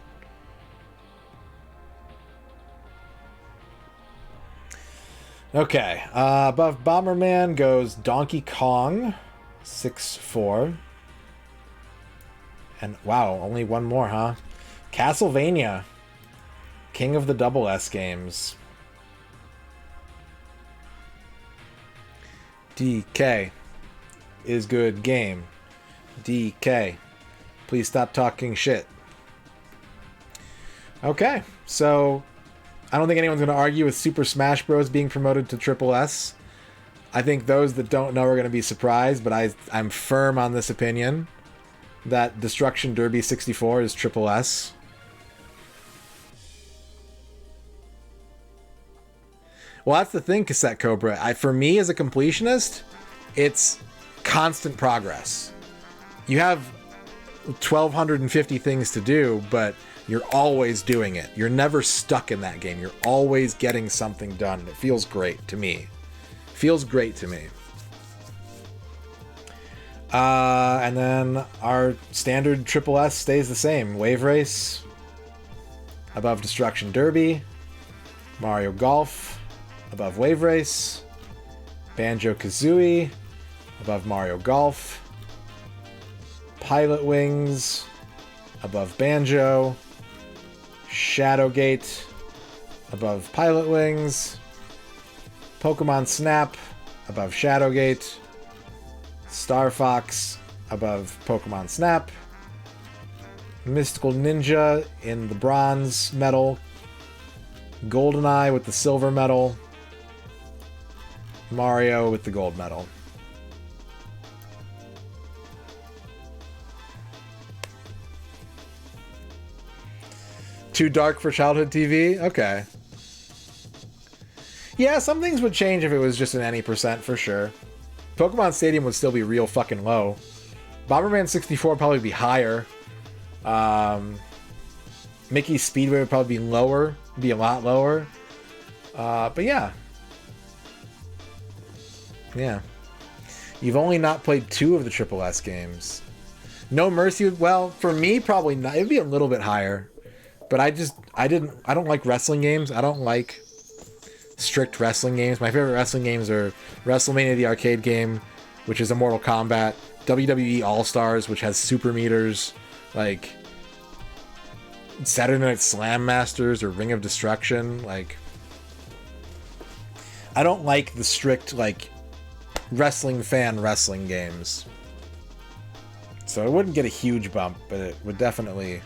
Okay, above Bomberman goes Donkey Kong, 6-4. And wow, only one more, huh? Castlevania, King of the Double S games. DK is good game. DK, please stop talking shit. Okay, so I don't think anyone's going to argue with Super Smash Bros. Being promoted to Triple S. I think those that don't know are going to be surprised, but I'm firm on this opinion that Destruction Derby 64 is Triple S. Well, that's the thing, Cassette Cobra. For me, as a completionist, it's constant progress. You have 1,250 things to do, but you're always doing it. You're never stuck in that game. You're always getting something done. It feels great to me. Feels great to me. And then our standard Triple S stays the same. Wave Race, above Destruction Derby. Mario Golf, above Wave Race. Banjo-Kazooie, above Mario Golf. Pilot Wings, above Banjo. Shadowgate, above Pilot Wings. Pokemon Snap, above Shadowgate. Star Fox, above Pokemon Snap. Mystical Ninja in the bronze medal. GoldenEye with the silver medal. Mario with the gold medal. Too dark for childhood TV? Okay. Yeah, some things would change if it was just an any percent for sure. Pokemon Stadium would still be real fucking low. Bomberman 64 would probably be higher. Mickey's Speedway would probably be lower. Be a lot lower. But yeah. Yeah. You've only not played 2 of the Triple S games. No Mercy would, well, for me, probably not. It'd be a little bit higher. But I don't like wrestling games. I don't like strict wrestling games. My favorite wrestling games are WrestleMania the arcade game, which is a Mortal Kombat, WWE All-Stars, which has super meters, like Saturday Night Slam Masters or Ring of Destruction. Like, I don't like the strict, like, wrestling fan wrestling games. So it wouldn't get a huge bump, but it would definitely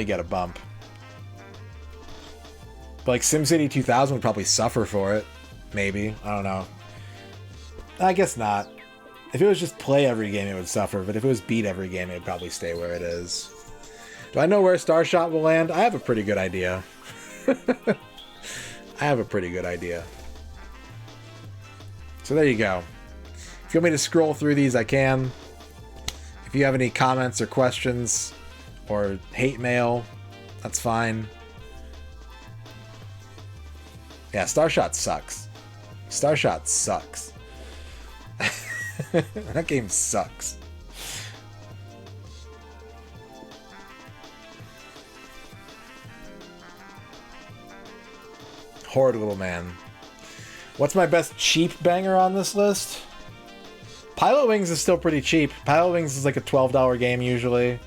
get a bump. But like SimCity 2000 would probably suffer for it. Maybe. I don't know. I guess not. If it was just play every game, it would suffer. But if it was beat every game, it would probably stay where it is. Do I know where Starshot will land? I have a pretty good idea. So there you go. If you want me to scroll through these, I can. If you have any comments or questions or hate mail, that's fine. Yeah, Starshot sucks. Starshot sucks. That game sucks. Horrid little man. What's my best cheap banger on this list? Pilot Wings is still pretty cheap. Pilot Wings is like a $12 game usually.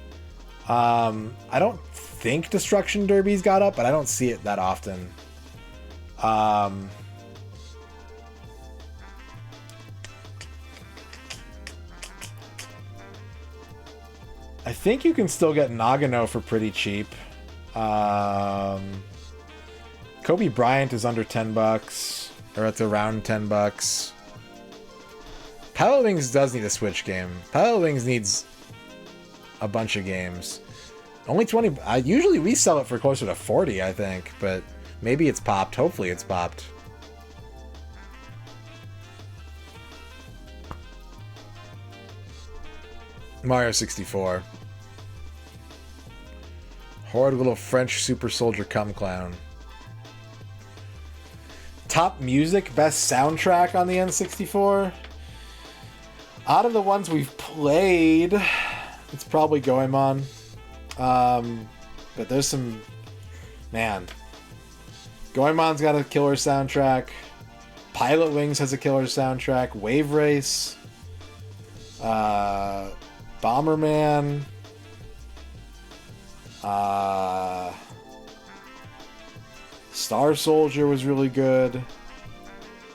I don't think Destruction Derby's got up, but I don't see it that often. I think you can still get Nagano for pretty cheap. Kobe Bryant is under $10, or it's around $10. Pilot Wings does need a Switch game. Pilot Wings needs a bunch of games. Only 20. Usually we sell it for closer to 40, I think, but maybe it's popped. Hopefully it's popped. Mario 64. Horrid little French super soldier cum clown. Top music, best soundtrack on the N64. Out of the ones we've played, it's probably Goemon. But there's some... Man. Goemon's got a killer soundtrack. Pilot Wings has a killer soundtrack. Wave Race. Bomberman. Star Soldier was really good.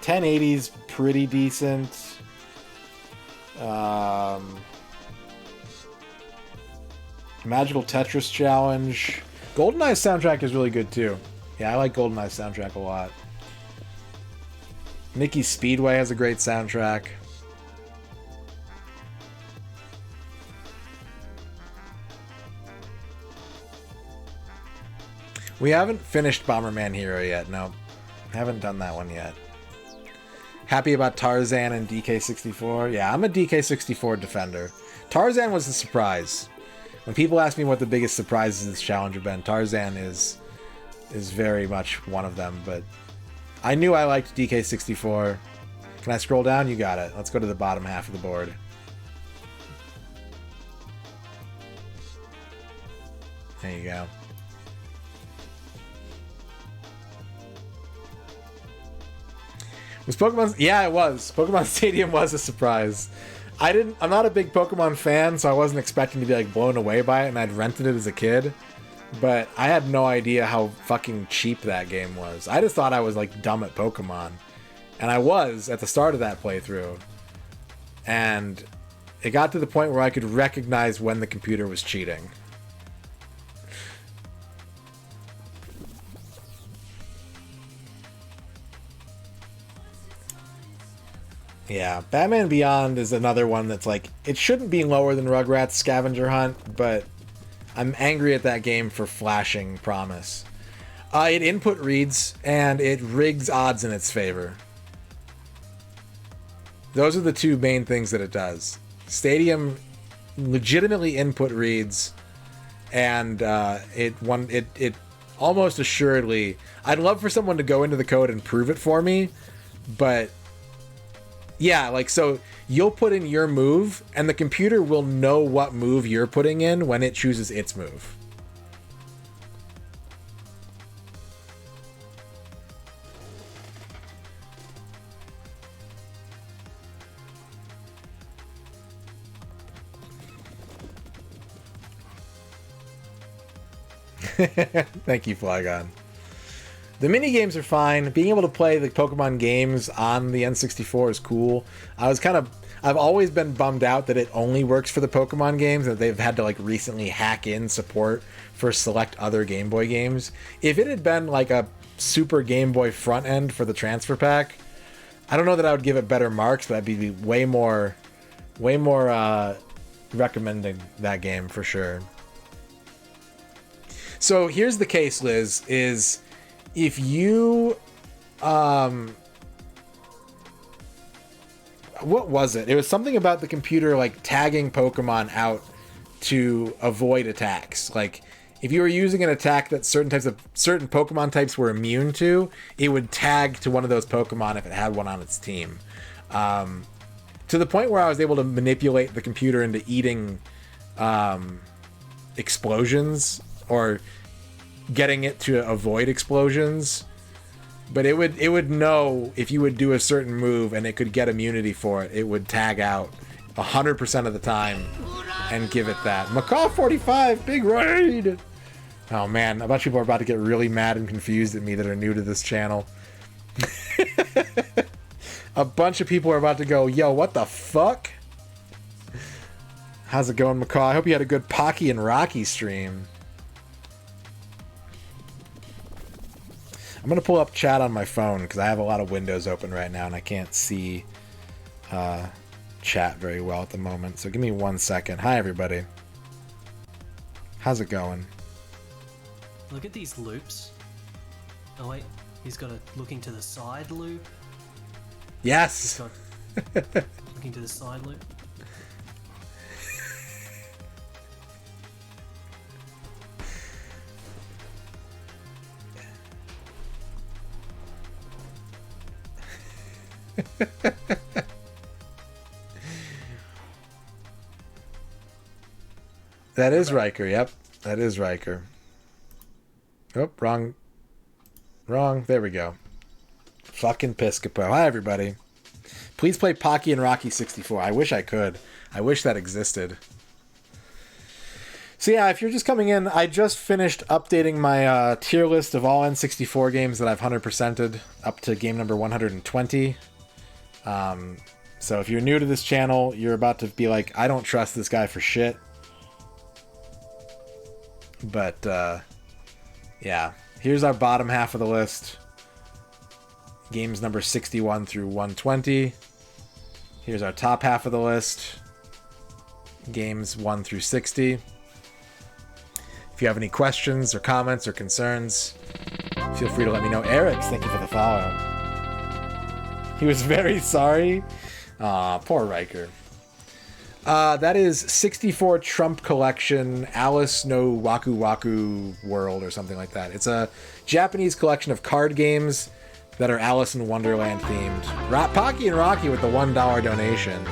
1080's pretty decent. Magical Tetris Challenge. GoldenEye's soundtrack is really good too. Yeah, I like GoldenEye's soundtrack a lot. Mickey Speedway has a great soundtrack. We haven't finished Bomberman Hero yet. No, haven't done that one yet. Happy about Tarzan and DK64. Yeah, I'm a DK64 defender. Tarzan was a surprise. When people ask me what the biggest surprises of this challenge have been, Tarzan is very much one of them. But I knew I liked DK64. Can I scroll down? You got it. Let's go to the bottom half of the board. There you go. Was Pokemon? Yeah, it was. Pokemon Stadium was a surprise. I'm not a big Pokemon fan, so I wasn't expecting to be like blown away by it, and I'd rented it as a kid. But I had no idea how fucking cheap that game was. I just thought I was like dumb at Pokemon. And I was at the start of that playthrough. And it got to the point where I could recognize when the computer was cheating. Yeah, Batman Beyond is another one that's like, it shouldn't be lower than Rugrats Scavenger Hunt, but I'm angry at that game for flashing promise. It input reads, and it rigs odds in its favor. Those are the two main things that it does. Stadium legitimately input reads, and it almost assuredly... I'd love for someone to go into the code and prove it for me, but... Yeah, like, so you'll put in your move, and the computer will know what move you're putting in when it chooses its move. Thank you, Flygon. The mini games are fine. Being able to play the Pokemon games on the N64 is cool. I've always been bummed out that it only works for the Pokemon games, that they've had to like recently hack in support for select other Game Boy games. If it had been like a Super Game Boy front end for the transfer pack, I don't know that I would give it better marks, but I'd be way more recommending that game for sure. So here's the case, Liz, is if you, what was it? It was something about the computer, like, tagging Pokemon out to avoid attacks. Like, if you were using an attack that certain Pokemon types were immune to, it would tag to one of those Pokemon if it had one on its team. To the point where I was able to manipulate the computer into eating explosions, or getting it to avoid explosions, but it would know if you would do a certain move and it could get immunity for it. It would tag out 100% of the time and give it that. Macaw 45, big raid! Oh man, a bunch of people are about to get really mad and confused at me that are new to this channel. A bunch of people are about to go, yo, what the fuck? How's it going, Macaw? I hope you had a good Pocky and Rocky stream. I'm going to pull up chat on my phone because I have a lot of windows open right now and I can't see chat very well at the moment. So give me 1 second. Hi, everybody. How's it going? Look at these loops. Oh, wait. He's got a looking to the side loop. Yes! He's got looking to the side loop. That is Riker. Yep, that is Riker. Oh, wrong. There we go. Fucking Piscopo. Hi, everybody. Please play Pocky and Rocky 64. I wish I could. I wish that existed. So yeah, if you're just coming in, I just finished updating my tier list of all N64 games that I've 100%ed up to game number 120. So if you're new to this channel, you're about to be like, I don't trust this guy for shit. But yeah, here's our bottom half of the list. Games number 61 through 120. Here's our top half of the list. Games 1 through 60. If you have any questions or comments or concerns, feel free to let me know. Eric, thank you for the follow. He was very sorry. Aw, poor Riker. That is 64 Trump Collection Alice no Waku Waku World or something like that. It's a Japanese collection of card games that are Alice in Wonderland themed. Pocky and Rocky with the $1 donation.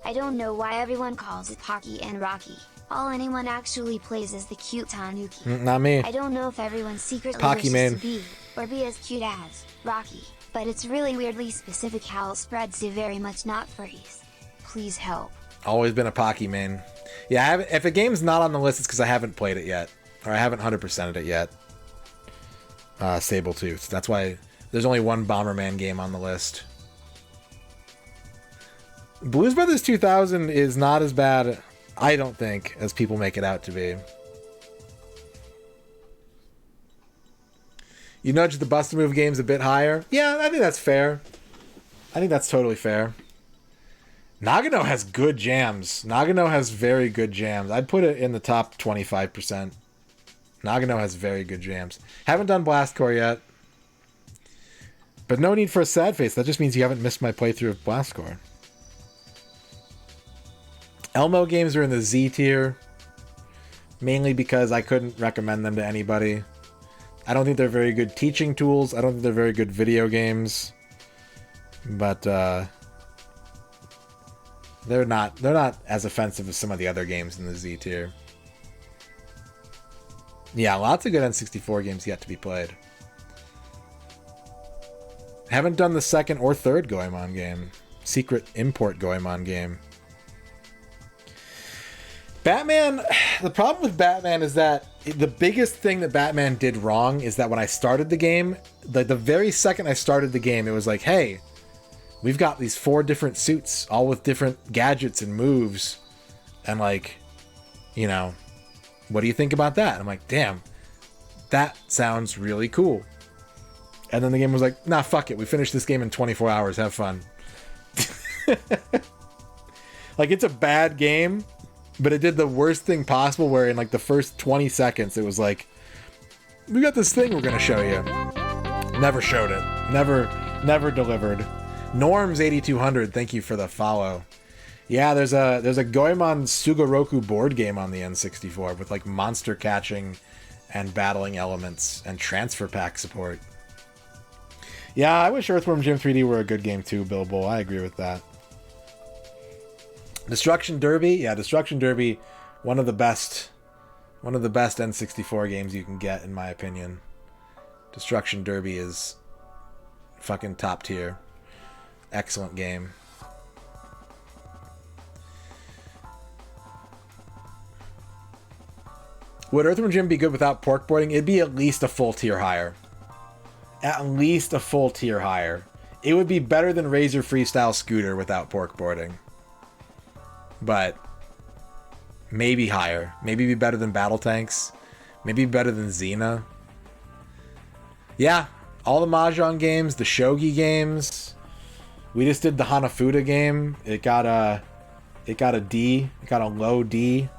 I don't know why everyone calls it Pocky and Rocky. All anyone actually plays is the cute Tanuki. Not me. I don't know if everyone secretly Pocky wishes man. to be, or be as cute as, Rocky, but it's really weirdly specific how it spreads to very much not furries. Please help. Always been a Pocky main. Yeah, if a game's not on the list, it's because I haven't played it yet. Or I haven't 100%ed it yet. Sabletooth. That's why there's only one Bomberman game on the list. Blues Brothers 2000 is not as bad, I don't think, as people make it out to be. You nudged the Bust-A-Move games a bit higher? Yeah, I think that's fair. I think that's totally fair. Nagano has good jams. Nagano has very good jams. I'd put it in the top 25%. Nagano has very good jams. Haven't done Blastcore yet. But no need for a sad face. That just means you haven't missed my playthrough of Blastcore. Elmo games are in the Z tier. Mainly because I couldn't recommend them to anybody. I don't think they're very good teaching tools. I don't think they're very good video games. But they're not as offensive as some of the other games in the Z tier. Yeah, lots of good N64 games yet to be played. Haven't done the second or third Goemon game. Secret import Goemon game. Batman, the problem with Batman is that the biggest thing that Batman did wrong is that when I started the game, the very second I started the game, it was like, hey, we've got these 4 different suits, all with different gadgets and moves. And like, you know, what do you think about that? And I'm like, damn, that sounds really cool. And then the game was like, nah, fuck it. We finished this game in 24 hours. Have fun. Like, it's a bad game, but it did the worst thing possible where in like the first 20 seconds, it was like, we got this thing we're going to show you. Never showed it. Never delivered. Norms 8200, thank you for the follow. Yeah, there's a Goemon Sugoroku board game on the N64 with like monster catching and battling elements and transfer pack support. Yeah, I wish Earthworm Jim 3D were a good game too, Bilbo. I agree with that. Destruction Derby, yeah, Destruction Derby, one of the best N64 games you can get, in my opinion. Destruction Derby is fucking top tier. Excellent game. Would Earthworm Jim be good without pork boarding? It'd be at least a full tier higher. At least a full tier higher. It would be better than Razor Freestyle Scooter without pork boarding. But maybe higher. Maybe be better than Battle Tanks. Maybe better than Xena. Yeah, all the Mahjong games, the Shogi games. We just did the Hanafuda game. It got a D. It got a low D.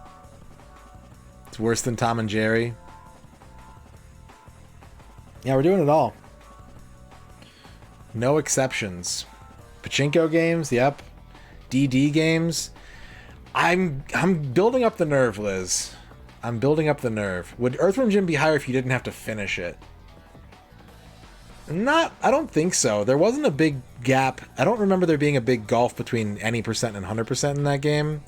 It's worse than Tom and Jerry. Yeah, we're doing it all. No exceptions. Pachinko games, yep. DD games. I'm building up the nerve, Liz. I'm building up the nerve. Would Earthworm Jim be higher if you didn't have to finish it? I don't think so. There wasn't a big gap. I don't remember there being a big gulf between any percent and 100% in that game.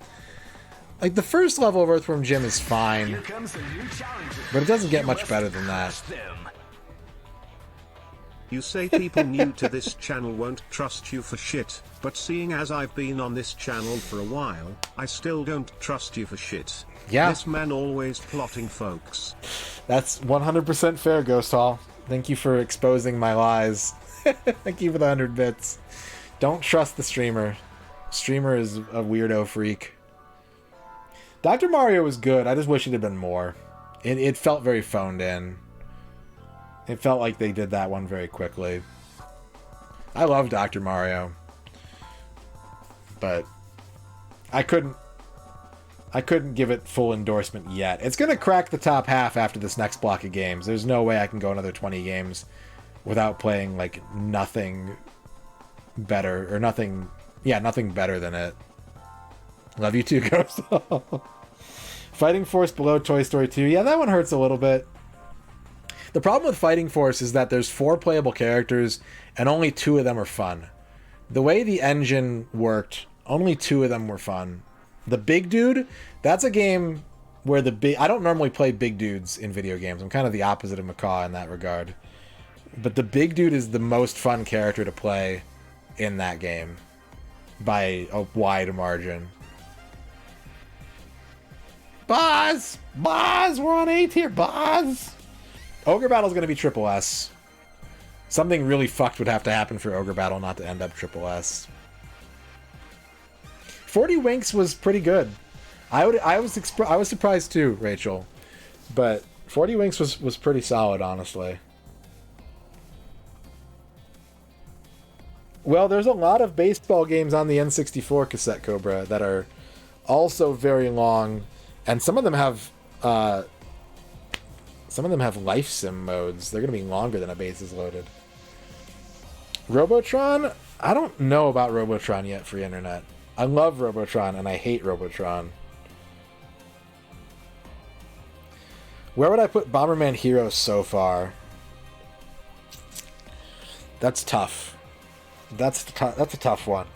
Like, the first level of Earthworm Jim is fine, Here comes a new challenger. but it doesn't get You much must better than that. crush them. You say people new to this channel won't trust you for shit, but seeing as I've been on this channel for a while, I still don't trust you for shit. Yeah. This man always plotting, folks. That's 100% fair, Ghost Hall. Thank you for exposing my lies. Thank you for the 100 bits. Don't trust the streamer. Streamer is a weirdo freak. Dr. Mario was good. I just wish it had been more. It felt very phoned in. It felt like they did that one very quickly. I love Dr. Mario. But I couldn't give it full endorsement yet. It's going to crack the top half after this next block of games. There's no way I can go another 20 games without playing, like, nothing better. Or nothing better than it. Love you too, Ghost. Fighting Force below Toy Story 2. Yeah, that one hurts a little bit. The problem with Fighting Force is that there's 4 playable characters and only 2 of them are fun. The way the engine worked, only 2 of them were fun. The big dude, that's a game where I don't normally play big dudes in video games. I'm kind of the opposite of Macaw in that regard. But the big dude is the most fun character to play in that game by a wide margin. Buzz! Buzz! We're on A tier, Buzz! Ogre Battle's going to be triple S. Something really fucked would have to happen for Ogre Battle not to end up triple S. 40 Winks was pretty good. I was surprised too, Rachel. But 40 Winks was pretty solid, honestly. Well, there's a lot of baseball games on the N64 cassette, Cobra, that are also very long, and some of them have life sim modes. They're going to be longer than a Bases Loaded. Robotron? I don't know about Robotron yet, Free Internet. I love Robotron, and I hate Robotron. Where would I put Bomberman Heroes so far? That's tough. That's a tough one.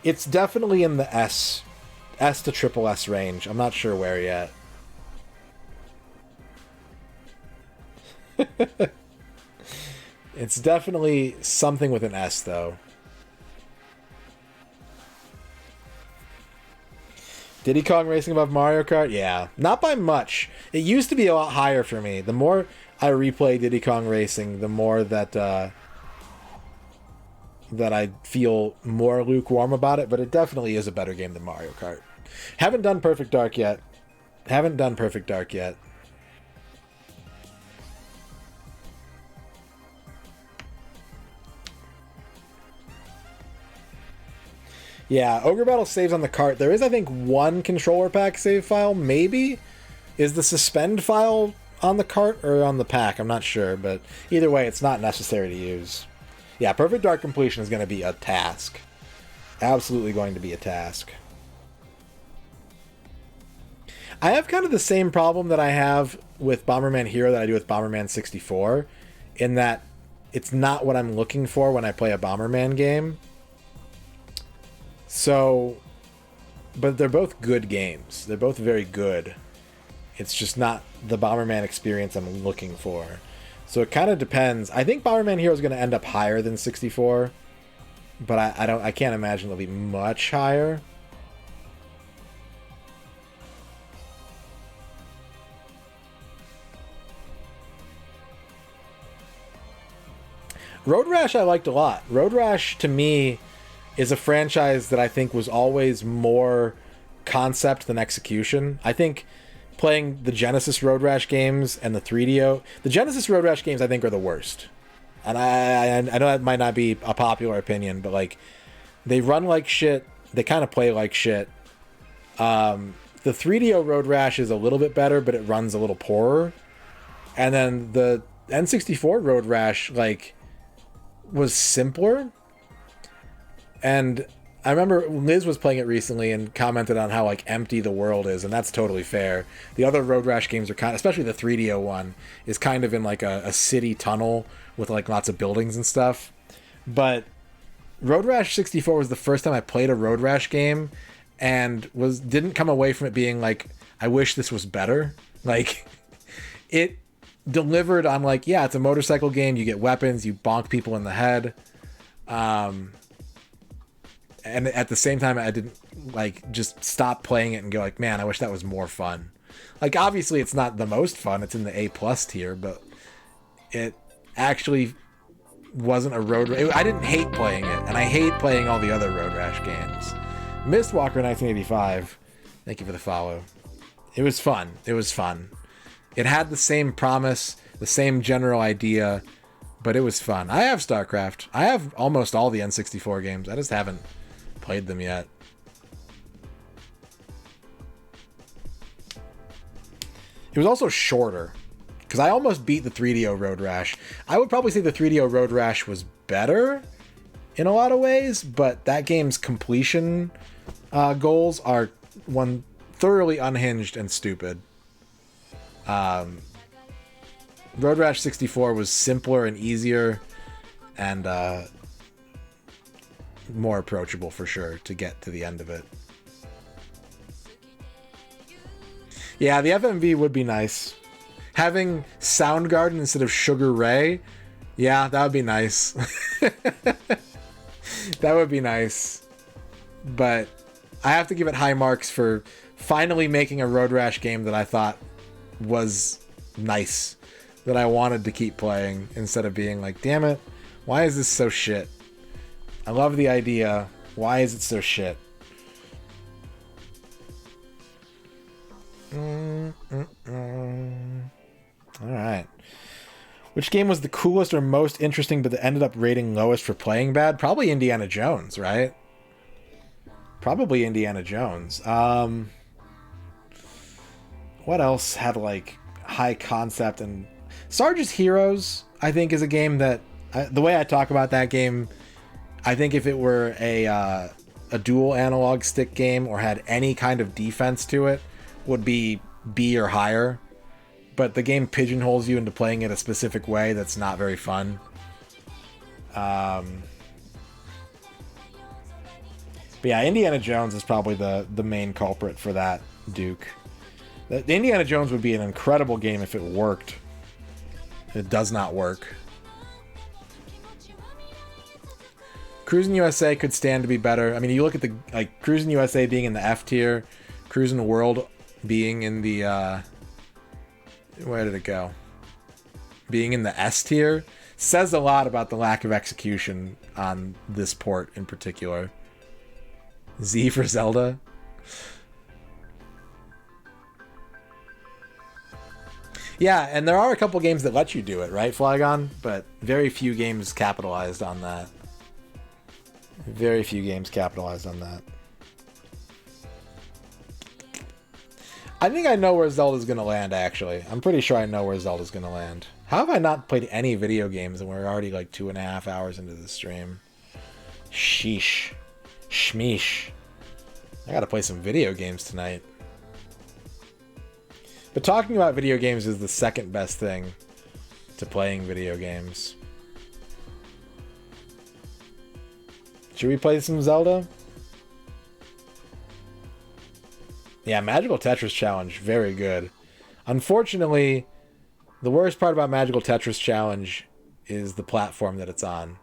It's definitely in the S to triple S range. I'm not sure where yet. It's definitely something with an S, though. Diddy Kong Racing above Mario Kart? Yeah, not by much. It used to be a lot higher for me. The more I replay Diddy Kong Racing, the more that I feel more lukewarm about it, but it definitely is a better game than Mario Kart. Haven't done Perfect Dark yet. Yeah, Ogre Battle saves on the cart. There is, I think, one controller pack save file, maybe? Is the suspend file on the cart or on the pack? I'm not sure, but either way, it's not necessary to use. Yeah, Perfect Dark completion is going to be a task. Absolutely going to be a task. I have kind of the same problem that I have with Bomberman Hero that I do with Bomberman 64, in that it's not what I'm looking for when I play a Bomberman game. So, but they're both good games. They're both very good. It's just not the Bomberman experience I'm looking for. So it kind of depends. I think Bomberman Hero is going to end up higher than 64, but I can't imagine it'll be much higher. Road Rash I liked a lot. Road Rash to me is a franchise that I think was always more concept than execution. I think playing the Genesis Road Rash games and the 3DO... The Genesis Road Rash games, I think, are the worst. And I know that might not be a popular opinion, but, like, they run like shit. They kind of play like shit. The 3DO Road Rash is a little bit better, but it runs a little poorer. And then the N64 Road Rash, like, was simpler. And I remember Liz was playing it recently and commented on how like empty the world is, and that's totally fair. The other Road Rash games are kind of, especially the 3DO one, is kind of in like a city tunnel with like lots of buildings and stuff. But Road Rash 64 was the first time I played a Road Rash game and didn't come away from it being like, I wish this was better. Like, it delivered on like, yeah, it's a motorcycle game, you get weapons, you bonk people in the head. And at the same time, I didn't like just stop playing it and go like, man, I wish that was more fun. Like, obviously it's not the most fun, it's in the A+ tier, but it actually wasn't a I didn't hate playing it, and I hate playing all the other Road Rash games. Mistwalker 1985, thank you for the follow. It was fun. It was fun. It had the same promise, the same general idea, but it was fun. I have StarCraft. I have almost all the N64 games. I just haven't played them yet. It was also shorter, because I almost beat the 3DO Road Rash. I would probably say the 3DO Road Rash was better in a lot of ways, but that game's completion goals are thoroughly unhinged and stupid. Road Rash 64 was simpler and easier and more approachable for sure to get to the end of it. Yeah, the FMV would be nice. Having Soundgarden instead of Sugar Ray, yeah, that would be nice. That would be nice. But I have to give it high marks for finally making a Road Rash game that I thought was nice, that I wanted to keep playing instead of being like, damn it, why is this so shit? I love the idea. Why is it so shit? Alright. Which game was the coolest or most interesting but that ended up rating lowest for playing bad? Probably Indiana Jones, right? Probably Indiana Jones. What else had like high concept? And Sarge's Heroes, I think, is a game that the way I talk about that game, I think if it were a dual analog stick game or had any kind of defense to it, would be B or higher. But the game pigeonholes you into playing it a specific way that's not very fun. But yeah, Indiana Jones is probably the main culprit for that, Duke. The Indiana Jones would be an incredible game if it worked. It does not work. Cruisin' USA could stand to be better. I mean, you look at the like Cruisin' USA being in the F tier, Cruisin' World being in the where did it go? Being in the S tier says a lot about the lack of execution on this port in particular. Z for Zelda. Yeah, and there are a couple games that let you do it, right, Flygon? But very few games capitalized on that. Very few games capitalized on that. I think I know where Zelda's going to land, actually. I'm pretty sure I know where Zelda's going to land. How have I not played any video games and we're already like 2.5 hours into the stream? Sheesh. Shmeesh. I gotta play some video games tonight. But talking about video games is the second best thing to playing video games. Should we play some Zelda? Yeah, Magical Tetris Challenge, very good. Unfortunately, the worst part about Magical Tetris Challenge is the platform that it's on.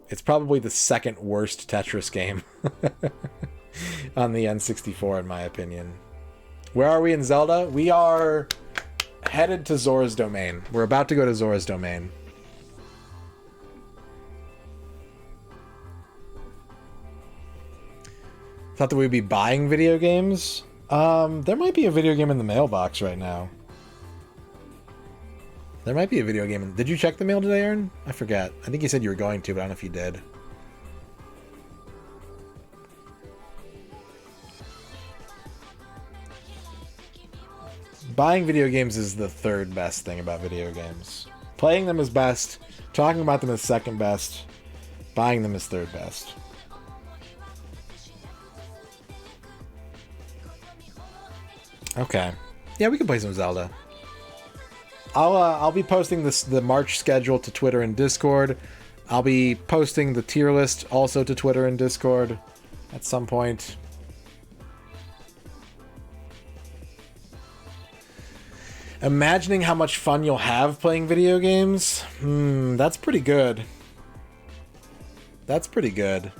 It's probably the second worst Tetris game on the N64, in my opinion. Where are we in Zelda? We are headed to Zora's Domain. We're about to go to Zora's Domain. Thought that we'd be buying video games. There might be a video game in the mailbox right now. There might be a video game. Did you check the mail today, Aaron? I forget. I think you said you were going to, but I don't know if you did. Buying video games is the third best thing about video games. Playing them is best. Talking about them is second best. Buying them is third best. Okay. Yeah, we can play some Zelda. I'll be posting the March schedule to Twitter and Discord. I'll be posting the tier list also to Twitter and Discord at some point. Imagining how much fun you'll have playing video games? That's pretty good. That's pretty good.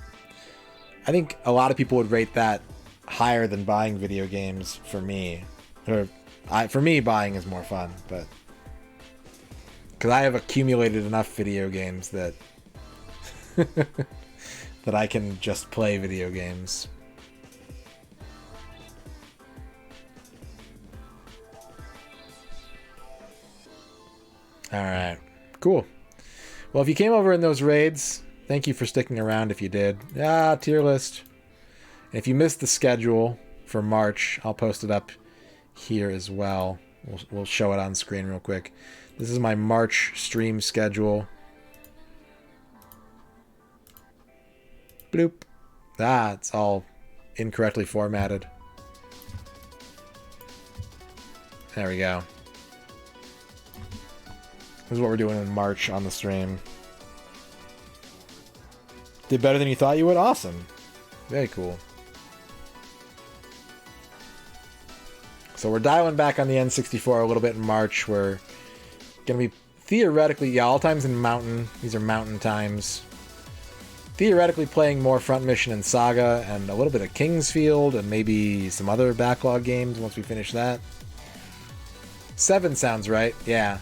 I think a lot of people would rate that higher than buying video games for me. For me, buying is more fun, but... Because I have accumulated enough video games that... that I can just play video games. Alright. Cool. Well, if you came over in those raids, thank you for sticking around if you did. Tier list. And if you missed the schedule for March, I'll post it up here as well. We'll show it on screen real quick. This is my March stream schedule. Bloop. It's all incorrectly formatted. There we go. This is what we're doing in March on the stream. Did better than you thought you would? Awesome. Very cool. So we're dialing back on the N64 a little bit in March. We're going to be theoretically, all times in Mountain. These are Mountain times. Theoretically playing more Front Mission and Saga and a little bit of Kingsfield and maybe some other backlog games once we finish that. 7 sounds right. Yeah.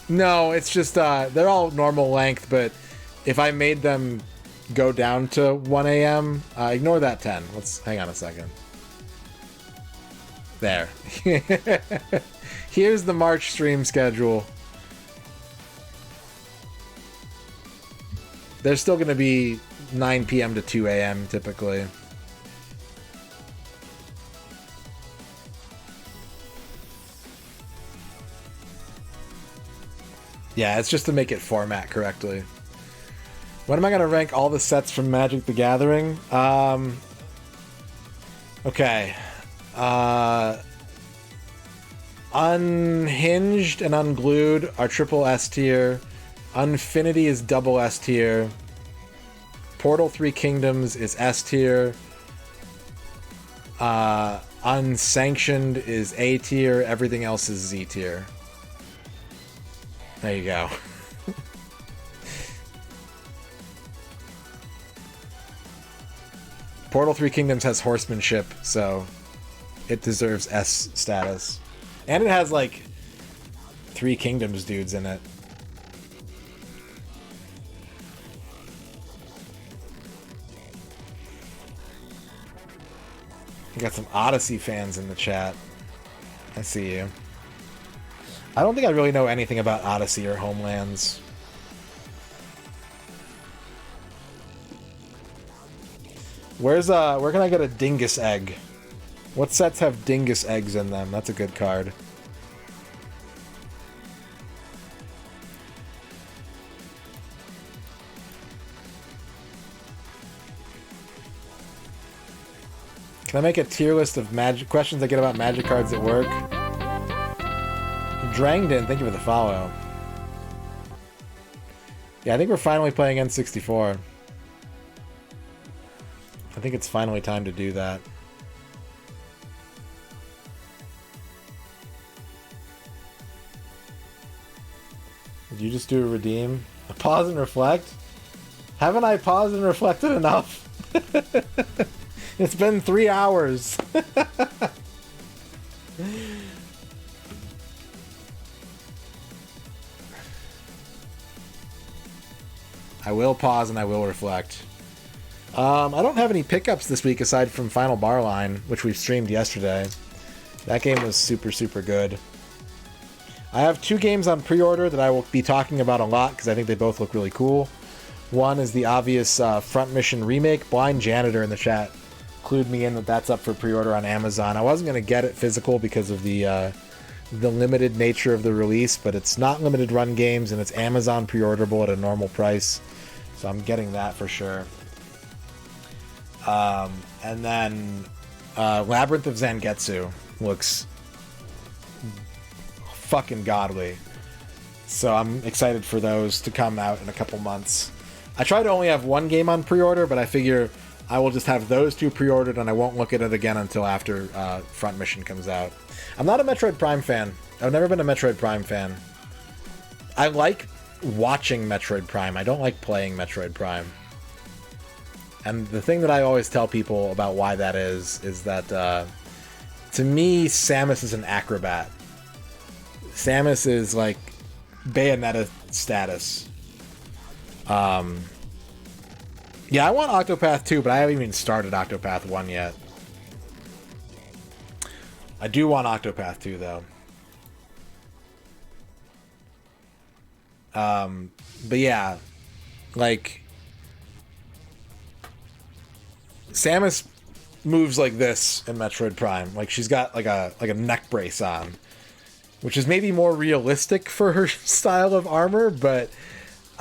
No, it's just, they're all normal length, but if I made them go down to 1 a.m., ignore that 10. Let's hang on a second. There. Here's the March stream schedule. There's still going to be 9 p.m. to 2 a.m. typically. Yeah, it's just to make it format correctly. When am I going to rank all the sets from Magic the Gathering? Okay. Unhinged and Unglued are triple S tier. Unfinity is double S tier. Portal 3 Kingdoms is S tier. Unsanctioned is A tier. Everything else is Z tier. There you go. Portal 3 Kingdoms has horsemanship, so it deserves S status. And it has, like, 3 Kingdoms dudes in it. We got some Odyssey fans in the chat. I see you. I don't think I really know anything about Odyssey or Homelands. Where can I get a Dingus egg? What sets have Dingus eggs in them? That's a good card. Can I make a tier list of magic questions I get about magic cards at work? Drangden, thank you for the follow. Yeah, I think we're finally playing N64. I think it's finally time to do that. Did you just do a redeem? A pause and reflect? Haven't I paused and reflected enough? It's been 3 hours. I will pause and I will reflect. I don't have any pickups this week aside from Final Bar Line, which we streamed yesterday. That game was super, super good. I have 2 games on pre-order that I will be talking about a lot because I think they both look really cool. One is the obvious Front Mission remake. Blind Janitor in the chat clued me in that that's up for pre-order on Amazon. I wasn't going to get it physical because of the the limited nature of the release, but it's not limited run games, and it's Amazon pre-orderable at a normal price, so I'm getting that for sure. And then Labyrinth of Zangetsu looks fucking godly, so I'm excited for those to come out in a couple months. I try to only have one game on pre-order, but I figure I will just have those two pre-ordered, and I won't look at it again until after Front Mission comes out. I'm not a Metroid Prime fan. I've never been a Metroid Prime fan. I like watching Metroid Prime. I don't like playing Metroid Prime. And the thing that I always tell people about why that is that, to me, Samus is an acrobat. Samus is like Bayonetta status. Yeah, I want Octopath 2, but I haven't even started Octopath 1 yet. I do want Octopath 2, though. But yeah, like, Samus moves like this in Metroid Prime. Like, she's got like a neck brace on, which is maybe more realistic for her style of armor, but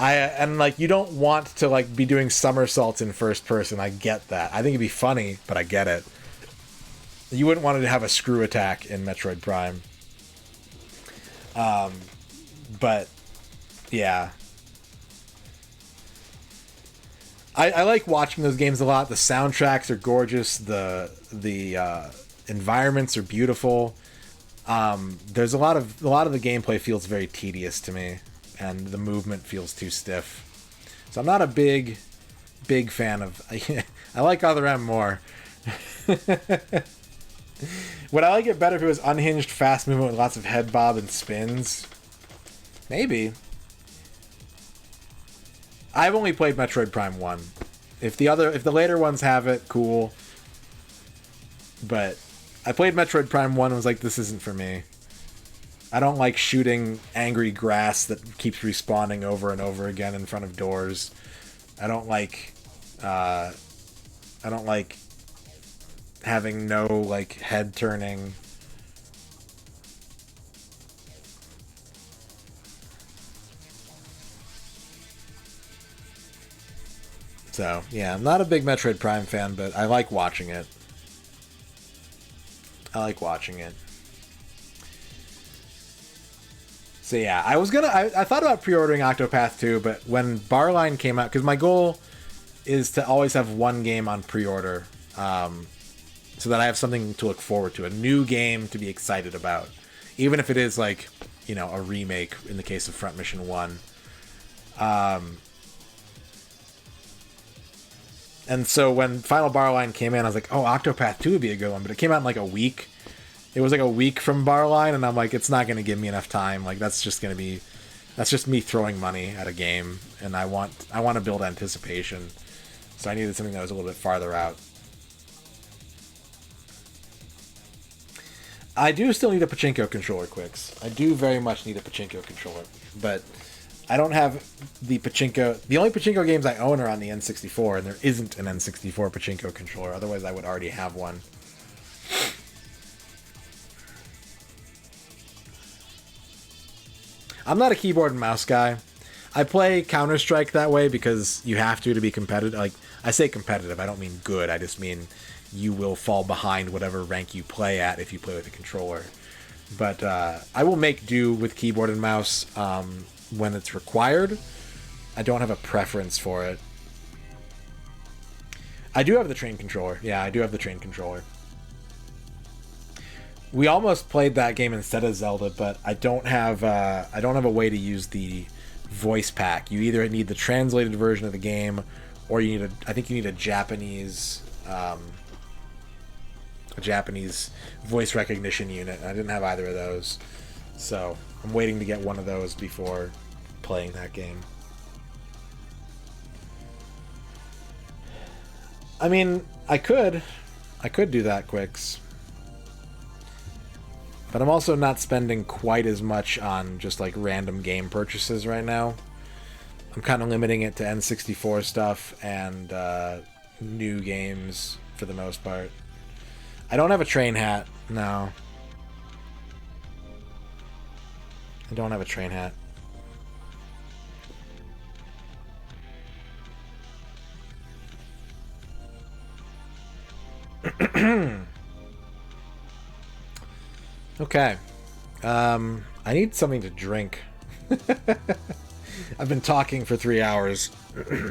like, you don't want to like be doing somersaults in first person. I get that. I think it'd be funny, but I get it. You wouldn't want to have a screw attack in Metroid Prime. But yeah, I like watching those games a lot. The soundtracks are gorgeous. The environments are beautiful. There's a lot of the gameplay feels very tedious to me, and the movement feels too stiff. So I'm not a big fan of... I like Other M more. Would I like it better if it was unhinged, fast movement with lots of head bob and spins? Maybe. I've only played Metroid Prime 1. If the later ones have it, cool. But I played Metroid Prime 1 and was like, this isn't for me. I don't like shooting angry grass that keeps respawning over and over again in front of doors. I don't like having no like head turning. So yeah, I'm not a big Metroid Prime fan, but I like watching it. So yeah, I thought about pre-ordering Octopath 2, but when Barline came out, because my goal is to always have one game on pre-order, so that I have something to look forward to, a new game to be excited about, even if it is like, you know, a remake in the case of Front Mission 1. And so when Final Barline came in, I was like, oh, Octopath 2 would be a good one, but it came out in like a week. It was like a week from Barline, and I'm like, it's not going to give me enough time. Like, that's just me throwing money at a game, and I want to build anticipation. So I needed something that was a little bit farther out. I do still need a pachinko controller, Quicks. I do very much need a pachinko controller, but I don't have the pachinko. The only pachinko games I own are on the N64, and there isn't an N64 pachinko controller. Otherwise, I would already have one. I'm not a keyboard and mouse guy. I play Counter-Strike that way because you have to be competitive. Like, I say competitive, I don't mean good. I just mean you will fall behind whatever rank you play at if you play with a controller. But I will make do with keyboard and mouse when it's required. I don't have a preference for it. I do have the train controller. Yeah, I do have the train controller. We almost played that game instead of Zelda, but I don't have a way to use the voice pack. You either need the translated version of the game, or you need I think you need a Japanese voice recognition unit. I didn't have either of those, so I'm waiting to get one of those before playing that game. I mean, I could do that, Quicks. But I'm also not spending quite as much on just like random game purchases right now. I'm kind of limiting it to N64 stuff and new games for the most part. I don't have a train hat, no. I don't have a train hat. Okay. I need something to drink. I've been talking for 3 hours.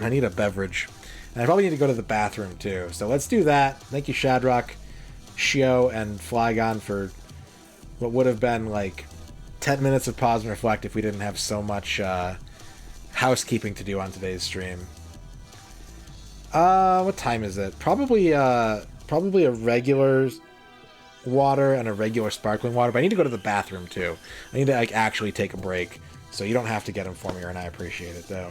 I need a beverage. And I probably need to go to the bathroom too. So let's do that. Thank you, Shadrock, Shio, and Flygon for what would have been like 10 minutes of pause and reflect if we didn't have so much housekeeping to do on today's stream. What time is it? Probably a regular water and a regular sparkling water, but I need to go to the bathroom too. I need to like actually take a break, so you don't have to get them for me, and I appreciate it though.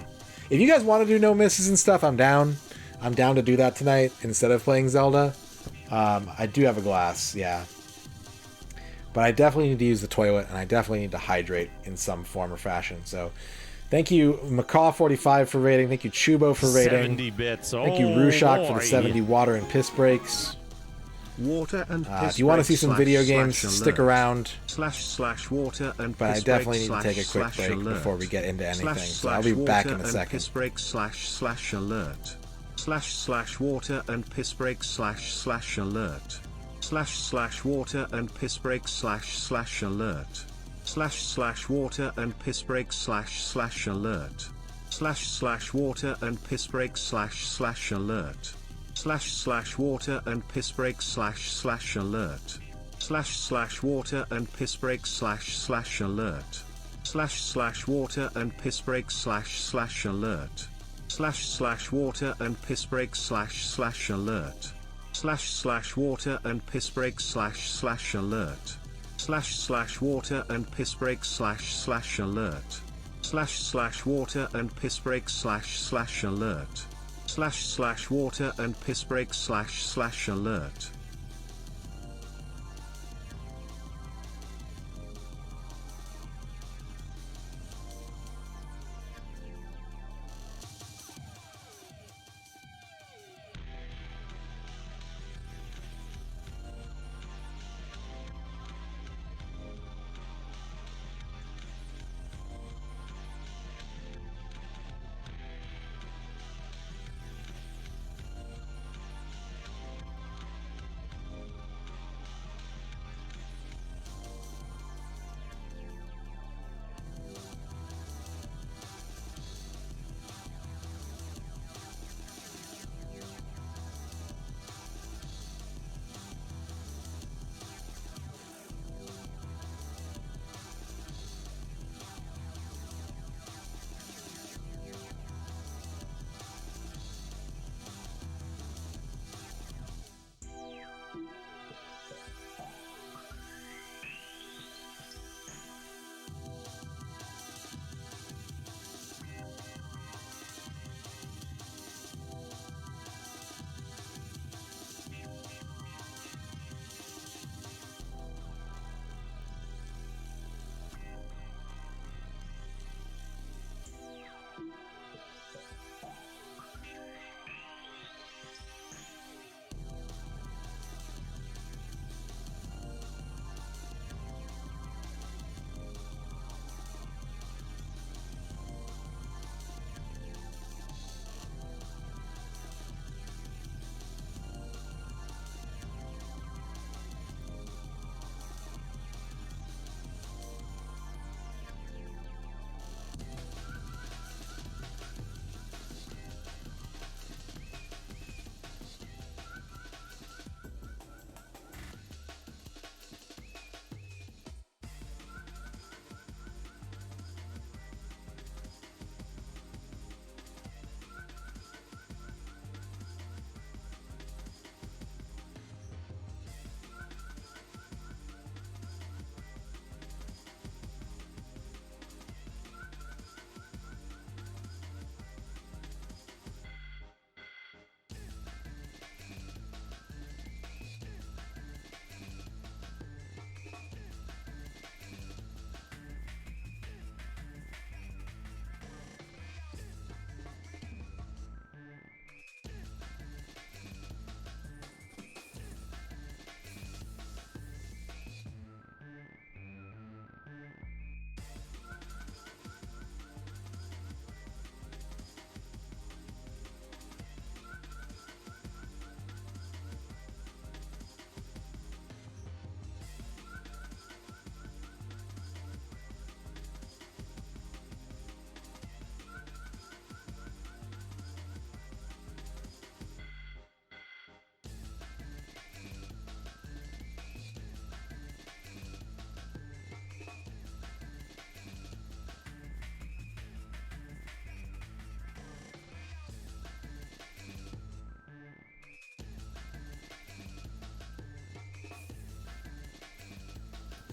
If you guys want to do no misses and stuff, I'm down. I'm down to do that tonight instead of playing Zelda. I do have a glass, yeah. But I definitely need to use the toilet, and I definitely need to hydrate in some form or fashion. So thank you, Macaw45 for rating. Thank you, Chubo for rating. 70 bits. Thank you, Rushok, for the 70 water and piss breaks. Water and piss if you want to see some video games, stick around. //water and but I piss definitely break need to take a quick break alert. before we get into anything. // So I'll be back in a water second. and piss break // alert. // water and piss break // alert. // water and piss break // alert. // water and piss break // alert. // water and piss break // alert. // water and piss break // alert. // water and piss break // alert. // water and piss break // alert. // water and piss break // alert. // water and piss break // alert. // water and piss break // alert. // water and piss break // alert. // water and piss break // alert.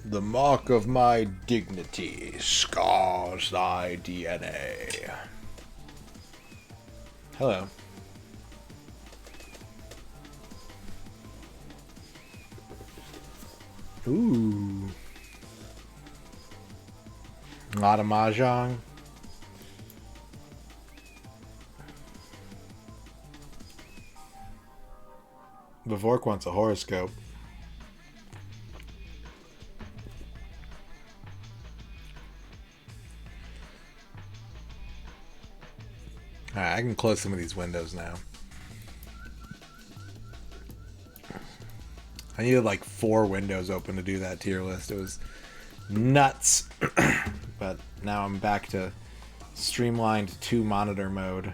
The mark of my dignity scars thy DNA. Hello. Ooh. A lot of mahjong. Bevork wants a horoscope. Alright, I can close some of these windows now. I needed like 4 windows open to do that tier list. It was nuts. But now I'm back to streamlined 2-monitor mode.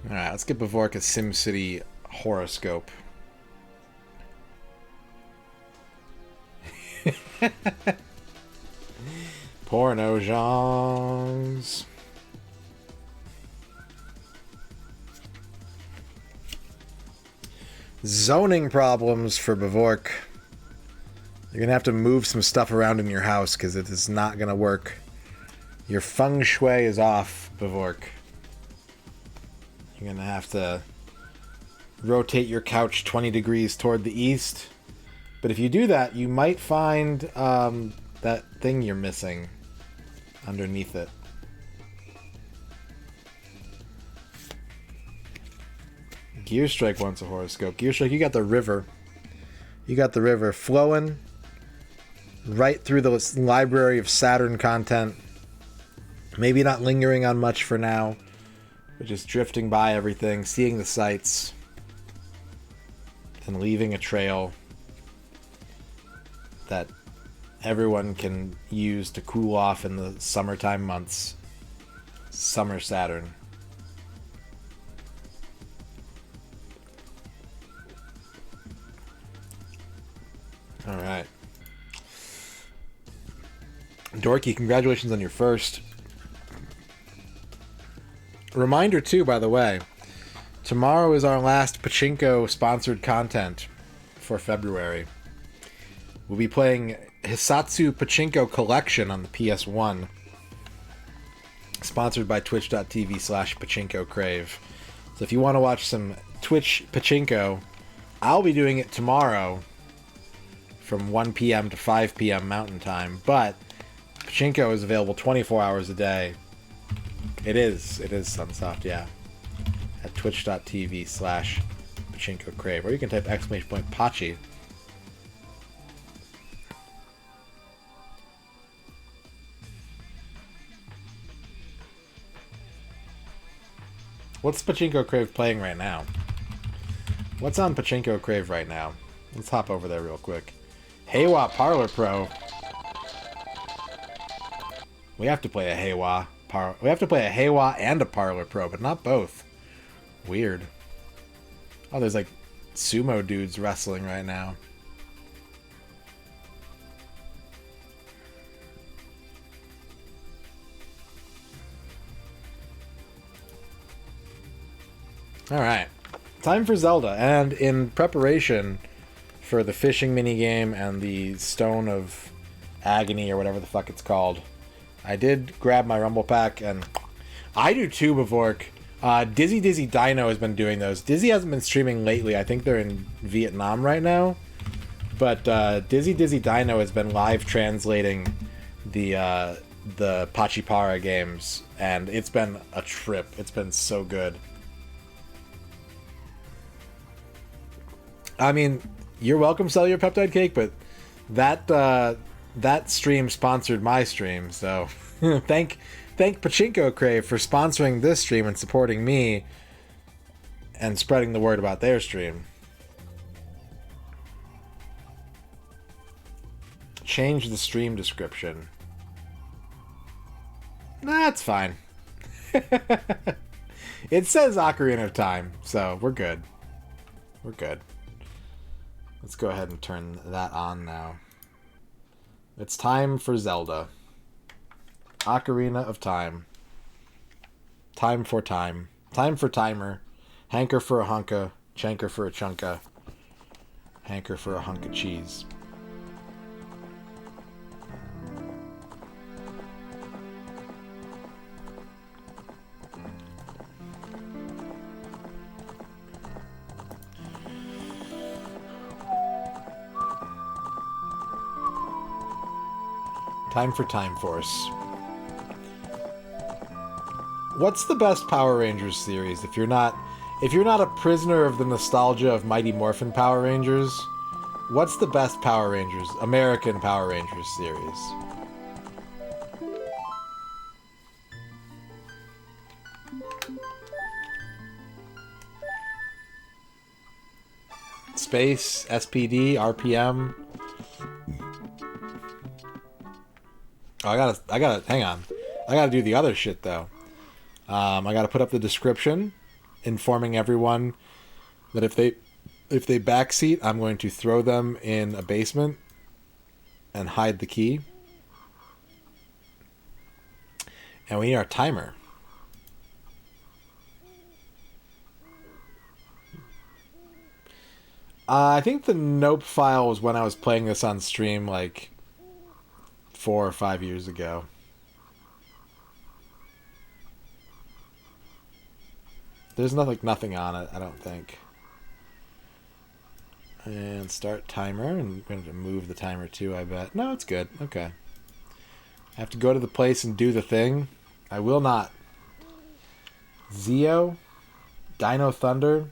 Alright, let's get Bevork a SimCity horoscope. Porno genres. Zoning problems for Bevork. You're gonna have to move some stuff around in your house because it is not gonna work. Your feng shui is off, Bevork. You're gonna have to rotate your couch 20 degrees toward the east. But if you do that, you might find that thing you're missing underneath it. Gearstrike wants a horoscope. Gearstrike, you got the river. You got the river flowing right through the library of Saturn content. Maybe not lingering on much for now, but just drifting by everything, seeing the sights, and leaving a trail that everyone can use to cool off in the summertime months. Summer Saturn. Alright. Dorky, congratulations on your first. Reminder too, by the way, tomorrow is our last Pachinko sponsored content for February. We'll be playing Hisatsu Pachinko Collection on the PS1. Sponsored by twitch.tv/PachinkoCrave. So if you want to watch some Twitch Pachinko, I'll be doing it tomorrow from 1 p.m. to 5 p.m. Mountain Time. But Pachinko is available 24 hours a day. It is Sunsoft, yeah. At twitch.tv/PachinkoCrave. Or you can type !Pachi. What's Pachinko Crave playing right now? What's on Pachinko Crave right now? Let's hop over there real quick. Heiwa Parlor Pro. We have to play a Heiwa. We have to play a Heiwa and a Parlor Pro, but not both. Weird. Oh, there's like sumo dudes wrestling right now. Alright. Time for Zelda, and in preparation for the fishing minigame and the Stone of Agony, or whatever the fuck it's called, I did grab my Rumble Pack, and I do too, Bevork. Dizzy Dizzy Dino has been doing those. Dizzy hasn't been streaming lately. I think they're in Vietnam right now. But Dizzy Dizzy Dino has been live translating the Pachipara games, and it's been a trip. It's been so good. I mean, you're welcome, sell your peptide cake, but that stream sponsored my stream, so thank Pachinko Crave for sponsoring this stream and supporting me and spreading the word about their stream. Change the stream description. That's fine. It says Ocarina of Time, so we're good. We're good. Let's go ahead and turn that on now. It's time for Zelda. Ocarina of Time. Time for time. Time for timer. Hanker for a hunka. Chanker for a chunka. Hanker for a hunk of cheese. Time for Time Force. What's the best Power Rangers series? If you're not a prisoner of the nostalgia of Mighty Morphin Power Rangers, what's the best Power Rangers, American Power Rangers series? Space, SPD, RPM. Oh, I gotta, hang on. I gotta do the other shit, though. I gotta put up the description informing everyone that if they backseat, I'm going to throw them in a basement and hide the key. And we need our timer. I think the nope file was when I was playing this on stream like 4 or 5 years ago. There's nothing on it, I don't think. And start timer, and I'm going to move the timer too, I bet. No, it's good. Okay. I have to go to the place and do the thing. I will not. Zeo? Dino Thunder?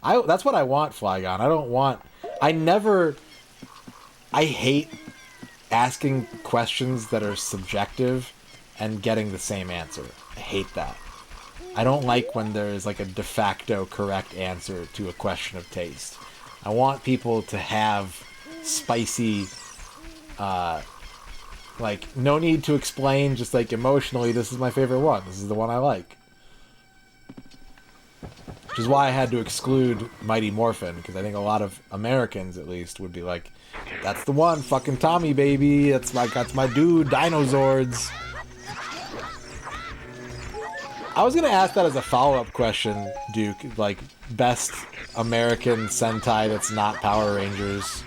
That's what I want, Flygon. I don't want... I hate asking questions that are subjective and getting the same answer. I hate that. I don't like when there's like a de facto correct answer to a question of taste. I want people to have spicy, like, no need to explain, just like emotionally, this is my favorite one. This is the one I like. Which is why I had to exclude Mighty Morphin, because I think a lot of Americans, at least, would be like, that's the one, fucking Tommy, baby. That's my dude, Dinozords. I was gonna ask that as a follow-up question, Duke, like, best American Sentai that's not Power Rangers.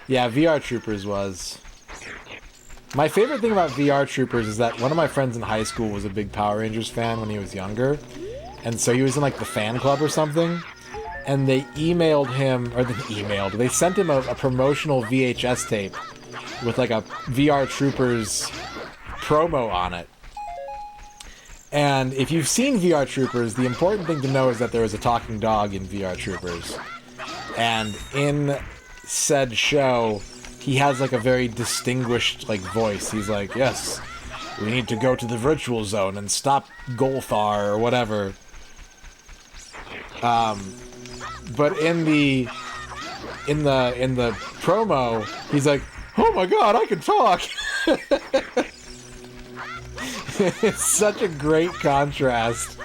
Yeah, VR Troopers was. My favorite thing about VR Troopers is that one of my friends in high school was a big Power Rangers fan when he was younger. And so he was in like the fan club or something. And they emailed him, or they sent him a promotional VHS tape with like a VR Troopers promo on it. And if you've seen VR Troopers, the important thing to know is that there is a talking dog in VR Troopers. And in said show, he has like a very distinguished like voice. He's like, yes, we need to go to the virtual zone and stop Golthar or whatever. But in the promo, he's like, oh my god, I can talk. It's such a great contrast.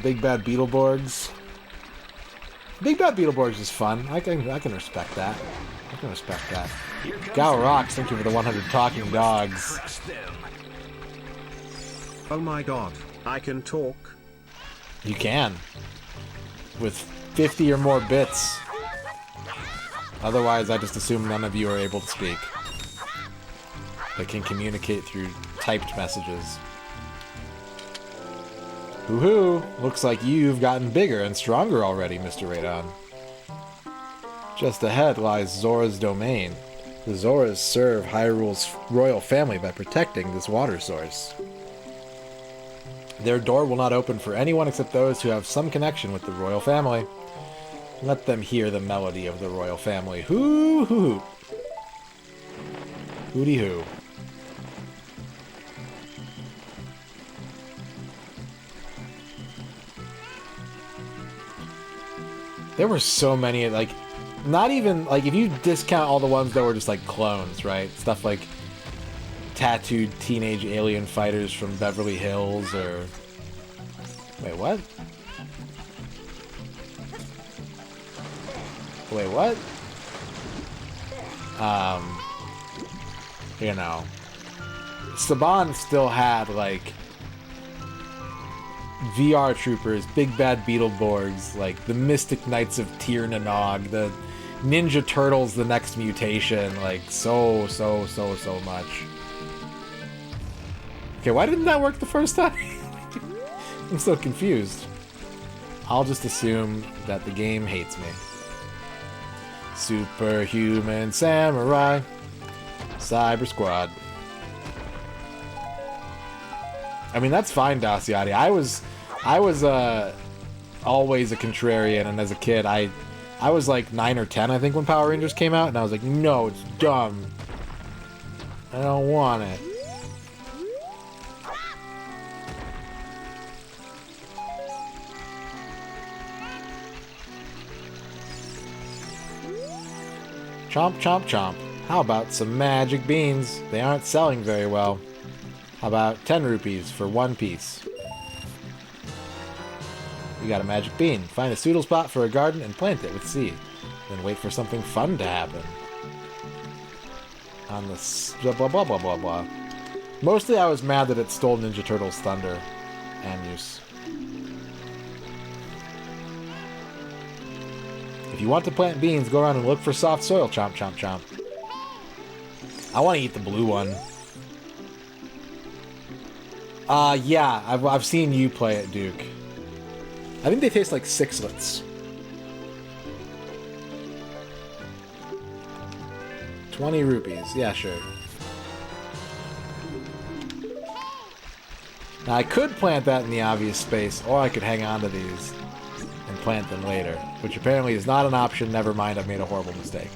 Big Bad Beetleborgs. Big Bad Beetleborgs is fun. I can respect that. I can respect that. Gal Rocks, thank you for the 100 talking dogs. Oh my god, I can talk. You can. With 50 or more bits. Otherwise, I just assume none of you are able to speak. That can communicate through typed messages. Woohoo! Looks like you've gotten bigger and stronger already, MisterRadon. Just ahead lies Zora's domain. The Zoras serve Hyrule's royal family by protecting this water source. Their door will not open for anyone except those who have some connection with the royal family. Let them hear the melody of the royal family. Hoo-hoo-hoo! Hooty-hoo. There were so many, like, not even, like, if you discount all the ones that were just, like, clones, right? Stuff like tattooed teenage alien fighters from Beverly Hills, or... Wait, what? Wait, what? You know... Saban still had, like... VR Troopers, Big Bad Beetleborgs, like the Mystic Knights of Tir Nanog, the Ninja Turtles, the Next Mutation, like so much. Okay, why didn't that work the first time? I'm so confused. I'll just assume that the game hates me. Superhuman Samurai, Cyber Squad. I mean, that's fine, Daciati. I was always a contrarian, and as a kid, I was like 9 or 10, I think, when Power Rangers came out, and I was like, no, it's dumb. I don't want it. Chomp, chomp, chomp. How about some magic beans? They aren't selling very well. How about 10 rupees for 1 piece? We got a magic bean. Find a suitable spot for a garden and plant it with seed. Then wait for something fun to happen. On the blah blah blah blah blah. Mostly I was mad that it stole Ninja Turtles' thunder. Amuse. If you want to plant beans, go around and look for soft soil. Chomp, chomp, chomp. I want to eat the blue one. Yeah, I've seen you play it, Duke. I think they taste like sixlets. 20 rupees. Yeah, sure. Now, I could plant that in the obvious space, or I could hang on to these and plant them later, which apparently is not an option. Never mind, I've made a horrible mistake.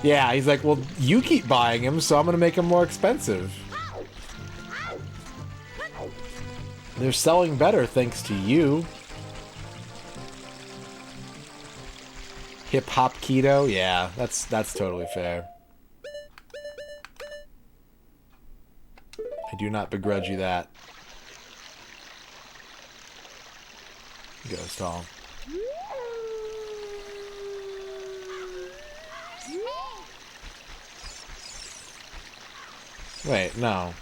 Yeah, he's like, well, you keep buying him, so I'm going to make him more expensive. They're selling better thanks to you. Hip-hop keto? Yeah, that's totally fair. I do not begrudge you that. Ghost Hall. Wait, no.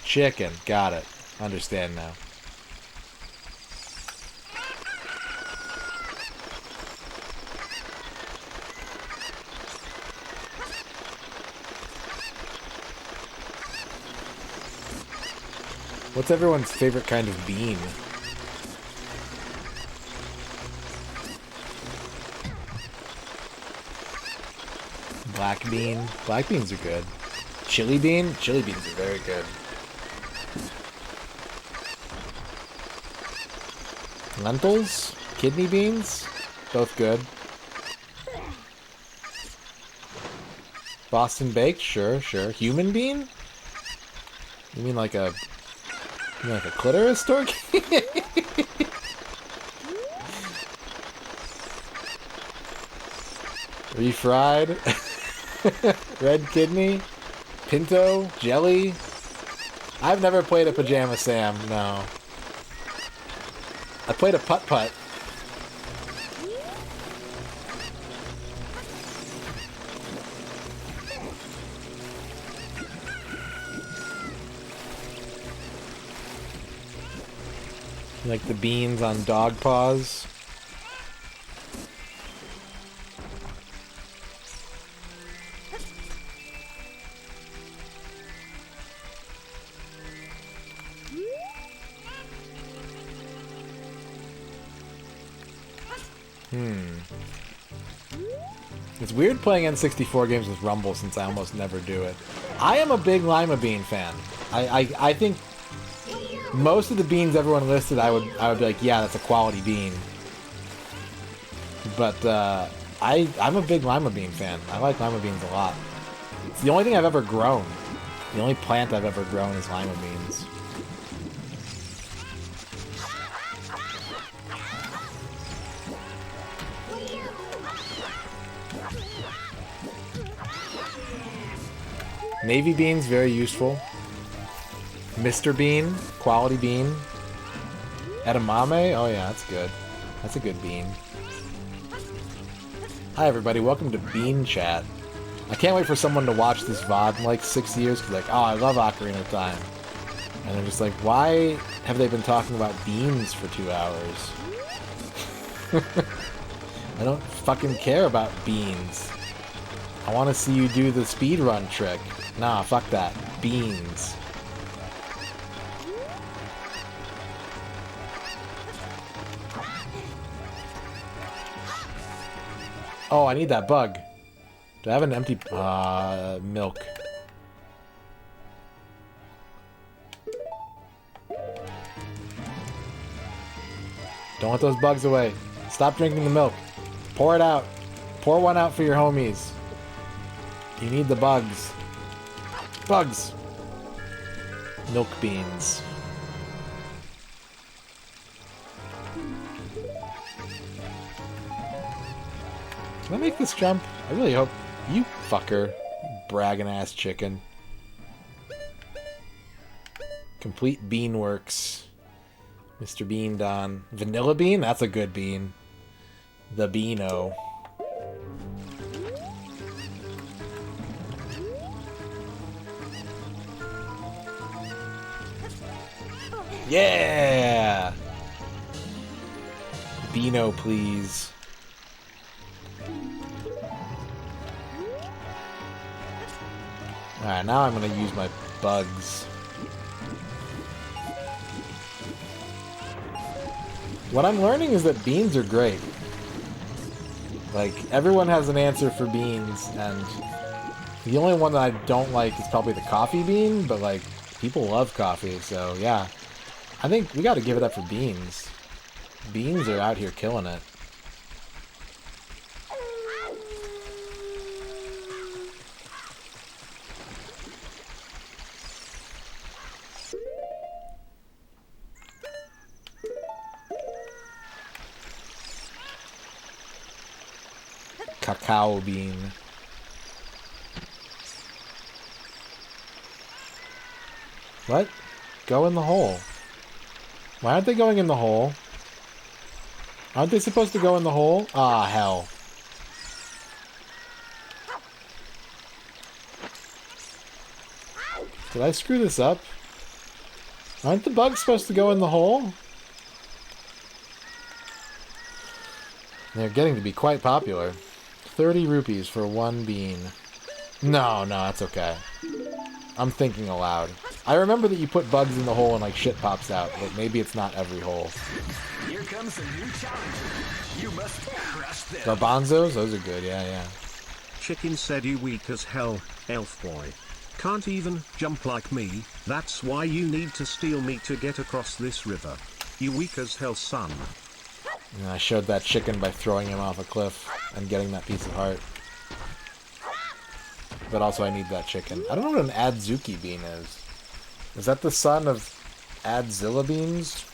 Chicken. Got it. Understand now. What's everyone's favorite kind of bean? Black bean. Black beans are good. Chili bean? Chili beans are very good. Lentils? Kidney beans? Both good. Boston baked? Sure, sure. Human bean? You mean like a... You mean like a clitoris turkey? Refried? Red kidney? Pinto? Jelly? I've never played a Pajama Sam, no. I played a putt-putt. Like the beans on dog paws. It's weird playing N64 games with Rumble since I almost never do it. I am a big Lima Bean fan. I think most of the beans everyone listed, I would be like, yeah, that's a quality bean. But I'm a big Lima Bean fan. I like Lima Beans a lot. It's the only thing I've ever grown. The only plant I've ever grown is Lima Beans. Navy beans, very useful. Mr. Bean, quality bean. Edamame, oh yeah, that's good. That's a good bean. Hi everybody, welcome to Bean Chat. I can't wait for someone to watch this VOD in like 6 years, because like, oh, I love Ocarina of Time. And they're just like, why have they been talking about beans for 2 hours? I don't fucking care about beans. I want to see you do the speedrun trick. Nah, fuck that. Beans. Oh, I need that bug. Do I have an empty... milk. Don't let those bugs away. Stop drinking the milk. Pour it out. Pour one out for your homies. You need the bugs. Bugs! Milk beans. Can I make this jump? I really hope... You fucker. You bragging ass chicken. Complete bean works. Mr. Bean Don. Vanilla bean? That's a good bean. The Beano. Yeah! Beano, please. Alright, now I'm gonna use my bugs. What I'm learning is that beans are great. Like, everyone has an answer for beans, and the only one that I don't like is probably the coffee bean, but like, people love coffee, so yeah. I think we gotta give it up for beans. Beans are out here killing it. Cacao bean. What? Go in the hole. Why aren't they going in the hole? Aren't they supposed to go in the hole? Ah, hell. Did I screw this up? Aren't the bugs supposed to go in the hole? They're getting to be quite popular. 30 rupees for one bean. No, that's okay. I'm thinking aloud. I remember that you put bugs in the hole and like shit pops out, but maybe it's not every hole. Here comes a new challenger. You must crush them. Garbanzos? Those are good, yeah. Chicken said you weak as hell, elf boy. Can't even jump like me, that's why you need to steal me to get across this river. You weak as hell, son. And I showed that chicken by throwing him off a cliff and getting that piece of heart. But also I need that chicken. I don't know what an Adzuki bean is. Is that the son of Adzilla beans?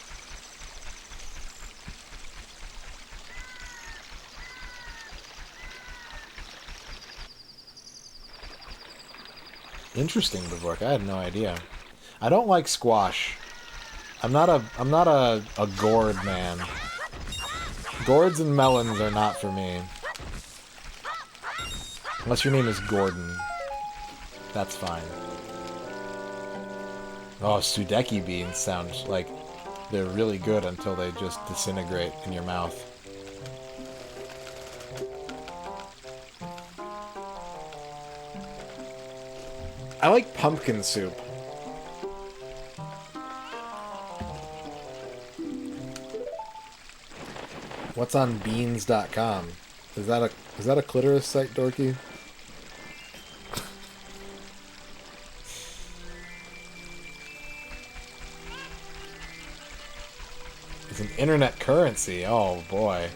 Interesting, Bevork. I had no idea. I don't like squash. I'm not a gourd man. Gourds and melons are not for me. Unless your name is Gordon. That's fine. Oh, Sudeki beans sound like they're really good until they just disintegrate in your mouth. I like pumpkin soup. What's on beans.com? Is that a clitoris site, Dorky? It's an internet currency. Oh boy.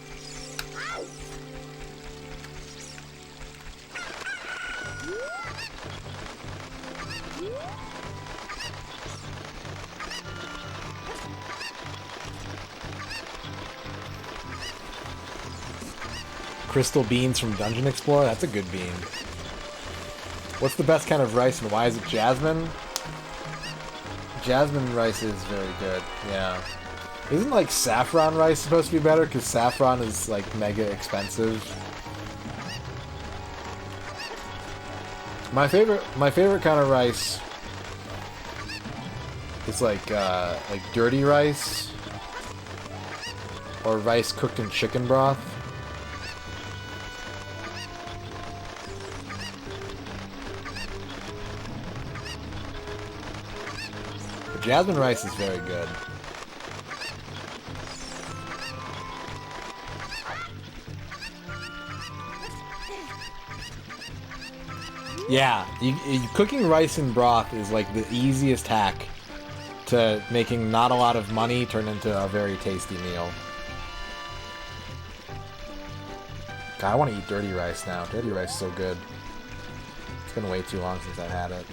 Crystal beans from Dungeon Explorer? That's a good bean. What's the best kind of rice and why is it jasmine? Jasmine rice is very good, yeah. Isn't like saffron rice supposed to be better? Because saffron is like mega expensive. My favorite kind of rice is like dirty rice or rice cooked in chicken broth. The jasmine rice is very good. Yeah, cooking rice in broth is like the easiest hack to making not a lot of money turn into a very tasty meal. God, I want to eat dirty rice now. Dirty rice is so good. It's been way too long since I've had it.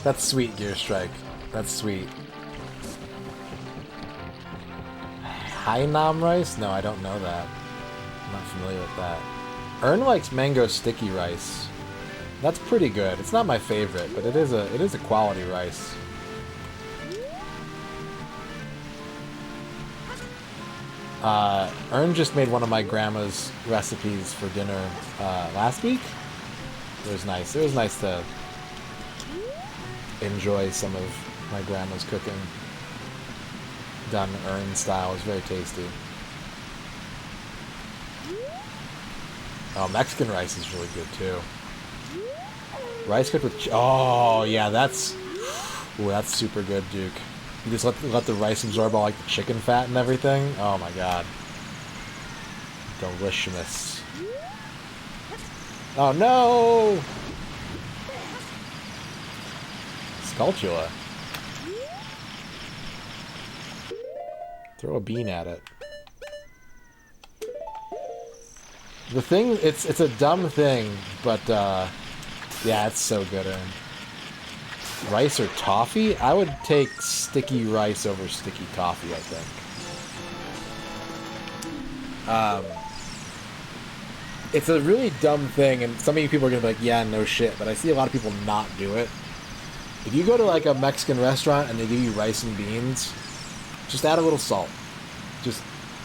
That's sweet, Gear Strike. That's sweet. Hainam rice? No, I don't know that. I'm not familiar with that. Ern likes mango sticky rice. That's pretty good. It's not my favorite, but it is a quality rice. Ern just made one of my grandma's recipes for dinner last week. It was nice. It was nice to enjoy some of my grandma's cooking done Ern style. It was very tasty. Oh, Mexican rice is really good too. Rice cooked with oh yeah, that's super good, Duke. You just let the rice absorb all like the chicken fat and everything. Oh my god, delicious. Oh no! Sculptula. Throw a bean at it. The thing, it's a dumb thing, but yeah, it's so good. Rice or toffee? I would take sticky rice over sticky toffee, I think. It's a really dumb thing, and some of you people are gonna be like, yeah, no shit, but I see a lot of people not do it. If you go to like a Mexican restaurant and they give you rice and beans, just add a little salt. Just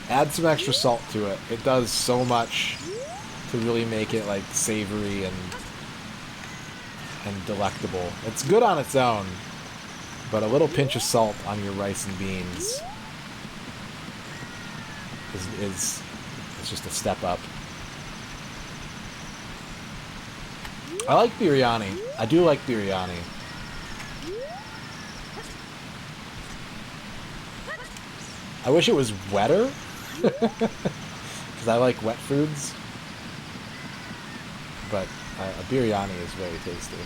add some extra salt to it. It does so much to really make it like savory and delectable. It's good on its own, but a little pinch of salt on your rice and beans is just a step up. I like biryani. I do like biryani. I wish it was wetter, because I like wet foods, but a biryani is very tasty.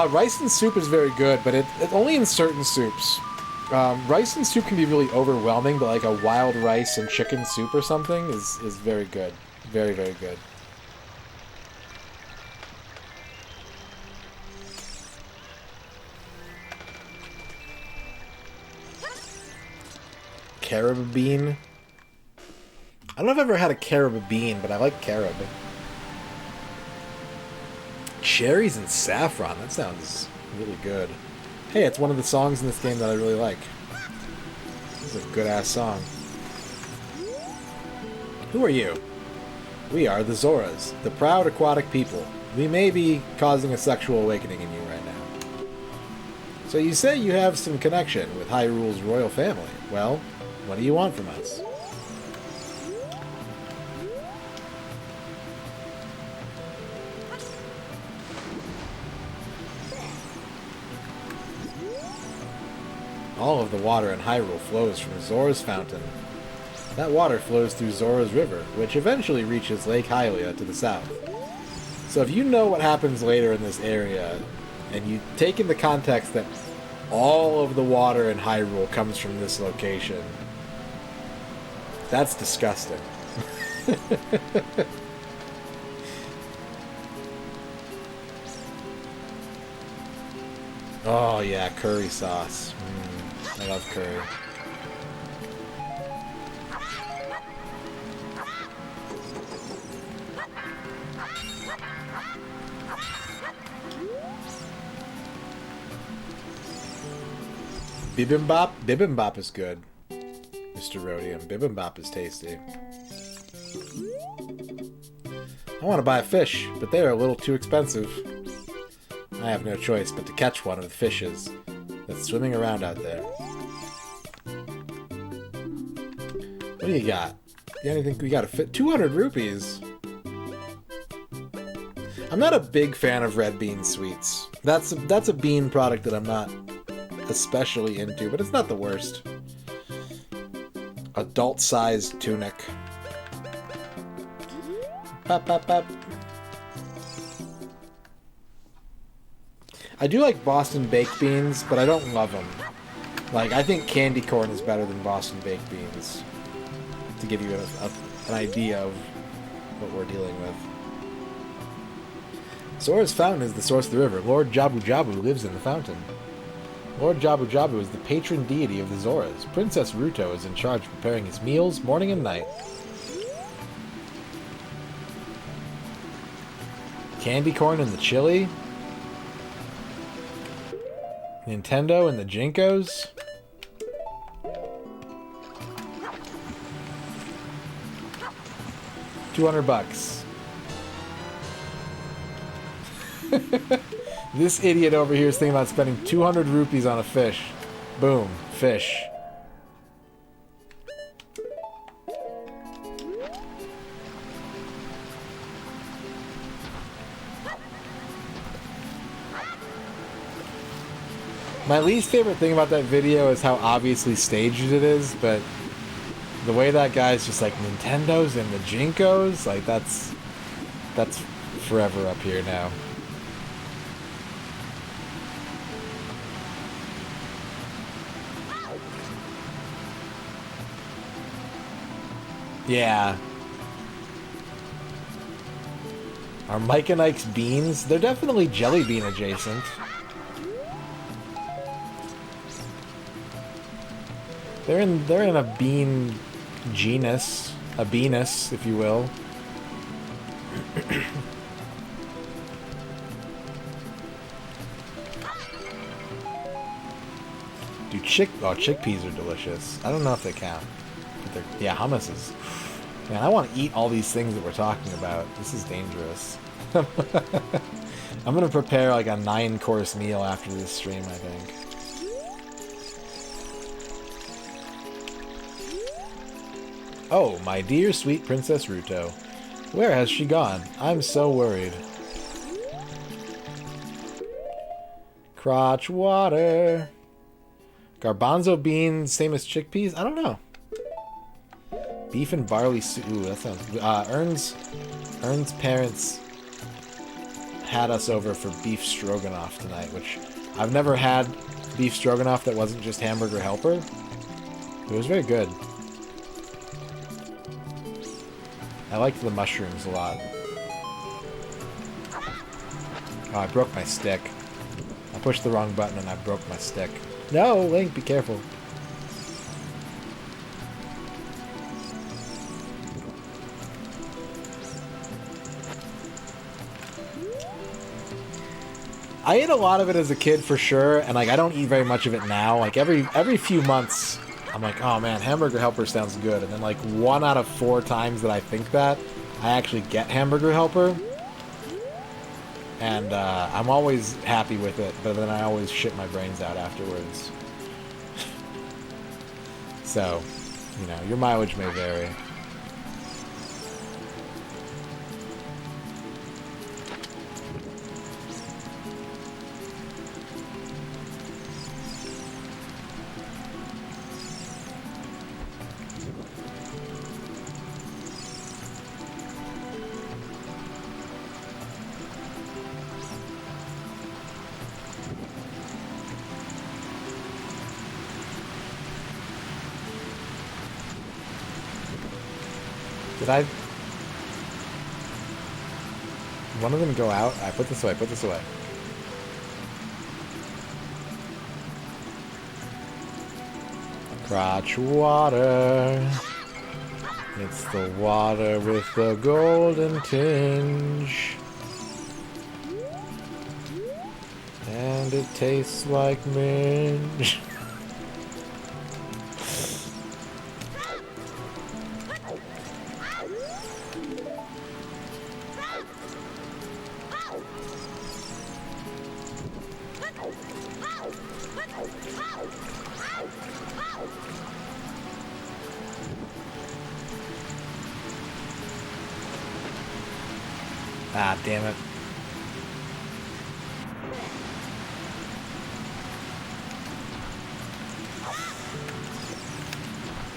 Rice and soup is very good, but it only in certain soups. Rice and soup can be really overwhelming, but like a wild rice and chicken soup or something is very good. Very, very good. Carob bean? I don't know if I've ever had a carob bean, but I like carob. Cherries and saffron, that sounds really good. Hey, it's one of the songs in this game that I really like. This is a good-ass song. Who are you? We are the Zoras, the proud aquatic people. We may be causing a sexual awakening in you right now. So you say you have some connection with Hyrule's royal family. Well, what do you want from us? All of the water in Hyrule flows from Zora's fountain. That water flows through Zora's river, which eventually reaches Lake Hylia to the south. So if you know what happens later in this area, and you take in the context that all of the water in Hyrule comes from this location, that's disgusting. Oh yeah, curry sauce. I love curry. Bibimbap? Bibimbap is good. MisterRadon. Bibimbap is tasty. I want to buy a fish, but they are a little too expensive. I have no choice but to catch one of the fishes that's swimming around out there. What do you got? You anything? We got to fit 200 rupees. I'm not a big fan of red bean sweets. That's a bean product that I'm not especially into, but it's not the worst. Adult-sized tunic. Pop, pop, pop. I do like Boston baked beans, but I don't love them. Like, I think candy corn is better than Boston baked beans. To give you an idea of what we're dealing with. Zora's fountain is the source of the river. Lord Jabu Jabu lives in the fountain. Lord Jabu Jabu is the patron deity of the Zoras. Princess Ruto is in charge of preparing his meals morning and night. Candy corn and the chili. Nintendo and the Jinkos. $200. This idiot over here is thinking about spending 200 rupees on a fish. Boom. Fish. My least favorite thing about that video is how obviously staged it is, but the way that guy's just like, Nintendos and the Jinkos, like that's forever up here now. Yeah. Are Mike and Ike's beans? They're definitely jelly bean adjacent. They're in a bean genus, a beanus, if you will. Dude, chickpeas are delicious. I don't know if they count. But yeah, hummus is... Man, I want to eat all these things that we're talking about. This is dangerous. I'm going to prepare like a 9-course meal after this stream, I think. Oh, my dear sweet Princess Ruto. Where has she gone? I'm so worried. Crotch water. Garbanzo beans, same as chickpeas? I don't know. Beef and barley soup. Ooh, that sounds good. Ern's parents had us over for beef stroganoff tonight, which I've never had beef stroganoff that wasn't just hamburger helper. It was very good. I liked the mushrooms a lot. Oh, I broke my stick. I pushed the wrong button and I broke my stick. No, Link, be careful. I ate a lot of it as a kid for sure, and like I don't eat very much of it now. Like every few months, I'm like, oh man, hamburger helper sounds good. And then like 1 out of 4 times that I think that, I actually get hamburger helper. And I'm always happy with it, but then I always shit my brains out afterwards. So, you know, your mileage may vary. Did I... One of them go out? I put this away, put this away. Crotch water. It's the water with the golden tinge. And it tastes like minge. Ah, damn it.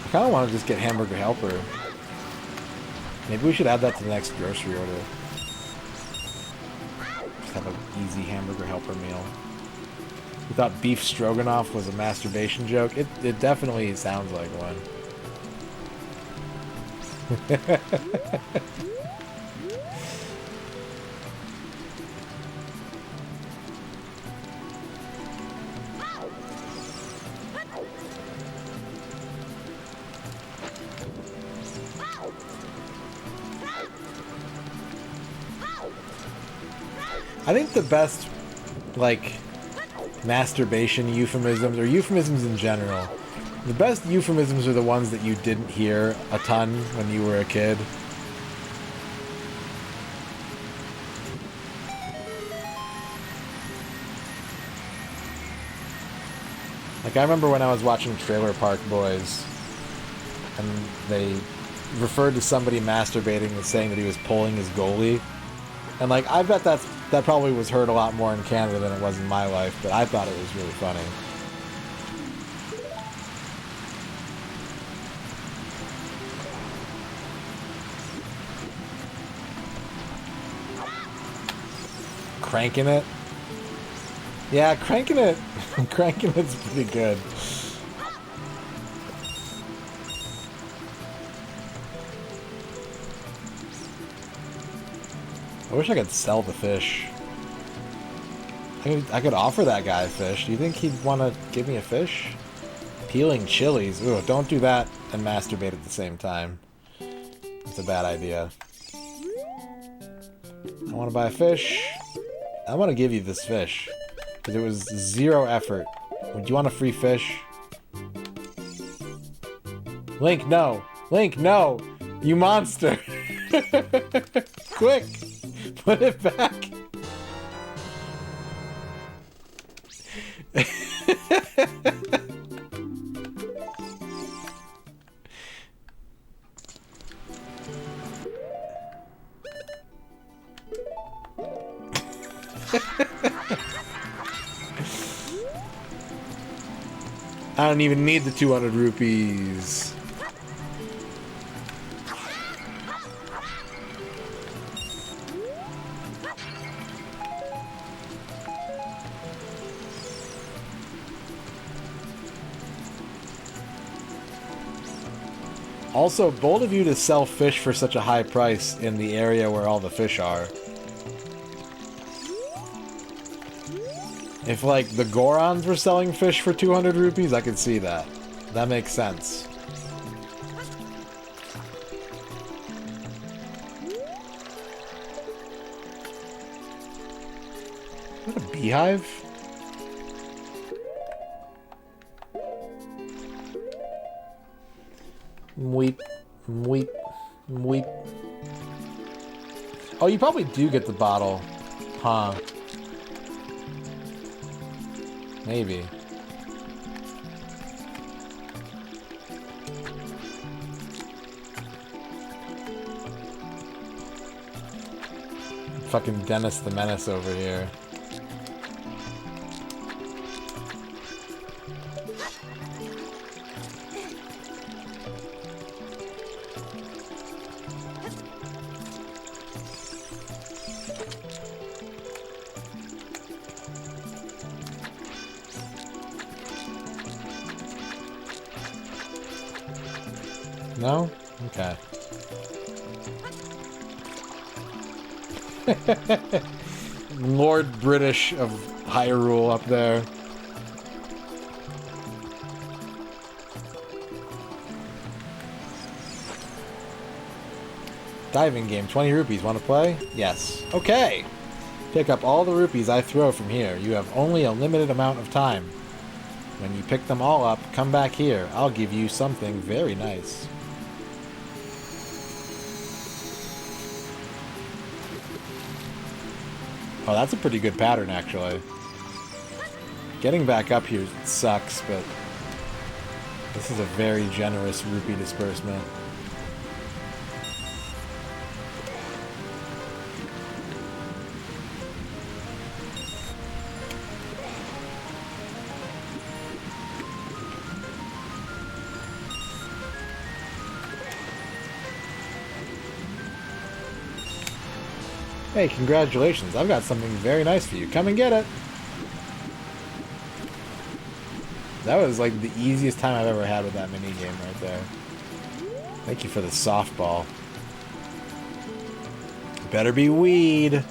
I kind of want to just get Hamburger Helper. Maybe we should add that to the next grocery order. Just have an easy Hamburger Helper meal. We thought beef stroganoff was a masturbation joke. It definitely sounds like one. I think the best, like, masturbation euphemisms, or euphemisms in general, the best euphemisms are the ones that you didn't hear a ton when you were a kid. Like, I remember when I was watching Trailer Park Boys, and they referred to somebody masturbating as saying that he was pulling his goalie. And, like, I bet that probably was heard a lot more in Canada than it was in my life, but I thought it was really funny. Cranking it? Yeah, cranking it. Cranking it's pretty good. I wish I could sell the fish. I could offer that guy a fish. Do you think he'd want to give me a fish? Peeling chilies. Ooh, don't do that and masturbate at the same time. That's a bad idea. I want to buy a fish. I want to give you this fish. Because it was 0 effort. Would you want a free fish? Link, no! Link, no! You monster! Quick! Put it back! I don't even need the 200 rupees. Also, bold of you to sell fish for such a high price in the area where all the fish are. If, like, the Gorons were selling fish for 200 rupees, I could see that. That makes sense. Is that a beehive? Weep, weep, weep. Oh, you probably do get the bottle, huh? Maybe. Fucking Dennis the Menace over here. No? Okay. Lord British of Hyrule up there. Diving game, 20 rupees. Want to play? Yes. Okay. Pick up all the rupees I throw from here. You have only a limited amount of time. When you pick them all up, come back here. I'll give you something very nice. Oh, that's a pretty good pattern, actually. Getting back up here sucks, but this is a very generous rupee disbursement. Hey, congratulations. I've got something very nice for you. Come and get it. That was like the easiest time I've ever had with that minigame right there. Thank you for the softball. Better be weed.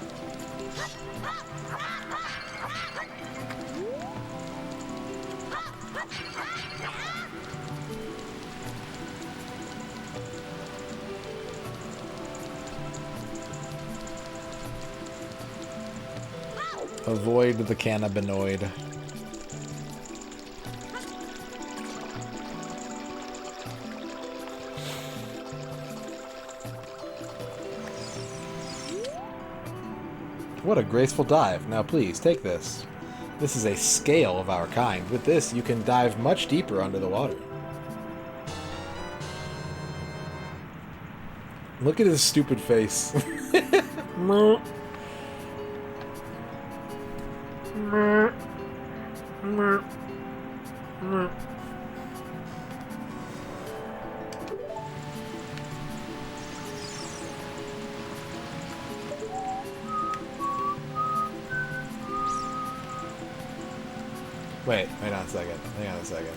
Avoid the cannabinoid. What a graceful dive. Now please, take this. This is a scale of our kind. With this, you can dive much deeper under the water. Look at his stupid face. Wait on a second. Hang on a second.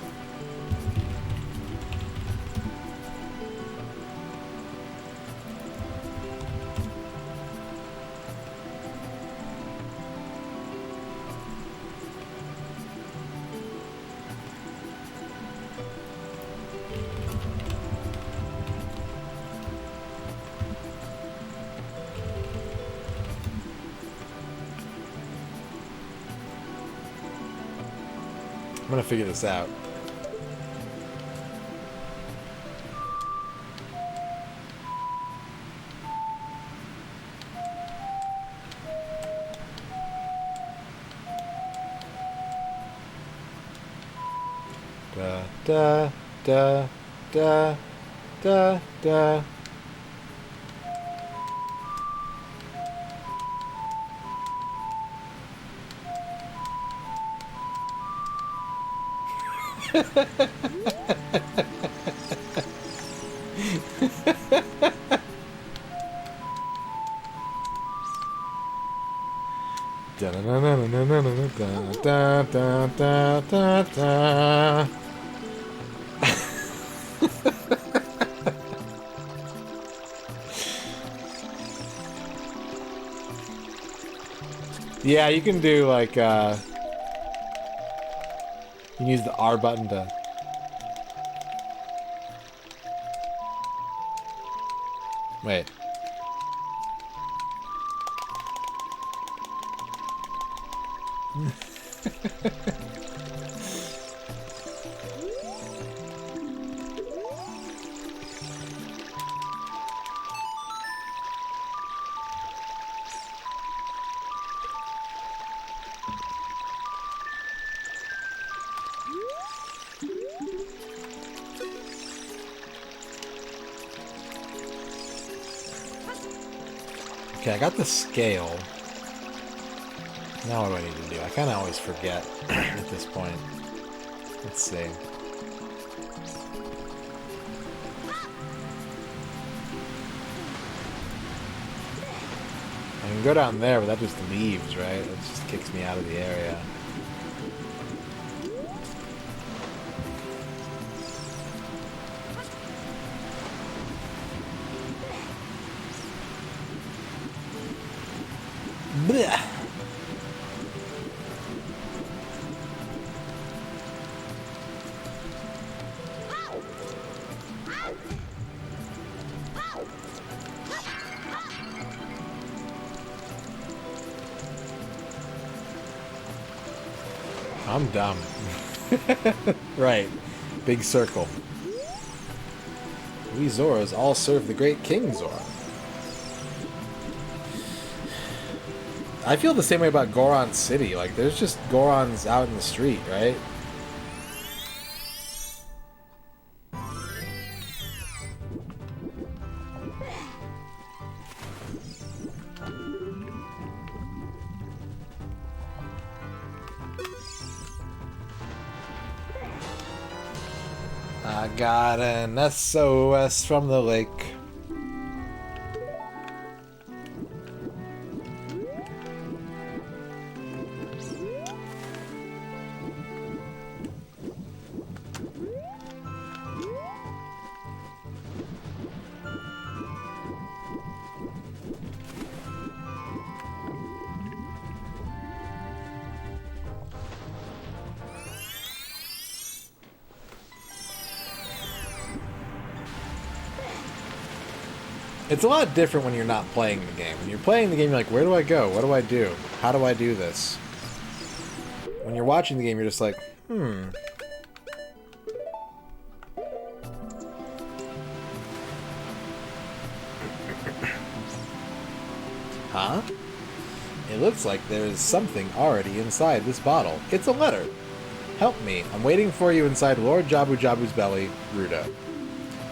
I'm gonna figure this out. Da da da da da. Yeah, you can do like you can use the R button to wait. Okay, I got the scale. Now what do I need to do? I kind of always forget at this point. Let's see. I can go down there, but that just leaves, right? It just kicks me out of the area. Blech. I'm dumb. Right. Big circle. We Zoras all serve the great King Zora. I feel the same way about Goron City. Like, there's just Gorons out in the street, right? I got an SOS from the lake. It's a lot different when you're not playing the game. When you're playing the game, you're like, where do I go? What do I do? How do I do this? When you're watching the game, you're just like, Huh? It looks like there is something already inside this bottle. It's a letter. Help me. I'm waiting for you inside Lord Jabu Jabu's belly, Rudo.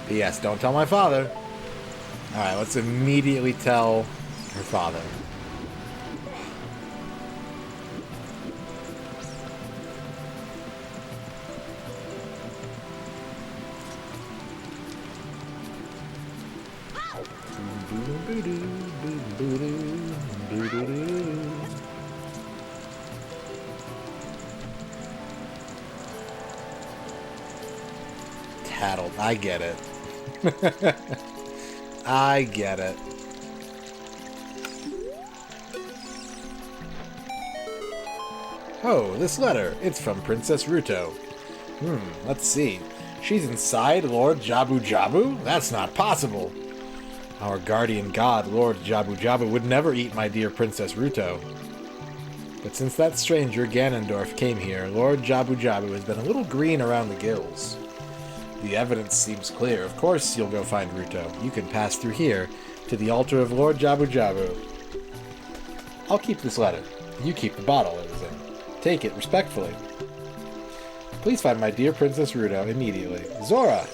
P.S. Don't tell my father. Alright, let's immediately tell her father. Tattled. I get it. I get it. Oh, this letter. It's from Princess Ruto. Let's see. She's inside Lord Jabu Jabu? That's not possible. Our guardian god, Lord Jabu Jabu, would never eat my dear Princess Ruto. But since that stranger Ganondorf came here, Lord Jabu Jabu has been a little green around the gills. The evidence seems clear. Of course you'll go find Ruto. You can pass through here to the altar of Lord Jabu Jabu. I'll keep this letter. You keep the bottle it was in. Take it respectfully. Please find my dear Princess Ruto immediately. Zora!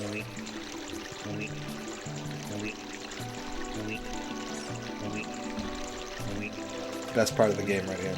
Best part of the game right here.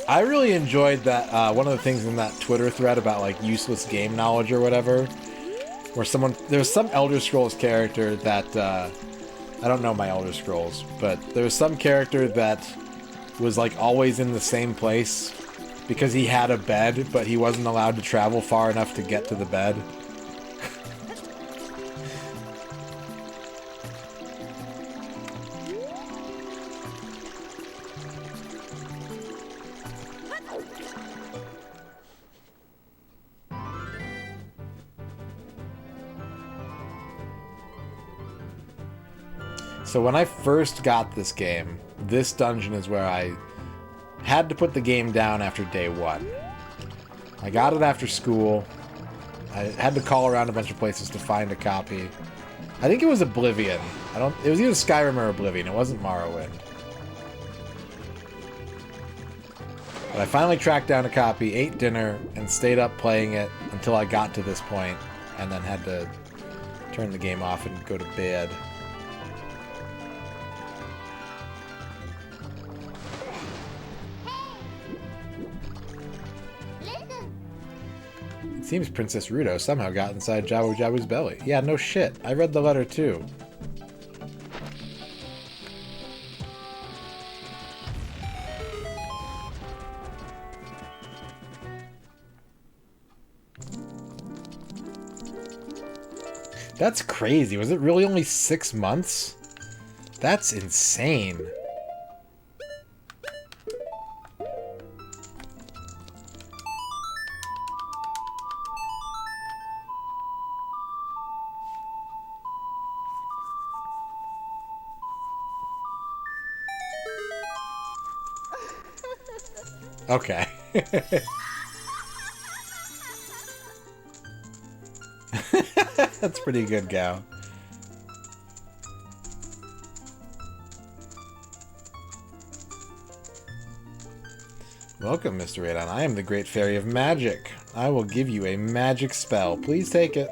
I really enjoyed that, one of the things in that Twitter thread about, like, useless game knowledge or whatever, where there's some Elder Scrolls character that, I don't know my Elder Scrolls, but there was some character that was, like, always in the same place because he had a bed, but he wasn't allowed to travel far enough to get to the bed. So when I first got this game, this dungeon is where I had to put the game down after day one. I got it after school. I had to call around a bunch of places to find a copy. I think it was Oblivion. It was either Skyrim or Oblivion. It wasn't Morrowind. But I finally tracked down a copy, ate dinner, and stayed up playing it until I got to this point, and then had to turn the game off and go to bed. seems Princess Ruto somehow got inside Jabu Jabu's belly. Yeah, no shit. I read the letter too. That's crazy. Was it really only 6 months? That's insane. Okay. That's pretty good, Gal. Welcome, MisterRadon. I am the Great Fairy of Magic. I will give you a magic spell. Please take it.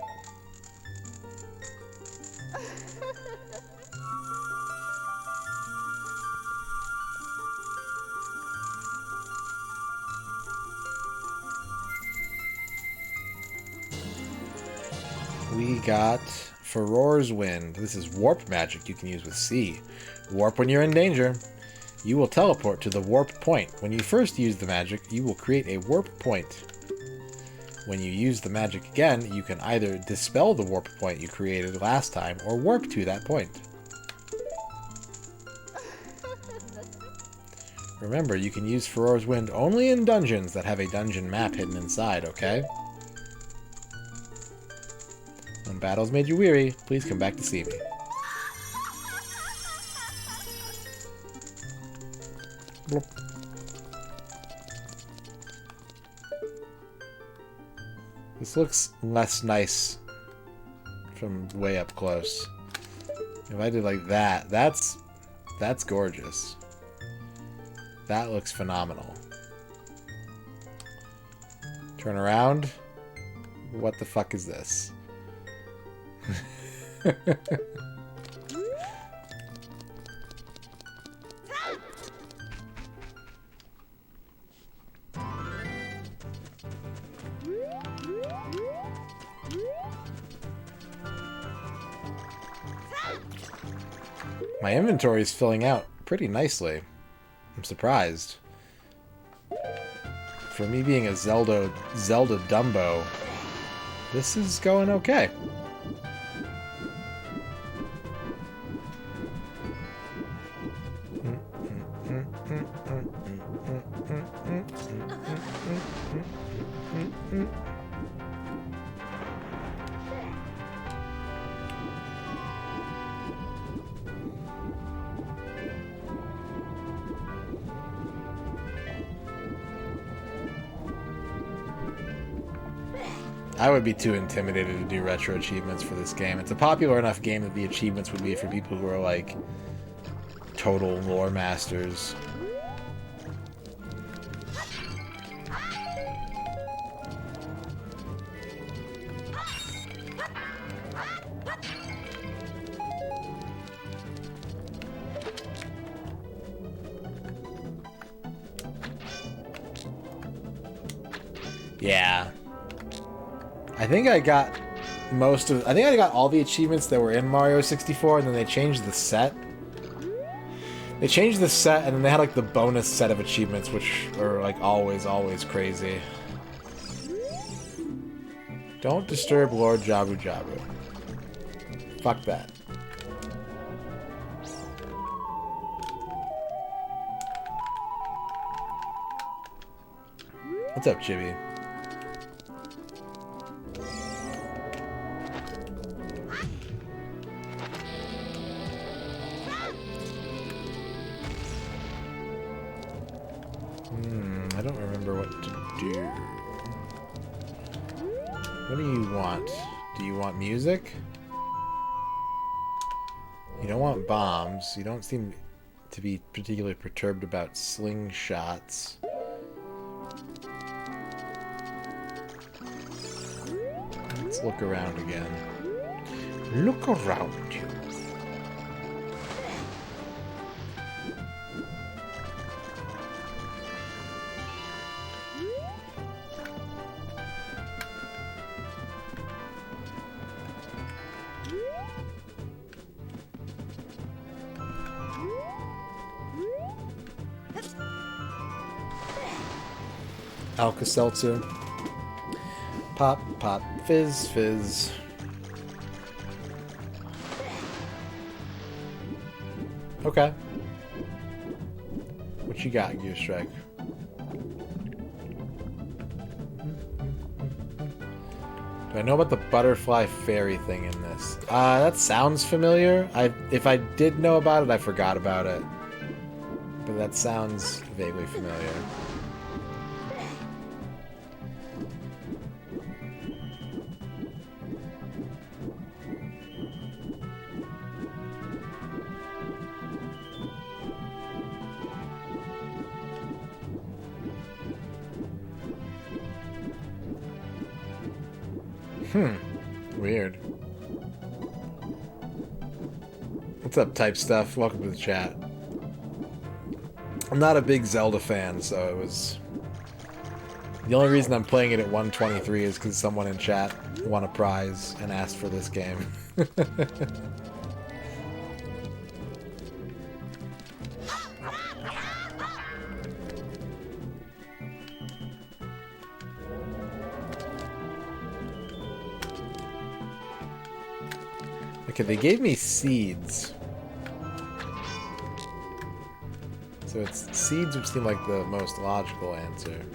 We got Furor's Wind. This is warp magic you can use with C. Warp when you're in danger. You will teleport to the warp point. When you first use the magic, you will create a warp point. When you use the magic again, you can either dispel the warp point you created last time or warp to that point. Remember, you can use Furor's Wind only in dungeons that have a dungeon map hidden inside, okay? When battles made you weary, please come back to see me. Bloop. This looks less nice from way up close. If I did like that, that's gorgeous. That looks phenomenal. Turn around. What the fuck is this? My inventory is filling out pretty nicely. I'm surprised. For me being a Zelda Dumbo, this is going okay. I would be too intimidated to do retro achievements for this game. It's a popular enough game that the achievements would be for people who are like total lore masters. Yeah. I think I got all the achievements that were in Mario 64, and then they changed the set. They changed the set, and then they had like the bonus set of achievements, which are like always crazy. Don't disturb Lord Jabu Jabu. Fuck that. What's up, Chibi? I don't remember what to do. What do you want? Do you want music? You don't want bombs. You don't seem to be particularly perturbed about slingshots. Let's look around again. Look around you. Alka-Seltzer. Pop, pop, fizz, fizz. Okay. What you got, Gear Strike? Do I know about the butterfly fairy thing in this? That sounds familiar. If I did know about it, I forgot about it. But that sounds vaguely familiar. Weird. What's up, Type Stuff? Welcome to the chat. I'm not a big Zelda fan, so it was... The only reason I'm playing it at 123 is because someone in chat won a prize and asked for this game. Okay, they gave me seeds. So it's seeds which seem like the most logical answer.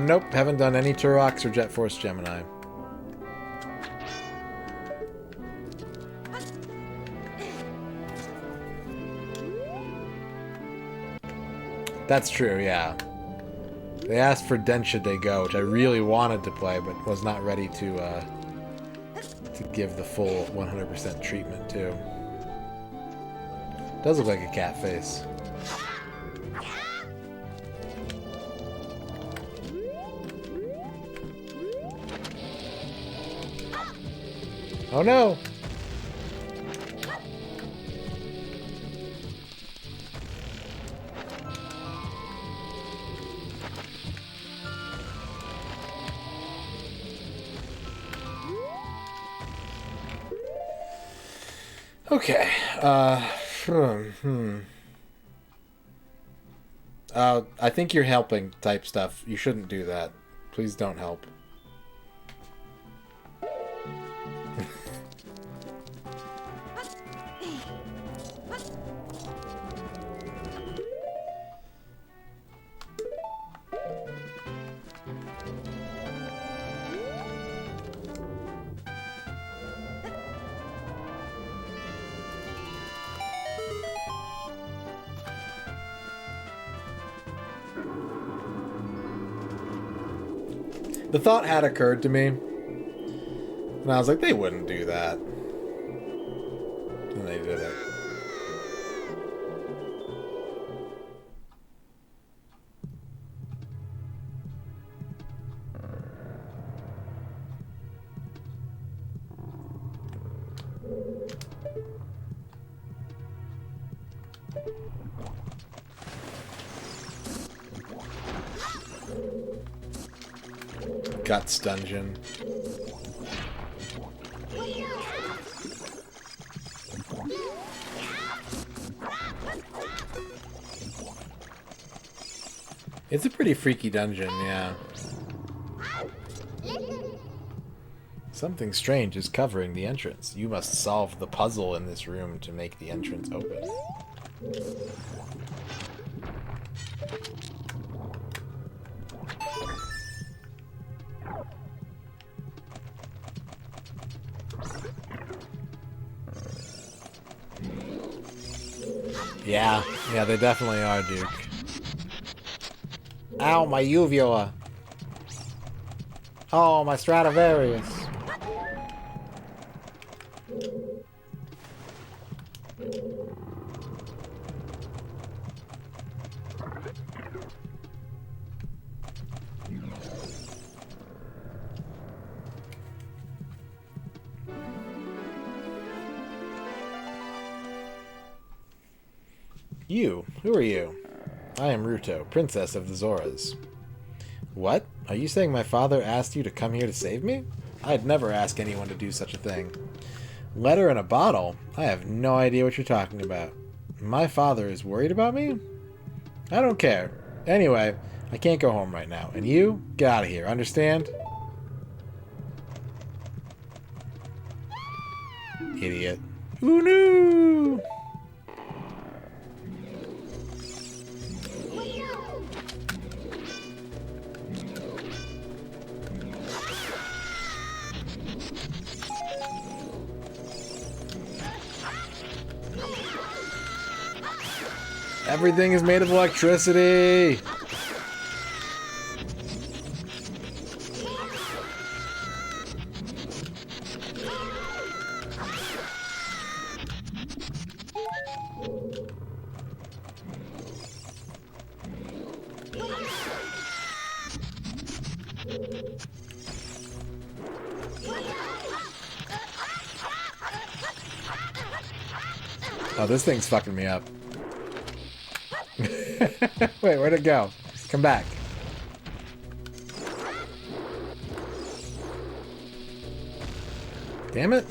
Nope, haven't done any Turox or Jet Force Gemini. That's true, yeah. They asked for Densha De Go, which I really wanted to play, but was not ready to give the full 100% treatment to. Does look like a cat face. Oh no! Okay. I think you're helping Type Stuff. You shouldn't do that. Please don't help. The thought had occurred to me, and I was like, they wouldn't do that. And they did it. Guts Dungeon. It's a pretty freaky dungeon, yeah. Something strange is covering the entrance. You must solve the puzzle in this room to make the entrance open. Yeah, they definitely are, Duke. Ow, my uvula. Oh, my Stradivarius. You? Who are you? I am Ruto, Princess of the Zoras. What? Are you saying my father asked you to come here to save me? I'd never ask anyone to do such a thing. Letter in a bottle? I have no idea what you're talking about. My father is worried about me? I don't care. Anyway, I can't go home right now. And you? Get out of here, understand? Idiot. Ooh, no! Everything is made of electricity! Oh, this thing's fucking me up. Wait, where'd it go? Come back. Damn it.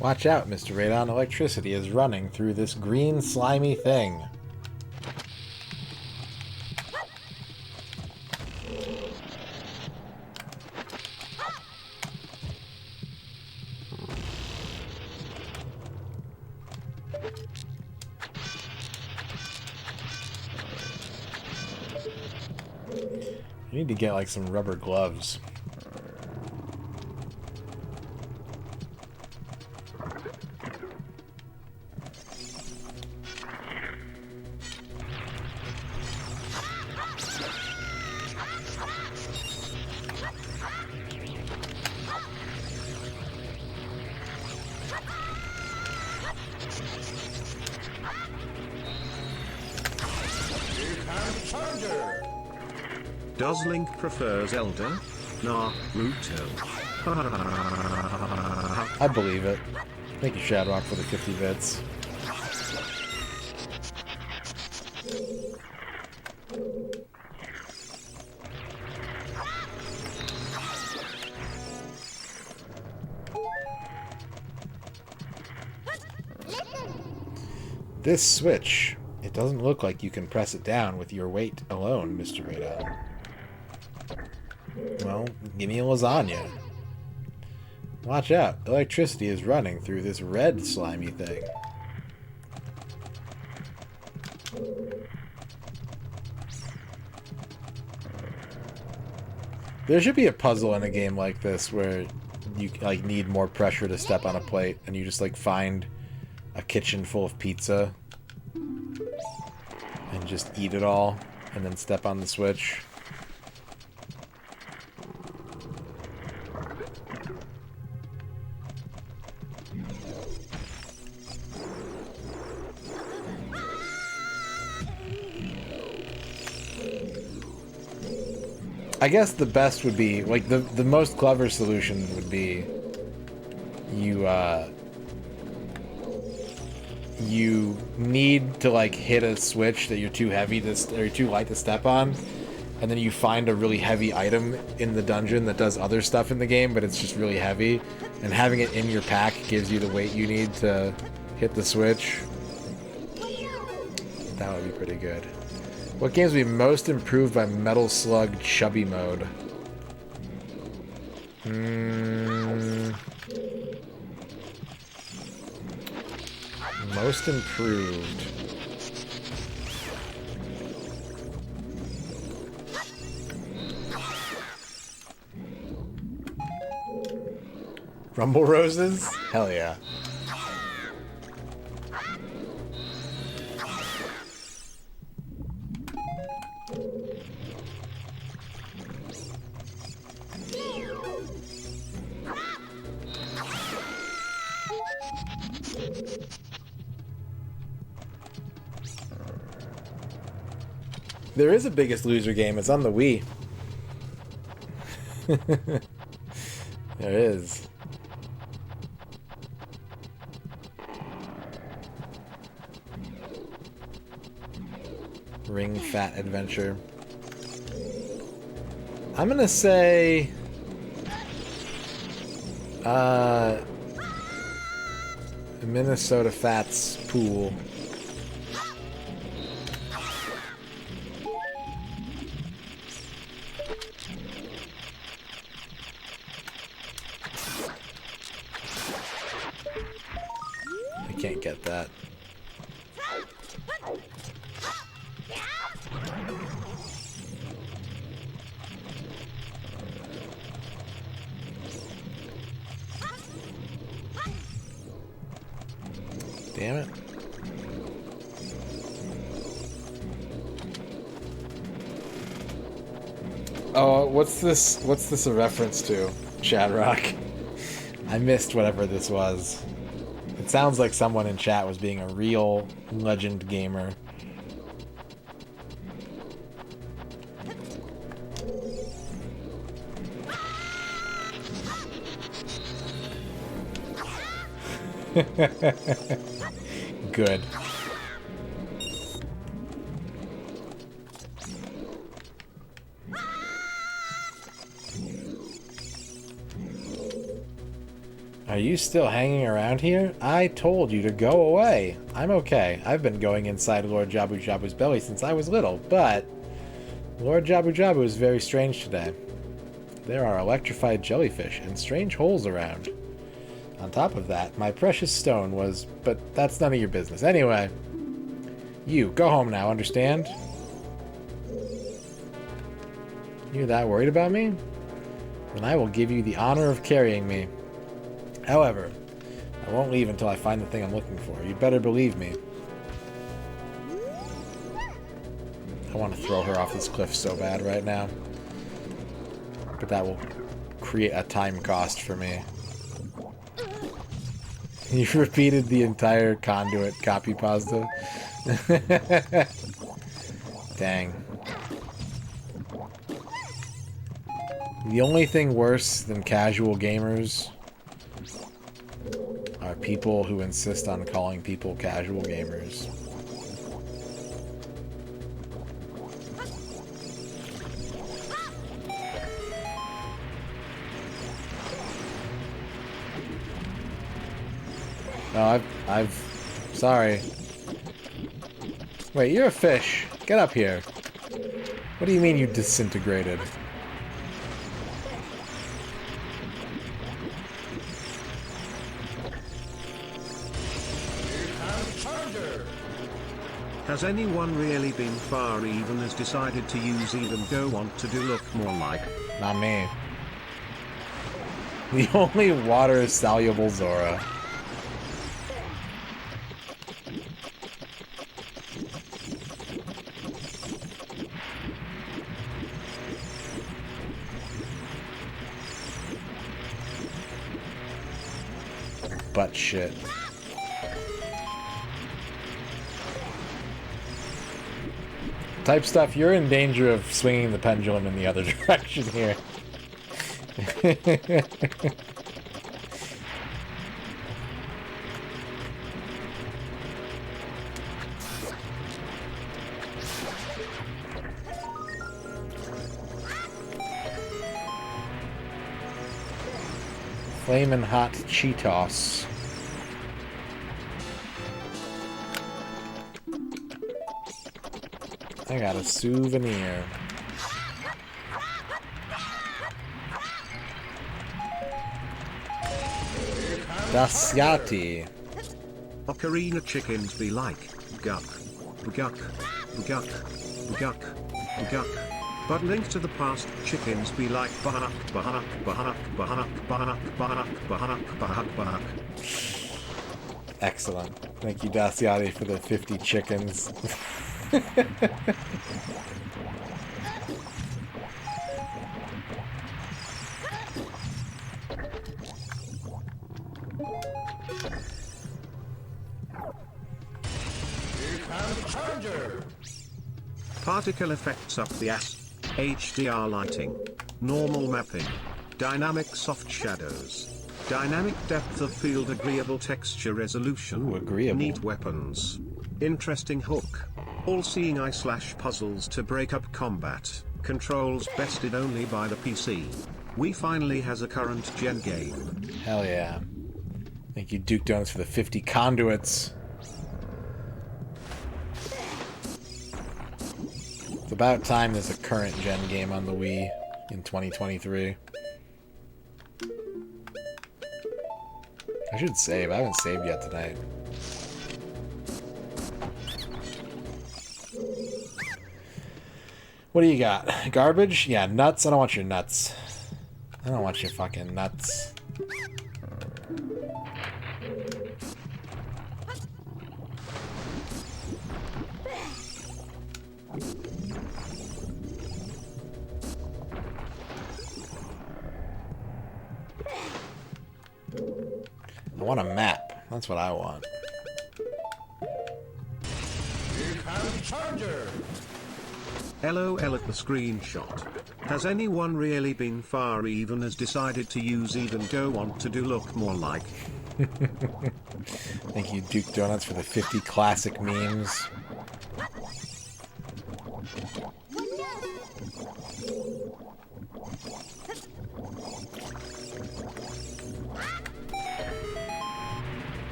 Watch out, MisterRadon. Electricity is running through this green slimy thing. You need to get like some rubber gloves. Does Link prefer Zelda? Naruto. I believe it. Thank you, Shadrock, for the 50 bits. This switch, it doesn't look like you can press it down with your weight alone, MisterRadon. Well, give me a lasagna. Watch out, electricity is running through this red slimy thing. There should be a puzzle in a game like this where you like need more pressure to step on a plate and you just like find a kitchen full of pizza and just eat it all and then step on the switch. I guess the best would be, like, the most clever solution would be you need to, like, hit a switch that you're too heavy to, or too light to step on, and then you find a really heavy item in the dungeon that does other stuff in the game, but it's just really heavy, and having it in your pack gives you the weight you need to hit the switch. That would be pretty good. What games would be most improved by Metal Slug Chubby Mode? Most improved. Rumble Roses? Hell yeah. There is a Biggest Loser game. It's on the Wii. There is. Ring Fat Adventure. I'm gonna say... Minnesota Fats Pool. I can't get that. Damn it. Oh, what's this a reference to, Shadrock? I missed whatever this was. It sounds like someone in chat was being a real legend gamer. Good. Are you still hanging around here? I told you to go away. I'm okay. I've been going inside Lord Jabu Jabu's belly since I was little, but Lord Jabu Jabu is very strange today. There are electrified jellyfish and strange holes around. On top of that, my precious stone was... But that's none of your business. Anyway, you, go home now, understand? You're that worried about me? Then I will give you the honor of carrying me. However, I won't leave until I find the thing I'm looking for. You'd better believe me. I want to throw her off this cliff so bad right now. But that will create a time cost for me. You repeated the entire conduit copy pasta. Dang. The only thing worse than casual gamers are people who insist on calling people casual gamers. No, sorry. Wait, you're a fish. Get up here. What do you mean you disintegrated? Has anyone really been far even has decided to use even go want to do look more like? Not me. The only water-soluble Zora. Butt shit. Type stuff, you're in danger of swinging the pendulum in the other direction here. Flamin' hot Cheetos. I got a souvenir. Dasyati. Ocarina chickens be like, guck, guck, guck, guck, guck. But link to the past chickens be like bahak, bahak, bahak, bahak, bahak, bahak, bahak, bahak, bahak. Excellent. Thank you, Dasyati, for the 50 chickens. Particle effects up the ass. HDR lighting. Normal mapping. Dynamic soft shadows. Dynamic depth of field, agreeable texture resolution. Ooh, agreeable. Neat weapons. Interesting hook. All-seeing eye/puzzles to break up combat. Controls bested only by the PC. We finally has a current gen game. Hell yeah. Thank you, Duke Donuts, for the 50 conduits. It's about time there's a current gen game on the Wii in 2023. I should save. I haven't saved yet tonight. What do you got? Garbage? Yeah, nuts? I don't want your nuts. I don't want your fucking nuts. I want a map. That's what I want. LOL at the screenshot. Has anyone really been far even has decided to use even go on to do look more like? Thank you, Duke Donuts, for the 50 classic memes.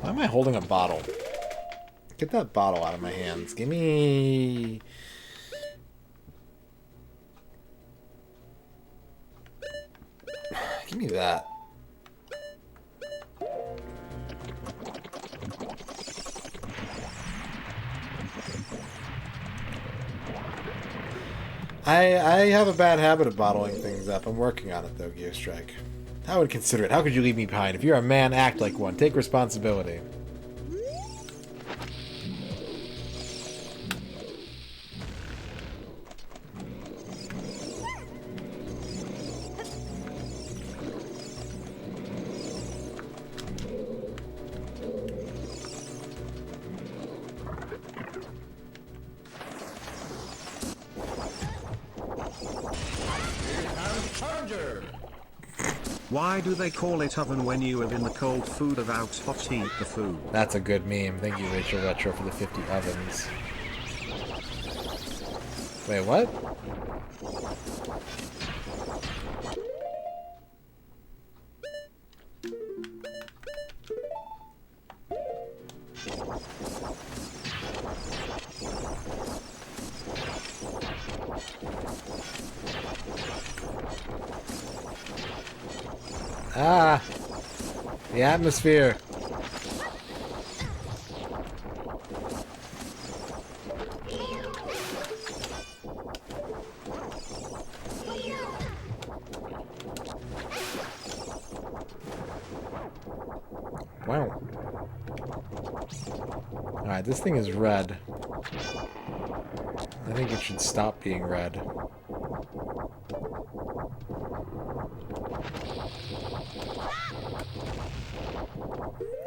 Why am I holding a bottle? Get that bottle out of my hands. Give me... Give me that. I have a bad habit of bottling things up. I'm working on it, though, Gear Strike. How inconsiderate. How could you leave me behind? If you're a man, act like one. Take responsibility. Why do they call it oven when you have in the cold food of out hot heat the food? That's a good meme. Thank you, Rachel Retro, for the 50 ovens. Wait, what? Ah! The atmosphere! Wow. Alright, this thing is red. I think it should stop being red.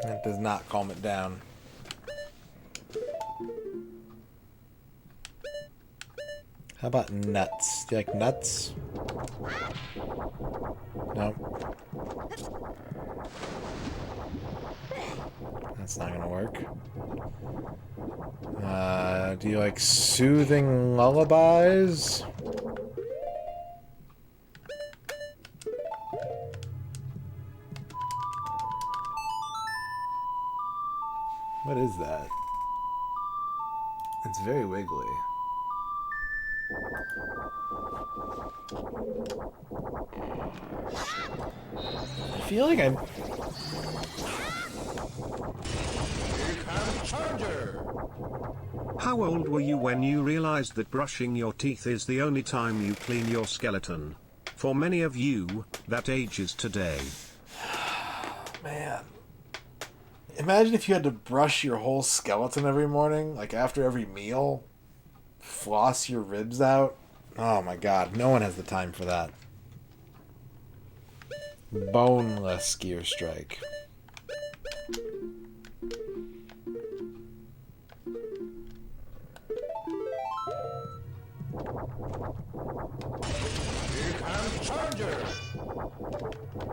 That does not calm it down. How about nuts? Do you like nuts? No. That's not gonna work. Do you like soothing lullabies? What is that? It's very wiggly. I feel like I'm... How old were you when you realized that brushing your teeth is the only time you clean your skeleton? For many of you, that age is today. Man. Imagine if you had to brush your whole skeleton every morning, like after every meal. Floss your ribs out. Oh my god, no one has the time for that. Boneless Gear Strike.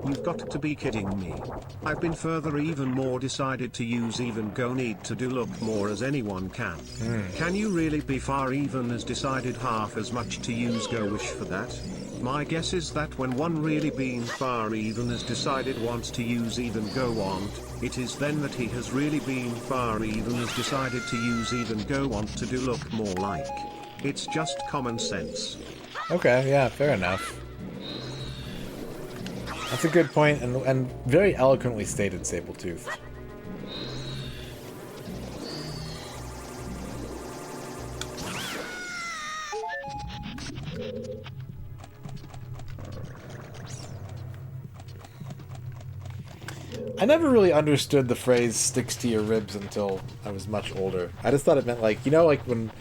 You've got to be kidding me. I've been further even more decided to use even go need to do look more as anyone can. Can you really be far even as decided half as much to use go wish for that? My guess is that when one really being far even as decided wants to use even go want, it is then that he has really been far even as decided to use even go want to do look more like. It's just common sense. Okay, yeah, fair enough. That's a good point, and very eloquently stated, Sabletooth. I never really understood the phrase sticks to your ribs until I was much older. I just thought it meant like, you know, like when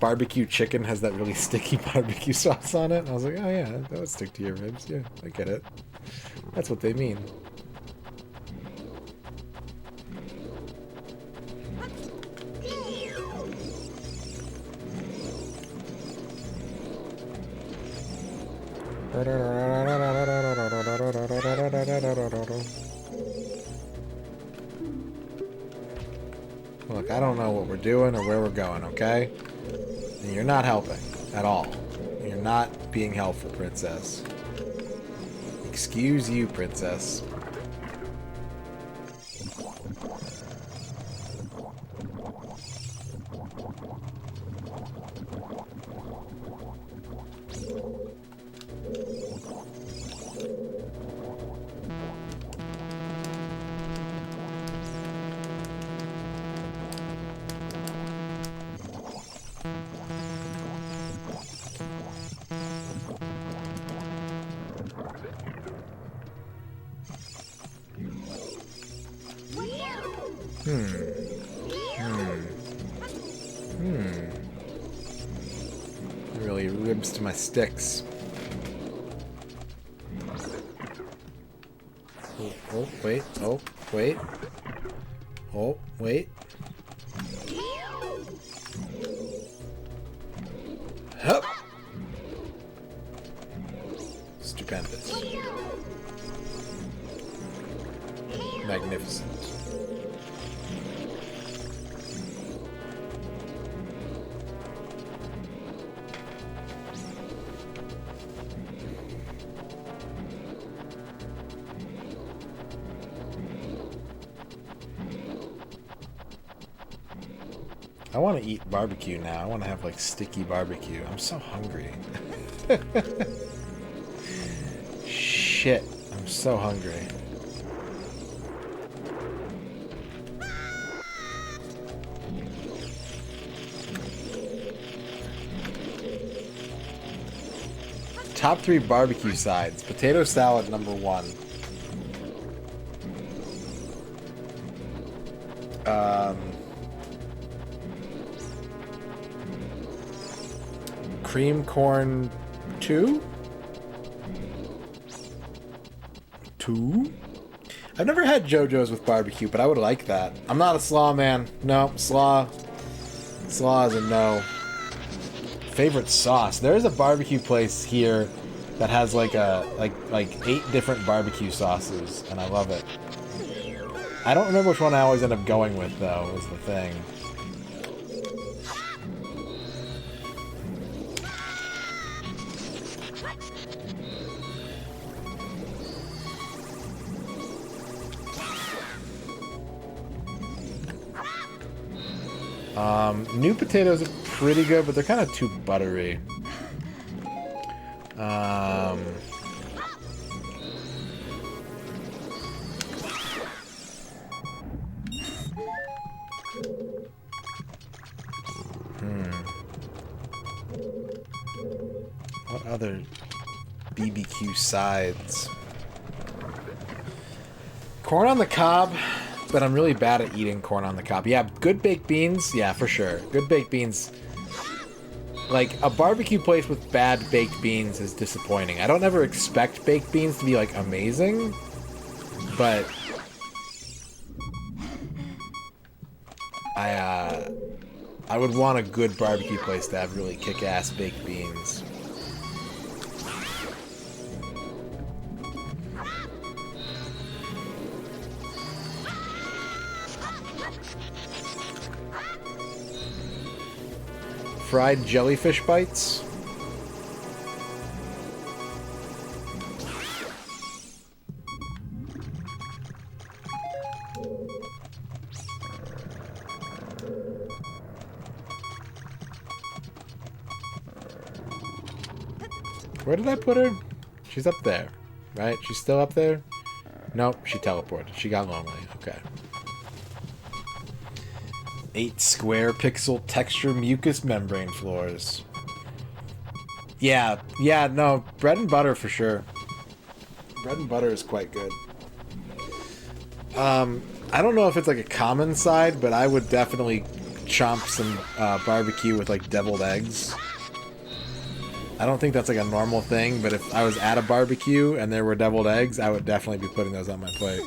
barbecue chicken has that really sticky barbecue sauce on it? And I was like, oh yeah, that would stick to your ribs. Yeah, I get it. That's what they mean. Look, I don't know what we're doing or where we're going, okay? And you're not helping at all. You're not being helpful, princess. Excuse you, princess. Really ribs to my sticks. Oh, wait. Oh, wait. Oh, wait. Hup! Stupendous. Magnificent. I want to eat barbecue now. I want to have like sticky barbecue. I'm so hungry. Shit. I'm so hungry. Top 3 barbecue sides. Potato salad number 1. Cream corn 2? 2? I've never had JoJo's with barbecue, but I would like that. I'm not a slaw man. No, slaw. Slaw is a no. Favorite sauce. There's a barbecue place here that has like like 8 different barbecue sauces, and I love it. I don't remember which one I always end up going with, though, is the thing. New potatoes are pretty good, but they're kind of too buttery. What other BBQ sides? Corn on the cob. But I'm really bad at eating corn on the cob. Yeah, good baked beans. Yeah, for sure. Good baked beans. Like, a barbecue place with bad baked beans is disappointing. I don't ever expect baked beans to be, like, amazing. But I would want a good barbecue place to have really kick-ass baked beans. Fried jellyfish bites. Where did I put her? She's up there, right? She's still up there? Nope, she teleported. She got lonely. Okay. 8 square pixel texture mucus membrane floors. Yeah, no, bread and butter for sure. Bread and butter is quite good. I don't know if it's like a common side, but I would definitely chomp some barbecue with like deviled eggs. I don't think that's like a normal thing, but if I was at a barbecue and there were deviled eggs, I would definitely be putting those on my plate.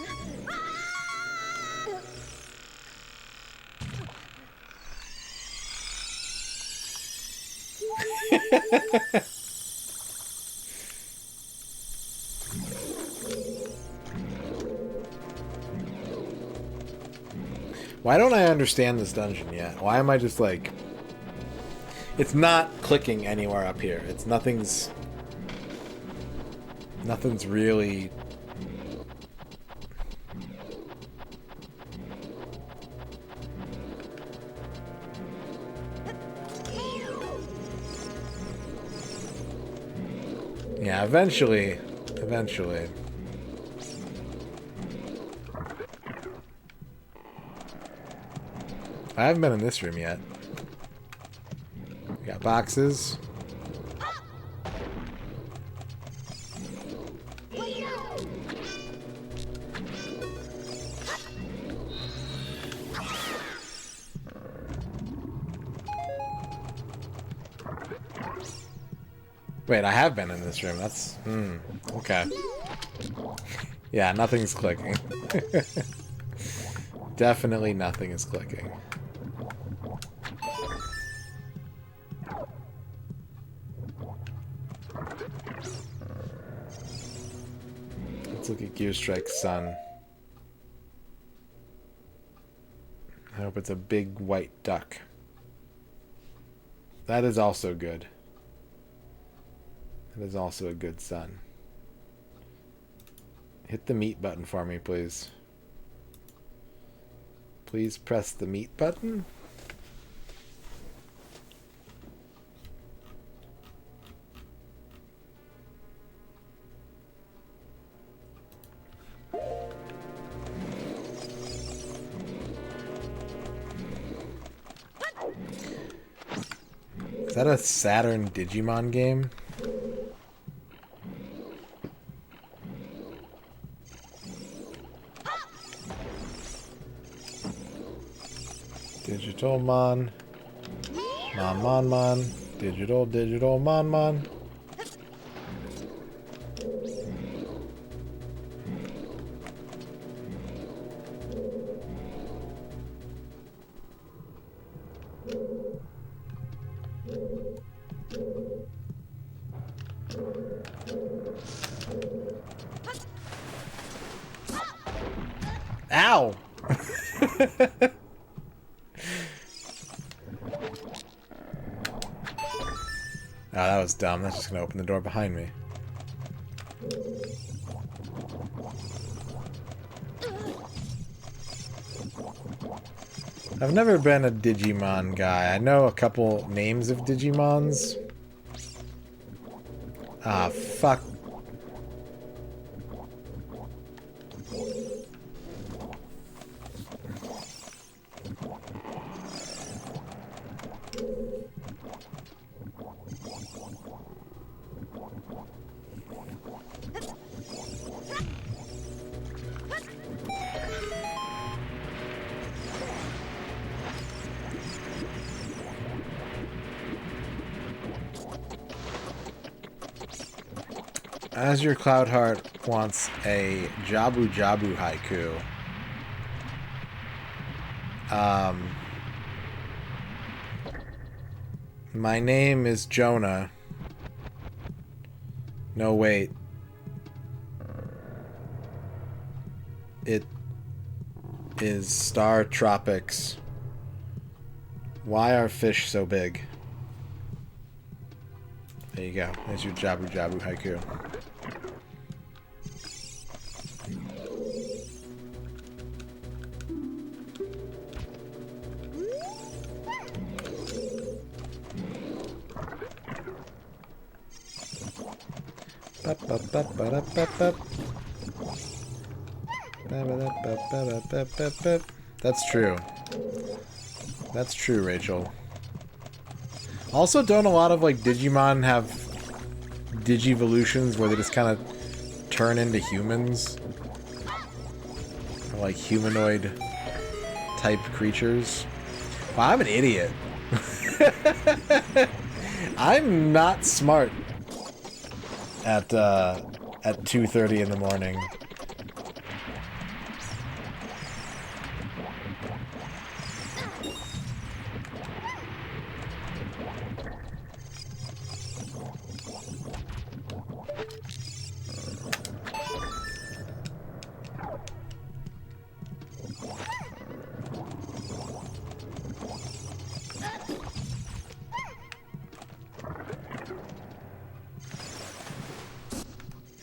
Why don't I understand this dungeon yet? Why am I just like... It's not clicking anywhere up here. It's nothing's really... Yeah, eventually. I haven't been in this room yet. We got boxes. Wait, I have been in this room. That's... okay. Yeah, nothing's clicking. Definitely nothing is clicking. Let's look at Gear Strike's son. I hope it's a big white duck. That is also good. That is also a good son. Hit the meat button for me, please. Please press the meat button. Is that a Saturn Digimon game? Digital Mon. Mon. Digital Mon. Ow! Oh, that was dumb. That's just gonna open the door behind me. I've never been a Digimon guy. I know a couple names of Digimons. Ah, fuck. Azure Cloudheart wants a Jabu Jabu haiku. My name is Jonah. No, wait. It is Star Tropics. Why are fish so big? There you go. There's your Jabu Jabu haiku. That's true. That's true, Rachel. Also, don't a lot of like Digimon have Digivolutions where they just kind of turn into humans? Or, like humanoid type creatures? Wow, I'm an idiot. I'm not smart at 2:30 in the morning.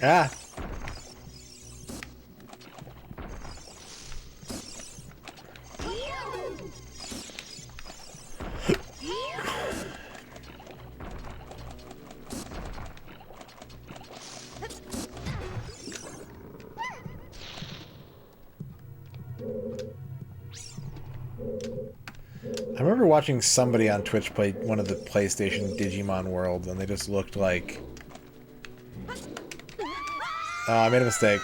Ah. I remember watching somebody on Twitch play one of the PlayStation Digimon Worlds, and they just looked like... Oh, I made a mistake.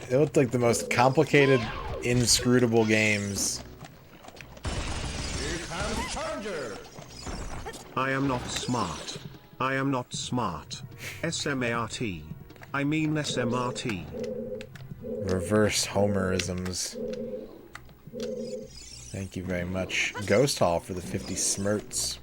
It looked like the most complicated, inscrutable games. Here comes Challenger. I am not smart. I am not smart. SMART. I mean SMRT. Reverse Homerisms. Thank you very much, Ghost Hall, for the 50 smirts.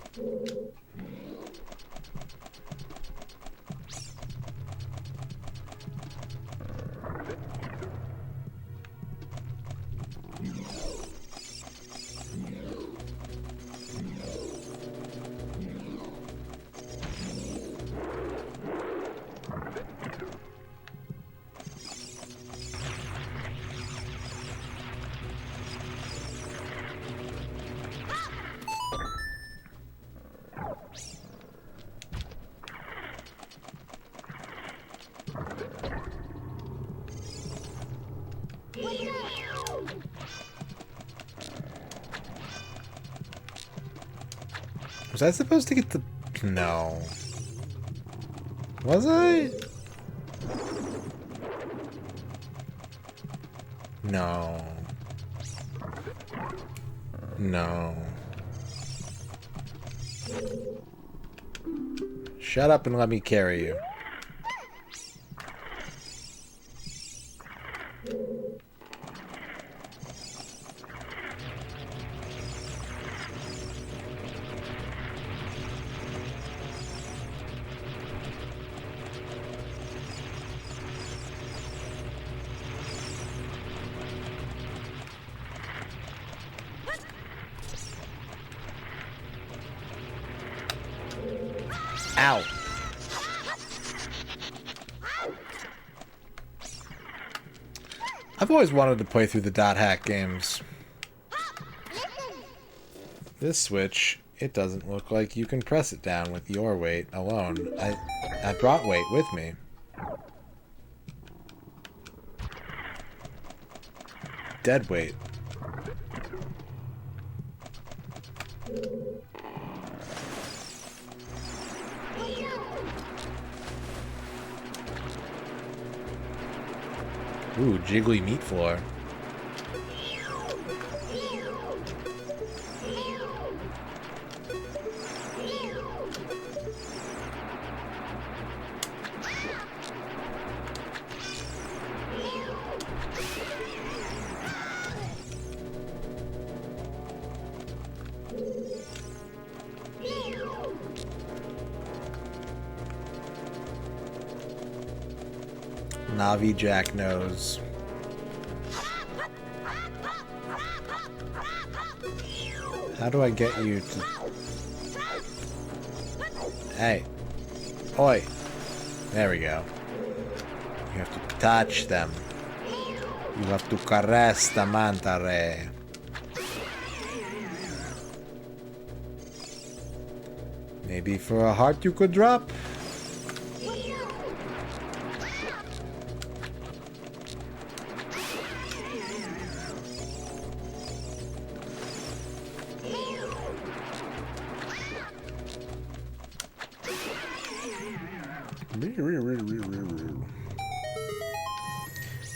Was I supposed to get the... No. Was I? No. No. Shut up and let me carry you. Ow. I've always wanted to play through the dot hack games. This switch, it doesn't look like you can press it down with your weight alone. I brought weight with me. Dead weight. Ooh, jiggly meat floor. Navi Jack knows. How do I get you to... Hey. Oi. There we go. You have to touch them. You have to caress the manta ray. Maybe for a heart you could drop?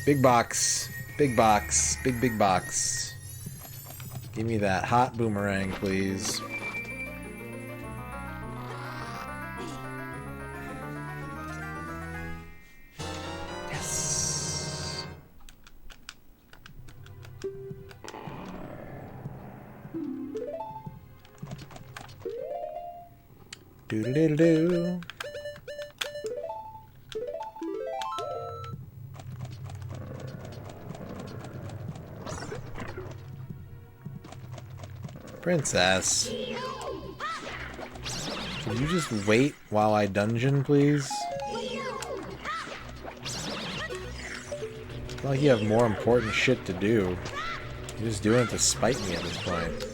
Big box. Big box. Big box. Give me that hot boomerang, please. Yes. Do-do-do-do-do. Princess. Can you just wait while I dungeon, please? It's like you have more important shit to do. You're just doing it to spite me at this point.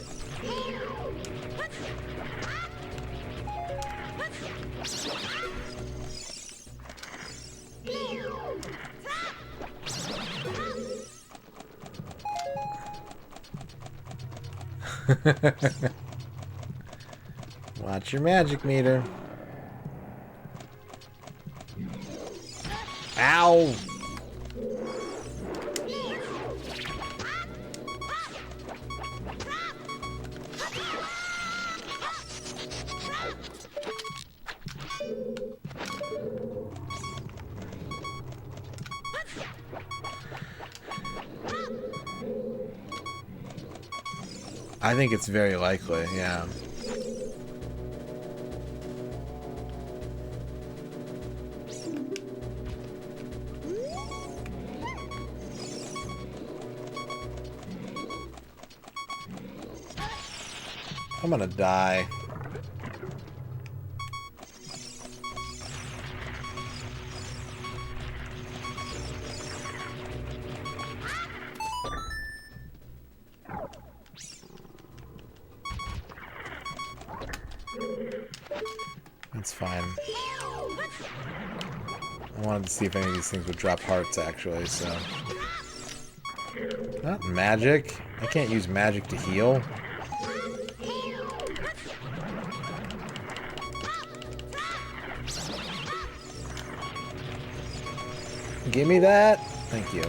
Watch your magic meter. Ow! I think it's very likely, yeah. I'm gonna die. That's fine. I wanted to see if any of these things would drop hearts, actually, so... Not magic. I can't use magic to heal. Give me that. Thank you.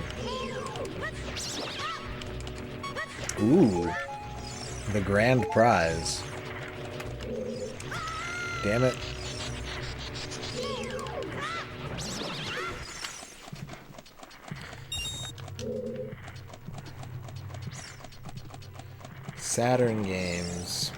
Ooh. The grand prize. Damn it. Saturn games.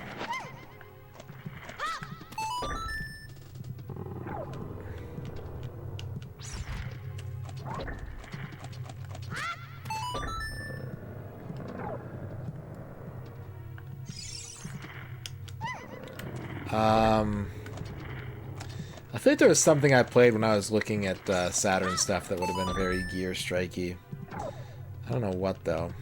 I think there was something I played when I was looking at Saturn stuff that would have been very Gear Strikey. I don't know what, though.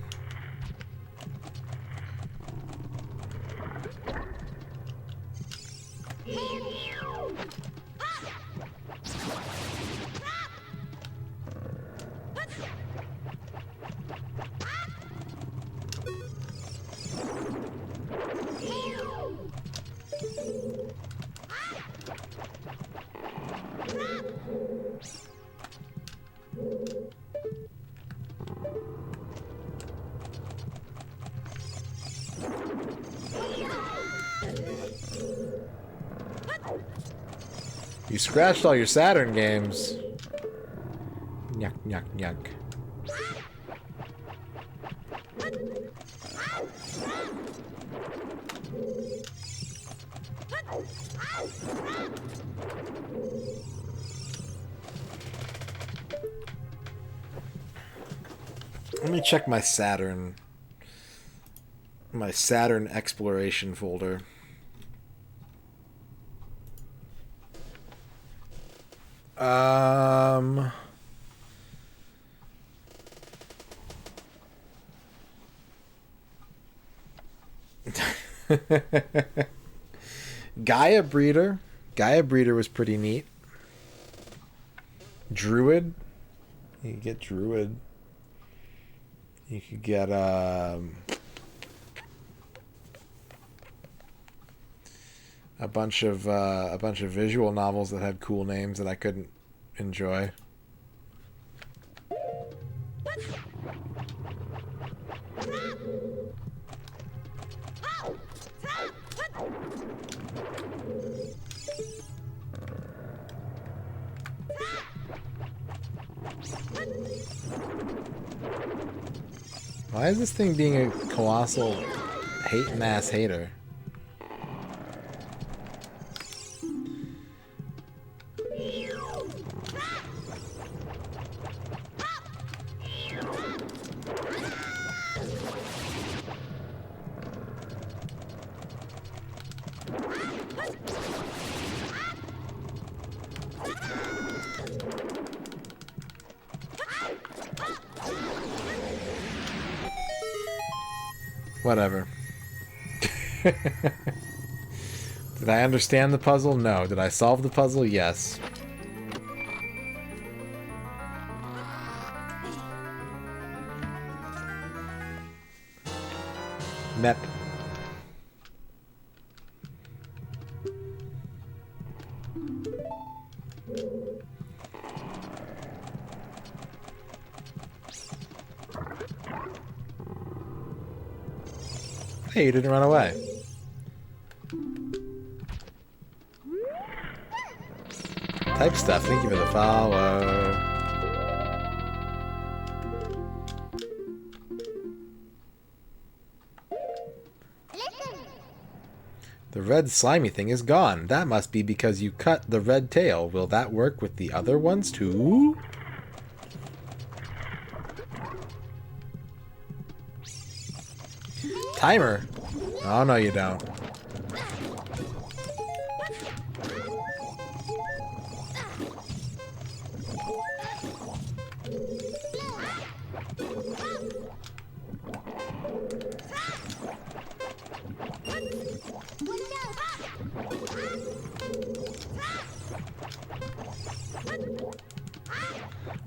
You scratched all your Saturn games. Yuck, yuck, yuck. Let me check my Saturn. My Saturn exploration folder. Gaia Breeder. Gaia Breeder was pretty neat. Druid. You could get Druid. You could get a bunch of visual novels that had cool names that I couldn't enjoy. Why is this thing being a colossal hating ass hater? Whatever. Did I understand the puzzle? No. Did I solve the puzzle? Yes. Mep. Hey, you didn't run away. Type stuff. Thank you for the follow. The red slimy thing is gone. That must be because you cut the red tail. Will that work with the other ones too? Timer? Oh, no, you don't.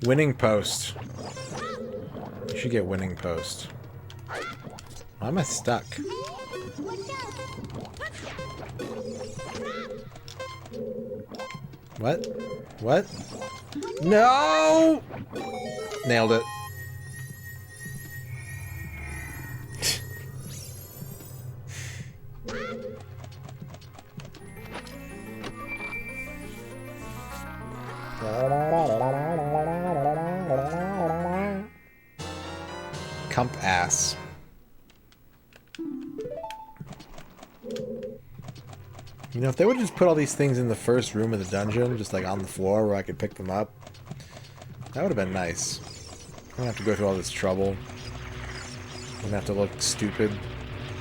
Winning post. You should get winning post. Why am I stuck? What? What? No! Nailed it. Cump ass. You know, if they would just put all these things in the first room of the dungeon, just like on the floor where I could pick them up, that would have been nice. I don't have to go through all this trouble. I don't have to look stupid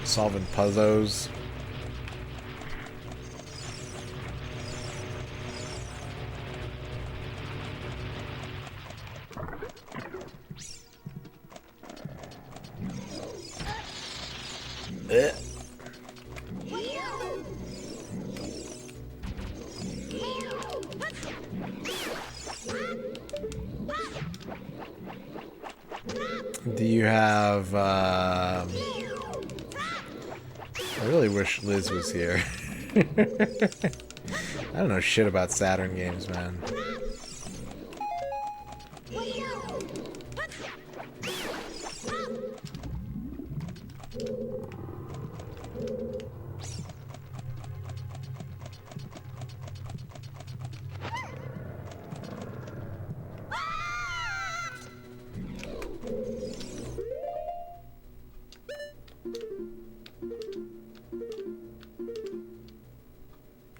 solving puzzles. Do you have, I really wish Liz was here. I don't know shit about Saturn games, man.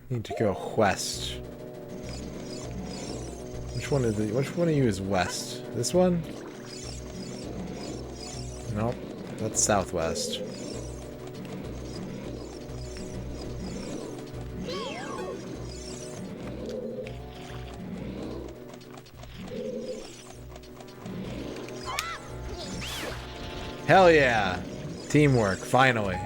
Need to go west. Which one of you is west? This one? That's southwest. Hell yeah! Teamwork, finally.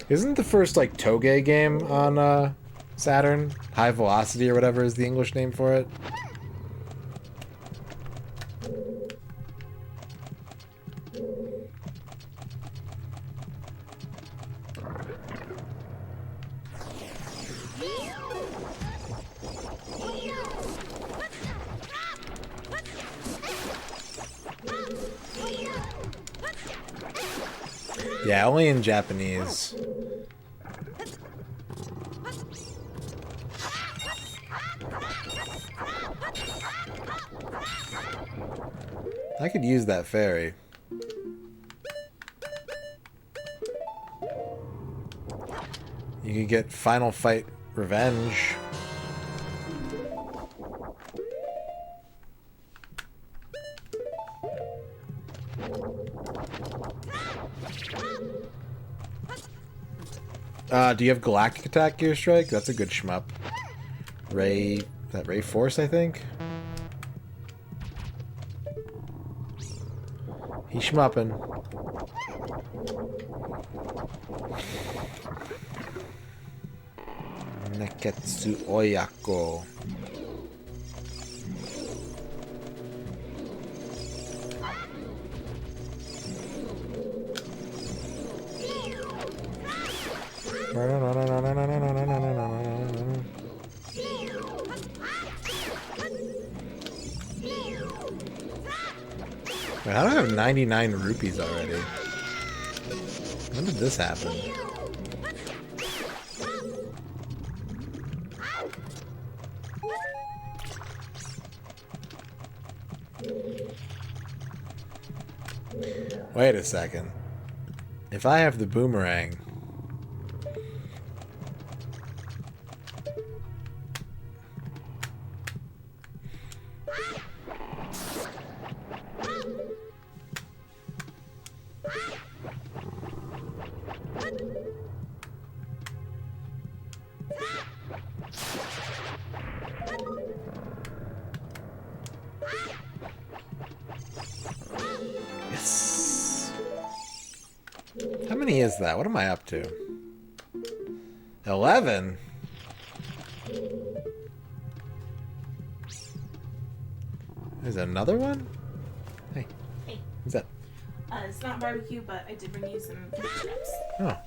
Isn't the first, like, Toge game on, Saturn? High Velocity or whatever is the English name for it? Yeah, only in Japanese. I could use that fairy. You could get Final Fight Revenge. Do you have Galactic Attack Gear Strike? That's a good shmup. Ray... Is that Ray Force, I think? He's shmupping. Neketsu Oyako. Wait, how do I have 99 rupees already? When did this happen? Wait a second. If I have the boomerang... How many is that? What am I up to? 11? There's another one? Hey. Hey. What's that? It's not barbecue, but I did bring you some cake scraps. Oh,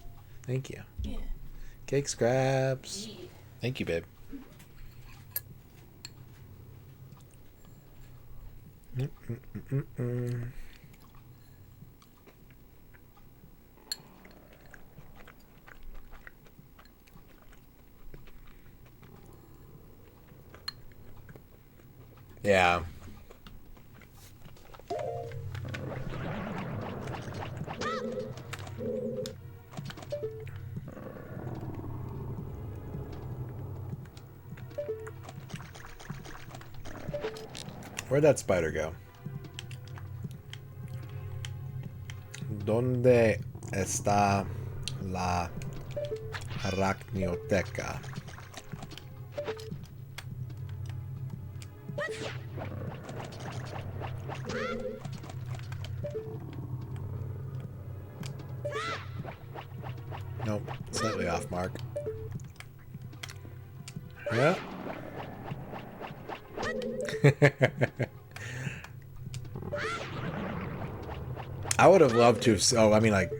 thank you. Yeah. Cake scraps. Yeah. Thank you, babe. Yeah. Where'd that spider go? ¿Dónde está la arachnioteca? Nope, slightly off mark. Yeah. I would have loved to. So I mean, like,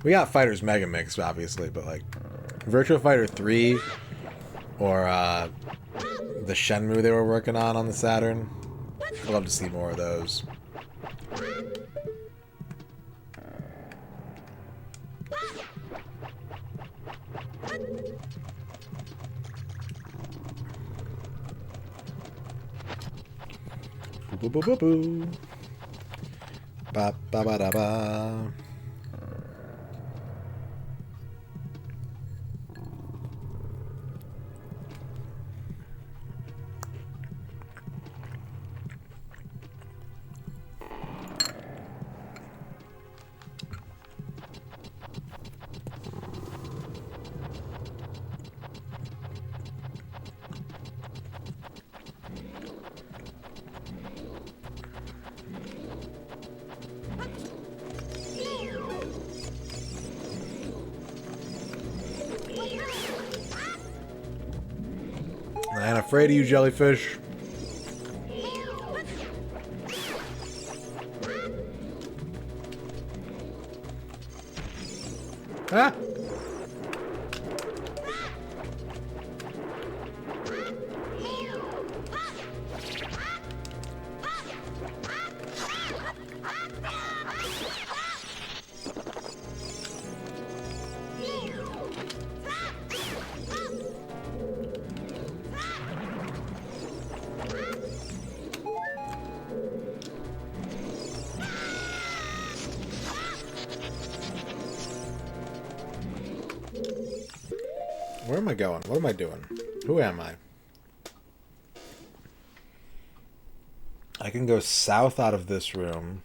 we got Fighters Mega Mix, obviously, but like, Virtua Fighter 3 or the Shenmue they were working on the Saturn. I'd love to see more of those. Boo boo boo boo boo. Ba ba ba da ba. I ain't afraid of you, jellyfish. Ah! Where am I going? What am I doing? Who am I? I can go south out of this room.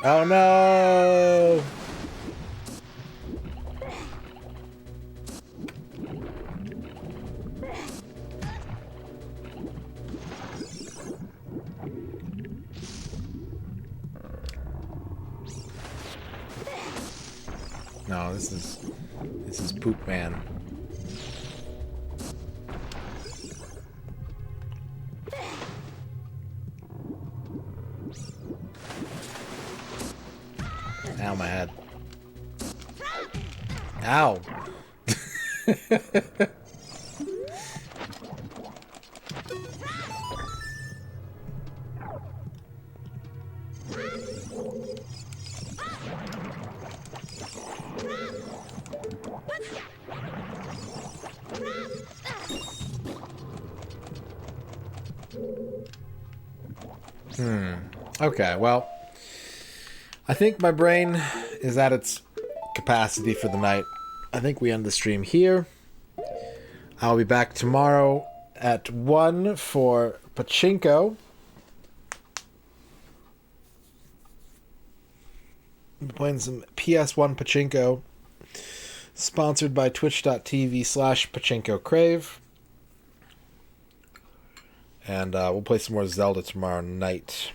Oh no! No, this is Poop Man. Ow, my head. Ow. Okay, well, I think my brain is at its capacity for the night. I think we end the stream here. I'll be back tomorrow at 1 for Pachinko. I'm playing some PS1 Pachinko, sponsored by twitch.tv/PachinkoCrave. And we'll play some more Zelda tomorrow night.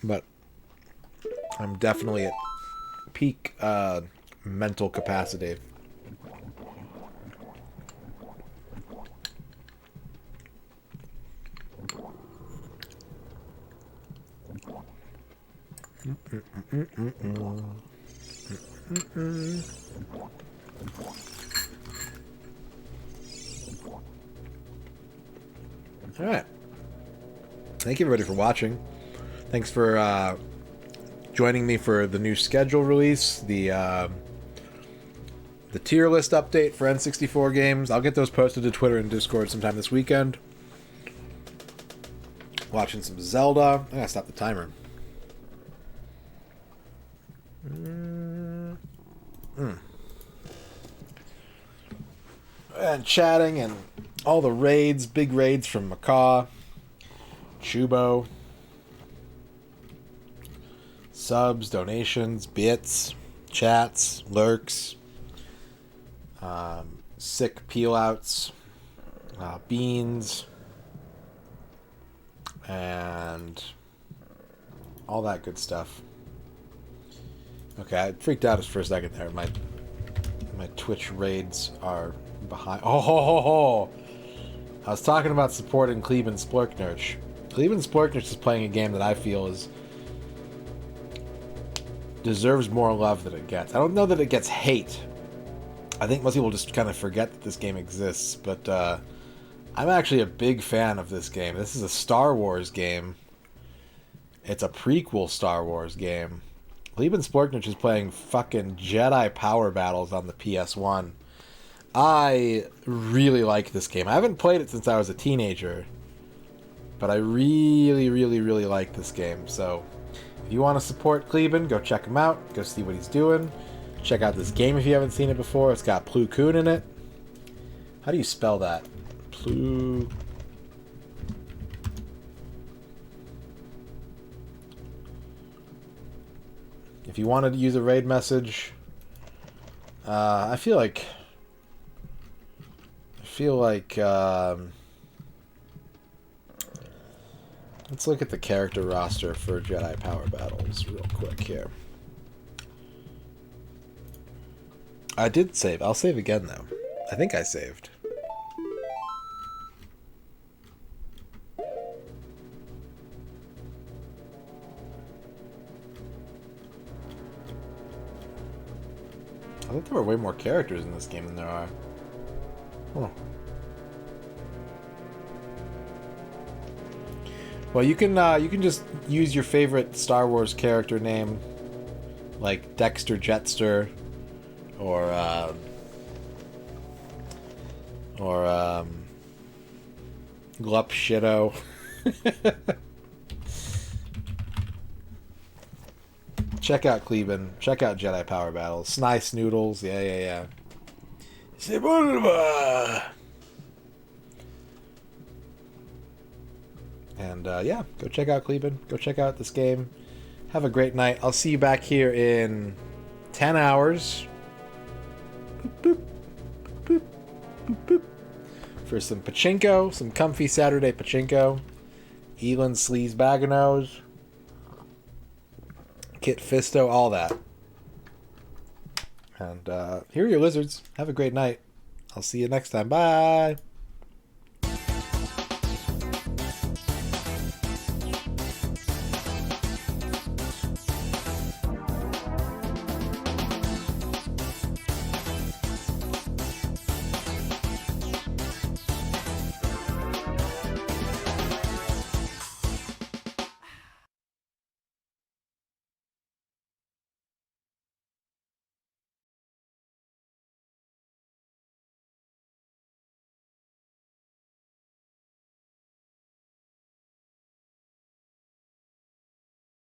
But I'm definitely at peak mental capacity. All right. Thank you, everybody, for watching. Thanks for joining me for the new schedule release, the tier list update for N64 games. I'll get those posted to Twitter and Discord sometime this weekend. Watching some Zelda. I gotta stop the timer. And chatting and all the raids, big raids from Macaw, Chubo, subs, donations, bits, chats, lurks, sick peel outs, beans, and all that good stuff. Okay, I freaked out for a second there. My Twitch raids are behind. Oh, ho, ho, ho. I was talking about supporting Kleben Splurknurch. Cleveland Sporknich is playing a game that I feel deserves more love than it gets. I don't know that it gets hate. I think most people just kind of forget that this game exists, but I'm actually a big fan of this game. This is a Star Wars game. It's a prequel Star Wars game. Cleveland Sporknich is playing fucking Jedi Power Battles on the PS1. I really like this game. I haven't played it since I was a teenager, but I really, really, really like this game. So if you want to support Cleveland, go check him out. Go see what he's doing. Check out this game if you haven't seen it before. It's got Plo Koon in it. How do you spell that? Plo... If you wanted to use a raid message, I feel like let's look at the character roster for Jedi Power Battles real quick here. I did save. I'll save again though. I think I saved. I thought there were way more characters in this game than there are. Huh. Well, you can just use your favorite Star Wars character name, like Dexter Jetster, or Glup Shitto. Check out Cleveland. Check out Jedi Power Battles. Snice Noodles. Yeah. And yeah, go check out Cleveland. Go check out this game. Have a great night. I'll see you back here in 10 hours. Boop, boop, boop, boop. For some pachinko, some comfy Saturday pachinko. Elon Sleaze Baganose. Kit Fisto, all that. And here are your lizards. Have a great night. I'll see you next time. Bye.